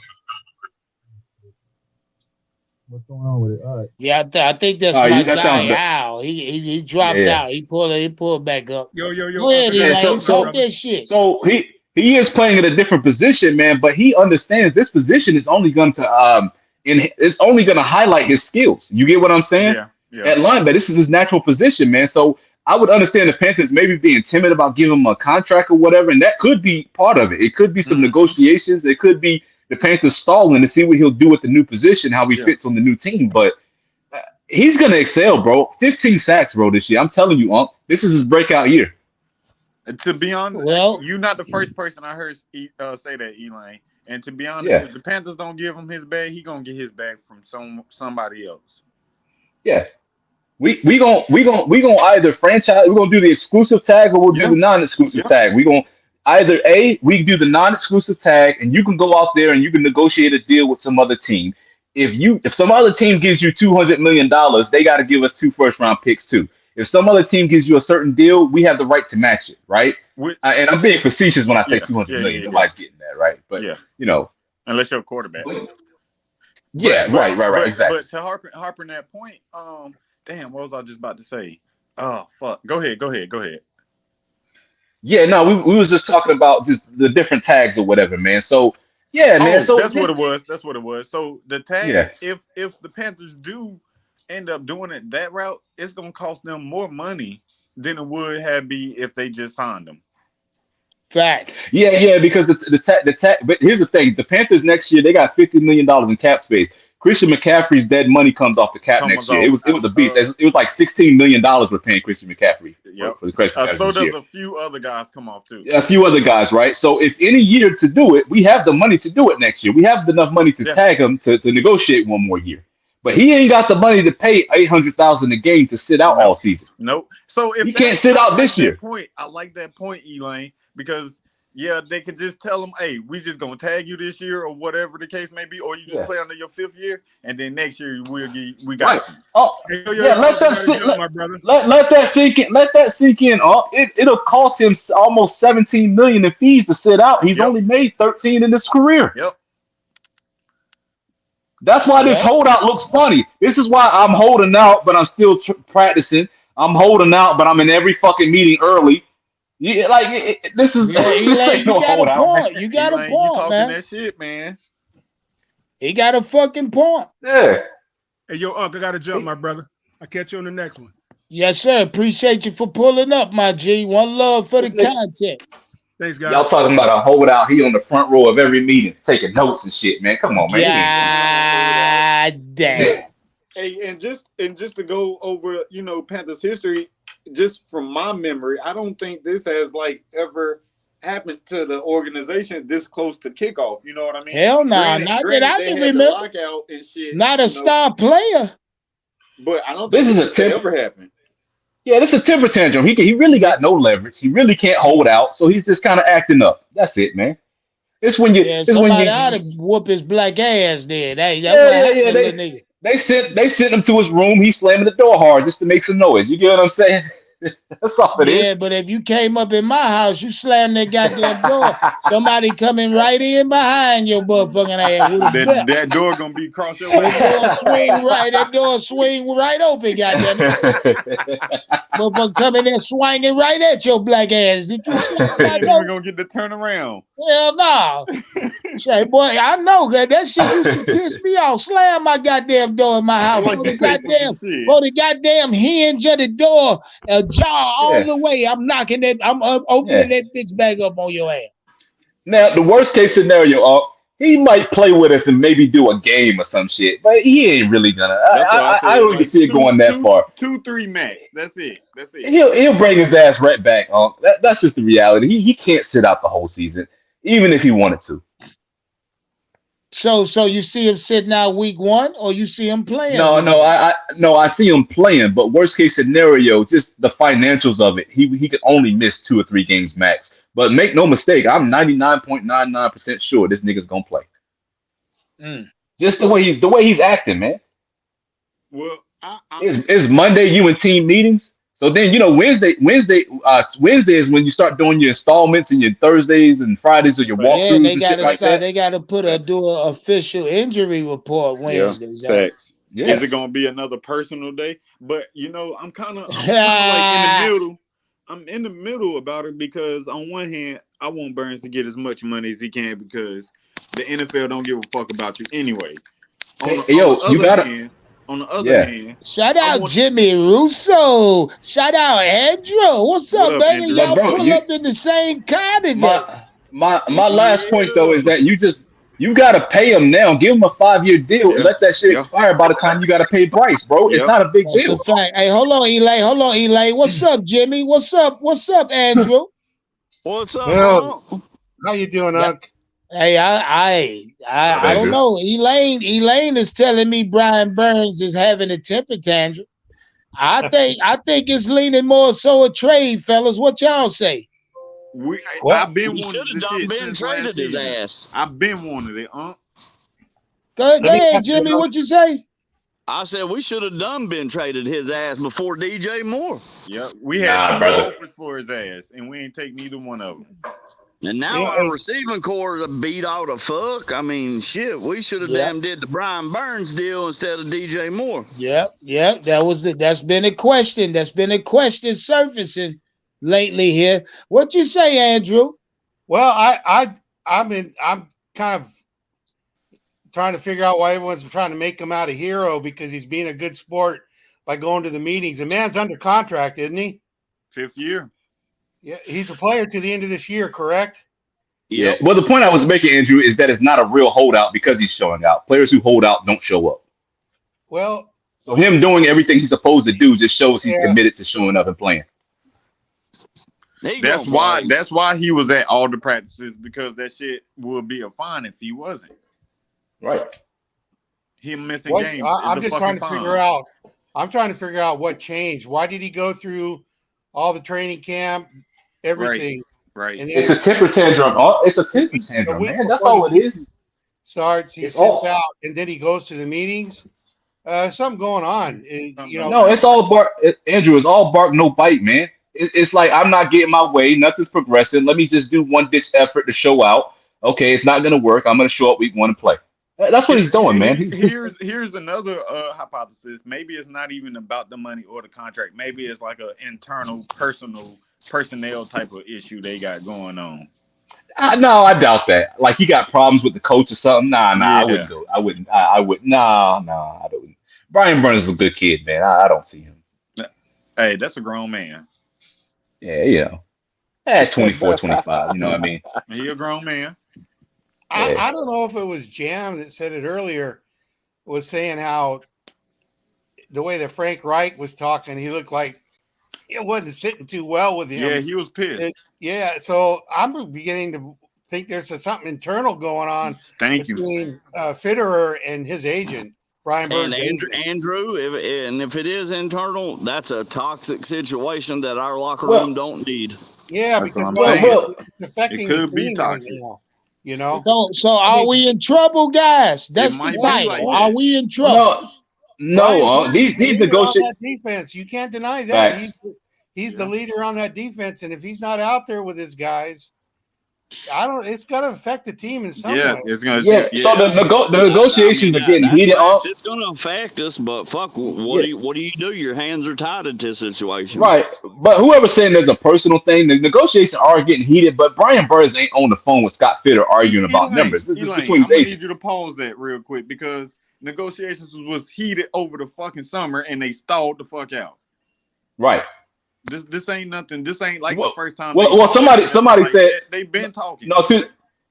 What's going on with it? All right. Yeah, I think that's my That sounds guy good. Al. He Yeah, dropped yeah. out. He pulled back up. Yo, Go ahead, Man, appreciate Elaine. you, my Talk brother. that shit. so he is playing in a different position, man. But he understands this position is only going to it's only going to highlight his skills. You get what I'm saying? Yeah, yeah. At linebacker, this is his natural position, man. So I would understand the Panthers maybe being timid about giving him a contract or whatever, and that could be part of it. It could be some negotiations. It could be the Panthers stalling to see what he'll do with the new position, how he Yeah. fits on the new team. But he's gonna excel, bro. 15 sacks, bro, this year. I'm telling you, this is his breakout year. To be honest, Well, you're not the first person I heard say that, Elaine. And to be honest, Yeah, if the Panthers don't give him his bag, he gonna get his bag from somebody else. yeah. We gonna either franchise. We're gonna do the exclusive tag or we'll do Yeah, the non-exclusive yeah, tag. We gonna either we do the non-exclusive tag and you can go out there and you can negotiate a deal with some other team. If some other team gives you $200 million, they got to give us 2 first-round picks too. If some other team gives you a certain deal, we have the right to match it, right? And I'm being facetious when I say yeah, 200 yeah, million. yeah, Nobody's getting that, right? But yeah. you know, Unless you're a quarterback. yeah, right, exactly. But to harping that point, damn, what was I just about to say? Oh fuck. Go ahead. Yeah, no, we was just talking about just the different tags or whatever, man. So yeah, man. Oh, So that's what it was. So the tag, yeah, if the Panthers do end up doing it that route, it's gonna cost them more money than it would have be if they just signed them. fact. yeah, because the tag. But here's the thing: the Panthers next year they got $50 million in cap space. Christian McCaffrey's dead money comes off the cap Comes next year. off. It was a beast. It was like $16 million we're paying Christian McCaffrey Yep. for the Christian McCaffrey So this does year. a few other guys come off too. A few other guys, right? So if any year to do it, we have the money to do it next year. We have enough money to Yeah. tag him to negotiate one more year. But he ain't got the money to pay $800,000 a game to sit out all season. Nope. So if he can't sit out this year. I like that point, Elaine, because they could just tell him, hey, we just gonna tag you this year or whatever the case may be, or you just play under your 5th year, and then next year we got you. Oh, let that sit. my brother. Let that sink in. Let that sink in. It'll cost him almost $17 million in fees to sit out. He's only made 13 in his career. Yep. That's why this holdout looks funny. This is why I'm holding out, but I'm still practicing. I'm holding out, but I'm in every fucking meeting early. Yeah, like this is Yeah, this Elaine, ain't you no got a holdout, man. point. You got a Elaine, you point, talking man. that shit, man. He got a fucking point. Yeah. Hey, yo, Unc, I got to jump, my brother. I'll catch you on the next one. Yes, sir. Appreciate you for pulling up, my G. One love for the This nigga, content. Thanks, y'all guys. talking about a holdout? He on the front row of every meeting, taking notes and shit, man. Come on, man. He ain't doing God damn. Hey, and just to go over, Panthers history, just from my memory, I don't think this has like ever happened to the organization this close to kickoff. You know what I mean? Hell no. Not that Granted, I they can had the remember. lockout and shit. Not a star player. But I don't This think is a this temper. ever happened. Yeah, this is a temper tantrum. He really got no leverage. He really can't hold out, so he's just kind of acting up. That's it, man. It's when you. Yeah, It's when somebody ought you. to whoop his black ass then. Hey, that's what Yeah, happened to yeah. little nigga. They sent him to his room. He's slamming the door hard just to make some noise. You get what I'm saying? That's all it Yeah, is. but if you came up in my house, you slammed that goddamn door. Somebody coming right in behind your motherfucking ass with a belt. That door gonna be across your That door ass. swing right. That door swing right open. Goddamn it, motherfucker coming there swinging right at your black ass. Did you slam You my ain't door? even gonna get the turnaround. Hell no. Say, boy, I know that shit used to piss me off. Slam my goddamn door in my house. Like For you pay for some shit. the goddamn hinge of the door ajar all the way. I'm knocking that. I'm opening that bitch back up on your ass. Now, the worst case scenario, he might play with us and maybe do a game or some shit, but he ain't really gonna. That's what I said. I don't even Like see it going that far. 2-3 max. That's it. He'll bring his ass right back. That's just the reality. He can't sit out the whole season, even if he wanted to. So you see him sitting out week 1, or you see him playing? No, I see him playing, but worst case scenario, just the financials of it, he could only miss 2 or 3 games max. But make no mistake, I'm 99.99% sure this nigga's gonna play. Just the way he's acting, man. Well, it's Monday, you in team meetings. So then Wednesday is when you start doing your installments, and your Thursdays and Fridays are your walkthroughs and shit like that. They gotta do an official injury report Wednesdays. Facts. Yeah. Is it gonna be another personal day? But I'm kind of like in the middle. I'm in the middle about it because on one hand, I want Burns to get as much money as he can because the NFL don't give a fuck about you anyway. On the other hand, shout out Jimmy Russo. Shout out Andrew. What's up, baby? Andrew? Y'all pull up in the same car today. My last point though is that you gotta pay him now. Give him a 5-year deal and let that shit expire by the time you gotta pay Bryce, bro. It's not a big deal. That's a fact. Hey, hold on, Elaine. What's up, Jimmy? What's up, Andrew? What's up, Well, how you doing, Unc? Hey, I don't know. Elaine is telling me Brian Burns is having a temper tantrum. I think it's leaning more so a trade, fellas. What y'all say? I've been wanting to have been traded his ass. I've been wanting it, Go ahead, Jimmy. What you say? I said we should have been traded his ass before DJ Moore. Yep, we had 2 offers for his ass, and we ain't take neither one of them. And now our receiving core is beat all the fuck. I mean, shit, we should have damn did the Brian Burns deal instead of DJ Moore. Yep. That's been a question. That's been a question surfacing lately here. What you say, Andrew? Well, I'm kind of trying to figure out why everyone's trying to make him out a hero because he's being a good sport by going to the meetings. The man's under contract, isn't he? 5th year. Yeah, he's a player to the end of this year, correct? Yeah. Well, the point I was making, Andrew, is that it's not a real holdout because he's showing out. Players who hold out don't show up. Well, so him doing everything he's supposed to do just shows he's committed to showing up and playing. That's why he was at all the practices, because that shit would be a fine if he wasn't. Right. Him missing games. I'm just trying to figure out. I'm trying to figure out what changed. Why did he go through all the training camp, everything? Right. It's a temper tantrum. It's a temper tantrum, man. That's all it is. Starts. He sits out, and then he goes to the meetings. Something going on. No, it's all bark. Andrew, it's all bark, no bite, man. It's like I'm not getting my way. Nothing's progressing. Let me just do one ditch effort to show out. Okay, it's not gonna work. I'm gonna show up week 1 and play. That's what he's doing, man. Here's another hypothesis. Maybe it's not even about the money or the contract. Maybe it's like an internal, personal personnel type of issue they got going on. No, I doubt that. Like he got problems with the coach or something. Nah, I Yeah. wouldn't go. I wouldn't. I would. Nah, I don't. Brian Burns is a good kid, man. I don't see him. Hey, that's a grown man. Yeah, you know, at 24, 25. You know what I mean? He a grown man. I don't know if it was Jam that said it earlier, was saying how the way that Frank Reich was talking, he looked like it wasn't sitting too well with him. Yeah, he was pissed. So I'm beginning to think there's something internal going on between Fitterer and his agent, Brian Burns. And Andrew, if it is internal, that's a toxic situation that our locker room don't need. Yeah, because it's affecting the team right now. You know. So are we in trouble, guys? That's the title. Are we in trouble? No. These negotiations. Defense, you can't deny that. He's the leader on that defense, and if he's not out there with his guys, it's got to affect the team in some way. It's gonna. Yeah. So the negotiations are getting heated up. It's going to affect us, but fuck, what do you do? Your hands are tied into this situation, Right. But whoever's saying there's a personal thing, the negotiations are getting heated. But Brian Burns ain't on the phone with Scott Fitter arguing about numbers. This is between his I agents. need you to pause that real quick because negotiations was heated over the fucking summer and they stalled the fuck out. Right. This ain't nothing. This ain't like the first time. Well, somebody said they've been talking. No,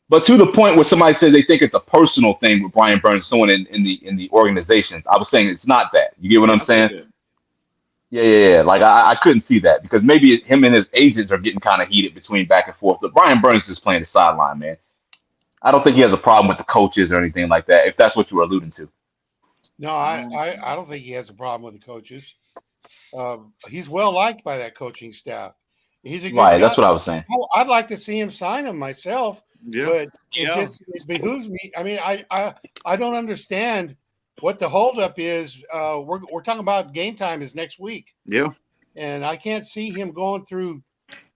but to the point where somebody said they think it's a personal thing with Brian Burns doing in the organizations. I was saying it's not that. You get what I'm saying? Yeah. Like I couldn't see that because maybe him and his agents are getting kind of heated between back and forth. But Brian Burns is playing the sideline, man. I don't think he has a problem with the coaches or anything like that. If that's what you were alluding to. No, I don't think he has a problem with the coaches. He's well liked by that coaching staff. He's a good guy. That's what I was saying. I'd like to see him sign him myself, but it behooves me. I mean, I don't understand what the holdup is. We're talking about game time is next week. Yeah, and I can't see him going through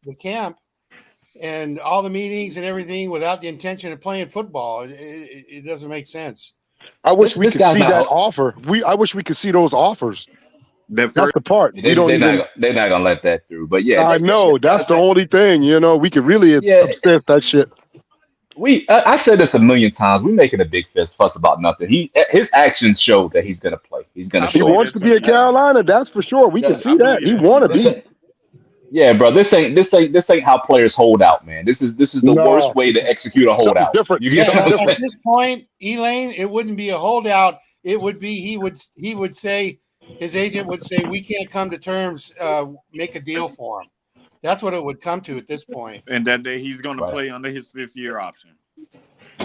the camp and all the meetings and everything without the intention of playing football. It doesn't make sense. I wish we could see that offer. I wish we could see those offers. That's the part. They're not gonna let that through. But yeah, I know that's the only thing. You know, we could really obsess that shit. I said this a million times. We're making a big fuss about nothing. His actions show that he's gonna play. He's gonna. He wants to be at Carolina. That's for sure. We can see that. He want to be. Yeah, bro. This ain't how players hold out, man. This is the worst way to execute a holdout. You get what I'm saying? At this point, Elaine, it wouldn't be a holdout. It would be he would say. His agent would say, "We can't come to terms. Make a deal for him." That's what it would come to at this point. And that day he's going to play under his 5th-year option.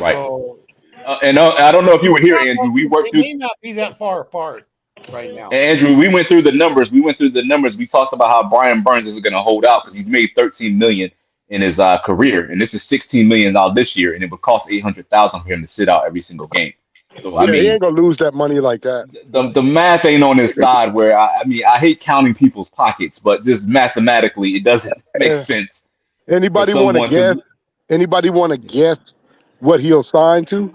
Right. So, and I don't know if you were here, Andrew. We worked through. It may not be that far apart right now. Andrew, we went through the numbers. We talked about how Brian Burns is going to hold out because he's made $13 million in his career, and this is $16 million this year, and it would cost $800,000 for him to sit out every single game. So I mean, he ain't gonna lose that money like that. The math ain't on his side. Where I hate counting people's pockets, but just mathematically, it doesn't make sense. Anybody want to guess? Anybody want to guess what he'll sign to?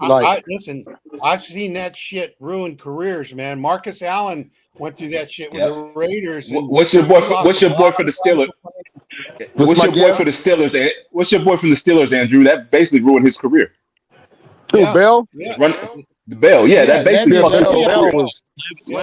Listen, I've seen that shit ruin careers, man. Marcus Allen went through that shit with the Raiders. What's your boy for the Steelers? What's your boy for the Steelers? What's your boy from the Steelers, Andrew? That basically ruined his career. Bell? The Bell, that basically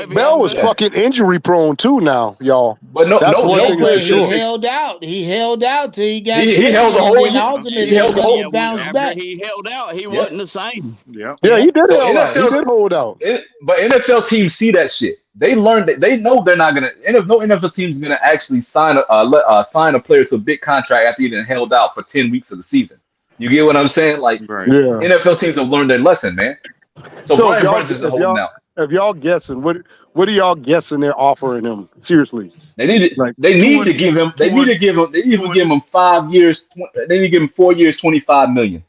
Bell was fucking injury prone too now, y'all. But he held out. He held out till he got he held the whole year. Ultimately, he bounced back. He held out. He wasn't the same. Yeah, he did hold out. He did hold out. But NFL teams see that shit. They learned that they know they're not gonna. No NFL team's gonna actually sign a player to a big contract after he done held out for 10 weeks of the season. You get what I'm saying? Like NFL teams have learned their lesson, man. So Brian Burns is holding out. If y'all guessing, what are y'all guessing they're offering him? Seriously, they need to give him 5 years. They need to give him 4 years, $25 million.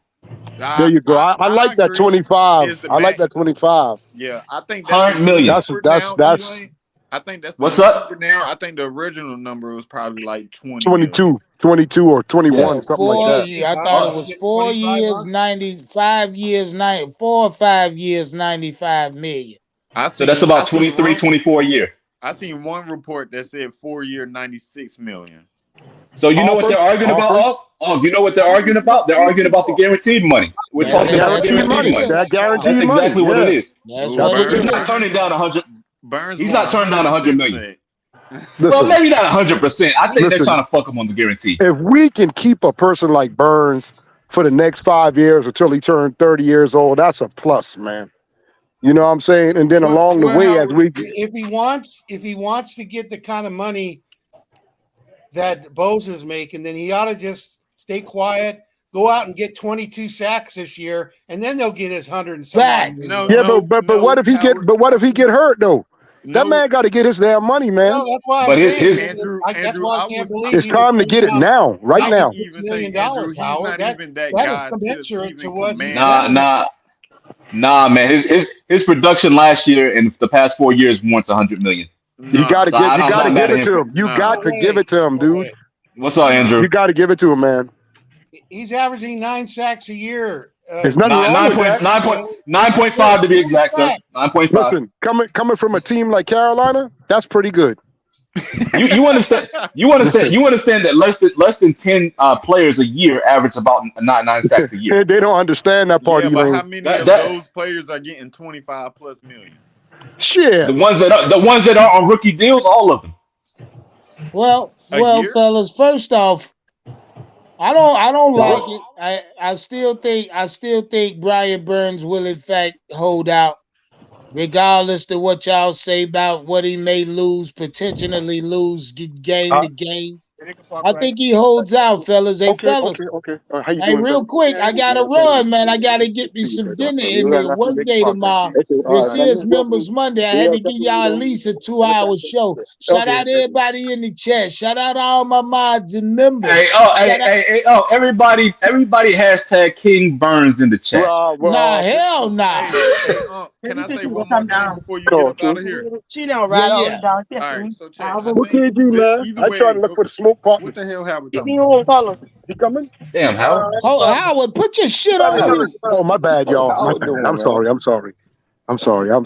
There you go. I like that 25. I like that 25. Yeah, I think that's $100 million. That's. I think that's what's up now. I think the original number was probably like 22 or 21, something like that. I thought it was 4 years, 95 years, 4 or 5 years, 95 million. So that's about 23, 24 a year. I seen one report that said 4 year, 96 million. So you know what Offer, they're arguing about? offer. You know what they're arguing about? They're arguing about the guaranteed money. We're That's talking about the Guaranteed what it guaranteed money. money. That is. That's guaranteed money. exactly what it Yeah. is. That's Ooh, what it He's Burns not is. turning down 100. Burns He's want not turning down 100 million. 110%. Well, Listen, maybe not 100%. I think they're listen. trying to fuck him on the guarantee. If we can keep a person like Burns for the next 5 years until he turned 30 years old, that's a plus, man. You know what I'm saying? And then along the way, as we if he wants to get the kind of money that Bosa's making, then he ought to just stay quiet, go out and get 22 sacks this year, and then they'll get his 100 and some odd Facts. million. No, yeah, no, but no, what if he get Howard. but what if he get hurt though? That No, man got to get his damn money, man. Well, that's why I'm But saying. Andrew, that's why I can't believe It's he was time to get it paying now, right I now. would even $6 say, million, Andrew, he's Howard. not even that that is guy commensurate to even what he's command. Nah, man. His production last year and the past 4 years warrants 100 million. You got to So I'm give not mad it at to him. him. You got to give it to him, dude. What's up, Andrew? You got to give it to him, man. He's averaging 9 sacks a year. There's nothing wrong with that. 9.5 to be exact, sir. 9.5. Listen, coming from a team like Carolina, that's pretty good. You understand? You understand that less than 10 players a year average about 9 sacks a year. They don't understand that part Yeah, either. but how many of those players are getting 25 plus million? Shit. The ones that are on rookie deals, all of them. Well, year? fellas. First off, I don't like it. I still think Brian Burns will in fact hold out, regardless to what y'all say about what he may potentially lose game to game. I think he holds out, fellas. Hey, fellas. Okay. How you Hey, doing, real brother? quick, I gotta run, man. I gotta get me some dinner in me. Work day tomorrow. This is Members Monday. I had to give y'all at least a 2-hour show. Shout out everybody in the chat. Shout out all my mods and members. Hey, everybody hashtag King Burns in the chat. Nah, hell nah. Hey, can I say one more thing before you get up out of here? She don't ride all the way down. All right, so check. What can you do, man? I try to look for the smoke partner. What the hell, Howard? He coming? Damn, Howard. Howard, put your shit on mute. Oh, my bad, y'all. I'm sorry. I'm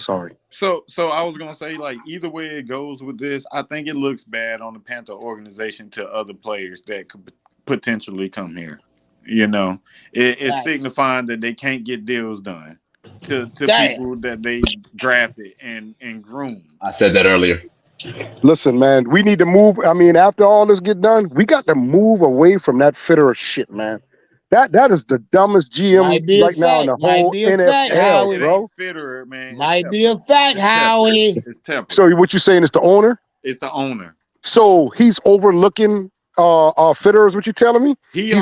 sorry. So I was gonna say, like, either way it goes with this, I think it looks bad on the Panther organization to other players that could potentially come here. You know, it's signifying that they can't get deals done to people that they drafted and groomed. I said that earlier. Listen, man, we need to move. I mean, after all this get done, we got to move away from that Fitterer shit, man. That is the dumbest GM right now in the whole NFL, bro. Fitterer, man. Might be a fact, Howie. It's temper. So what you saying is the owner? It's the owner. So he's overlooking Fitterer, is what you telling me? He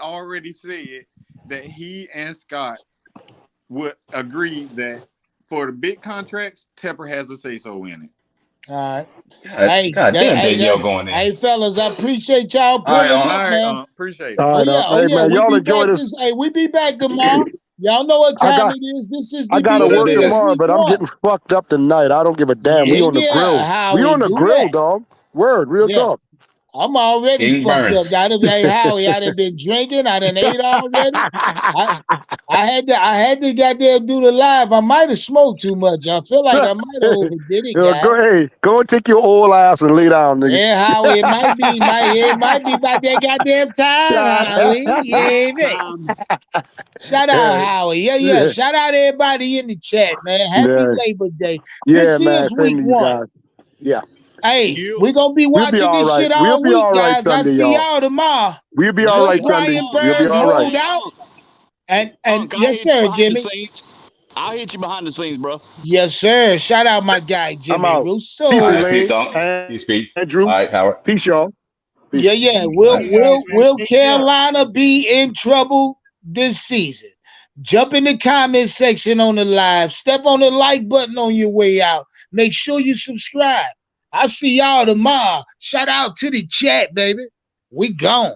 already said that he and Scott would agree that for the big contracts, Tepper has a say-so in it. All right. God damn, Danielle going in. Hey, fellas, I appreciate y'all pulling up, man. Appreciate it. Man, y'all enjoy this. Hey, we be back tomorrow. Y'all know what time it is. This is the I gotta work DFS tomorrow, but I'm Week getting fucked up tonight. I don't give a damn. We on the grill. We on the grill, dog. Word, real talk. I'm already King fucked Burns. up. Hey, Howie, I done been drinking. I done ate already. I had to goddamn do the live. I might have smoked too much. I feel like I might have overdid it, guys. Go and take your old ass and lay down, nigga. Yeah, Howie, it might be about that goddamn time, Howie. Yeah, shout out, Howie. Yeah. Shout out everybody in the chat, man. Happy Labor Day. This is week 1. Yeah. Hey, we're gonna be watching this shit all week, guys. I see y'all tomorrow. We'll be all right Sunday. Brian Burns hold out. And yes, sir, Jimmy. I'll hit you behind the scenes, bro. Yes, sir. Shout out my guy, Jimmy Russo. All right, peace, Dom. Peace, Pete. Andrew. All right, Howard. Peace, y'all. Peace. Yeah. Will Carolina be in trouble this season? Jump in the comment section on the live. Step on the like button on your way out. Make sure you subscribe. I'll see y'all tomorrow. Shout out to the chat, baby. We gone.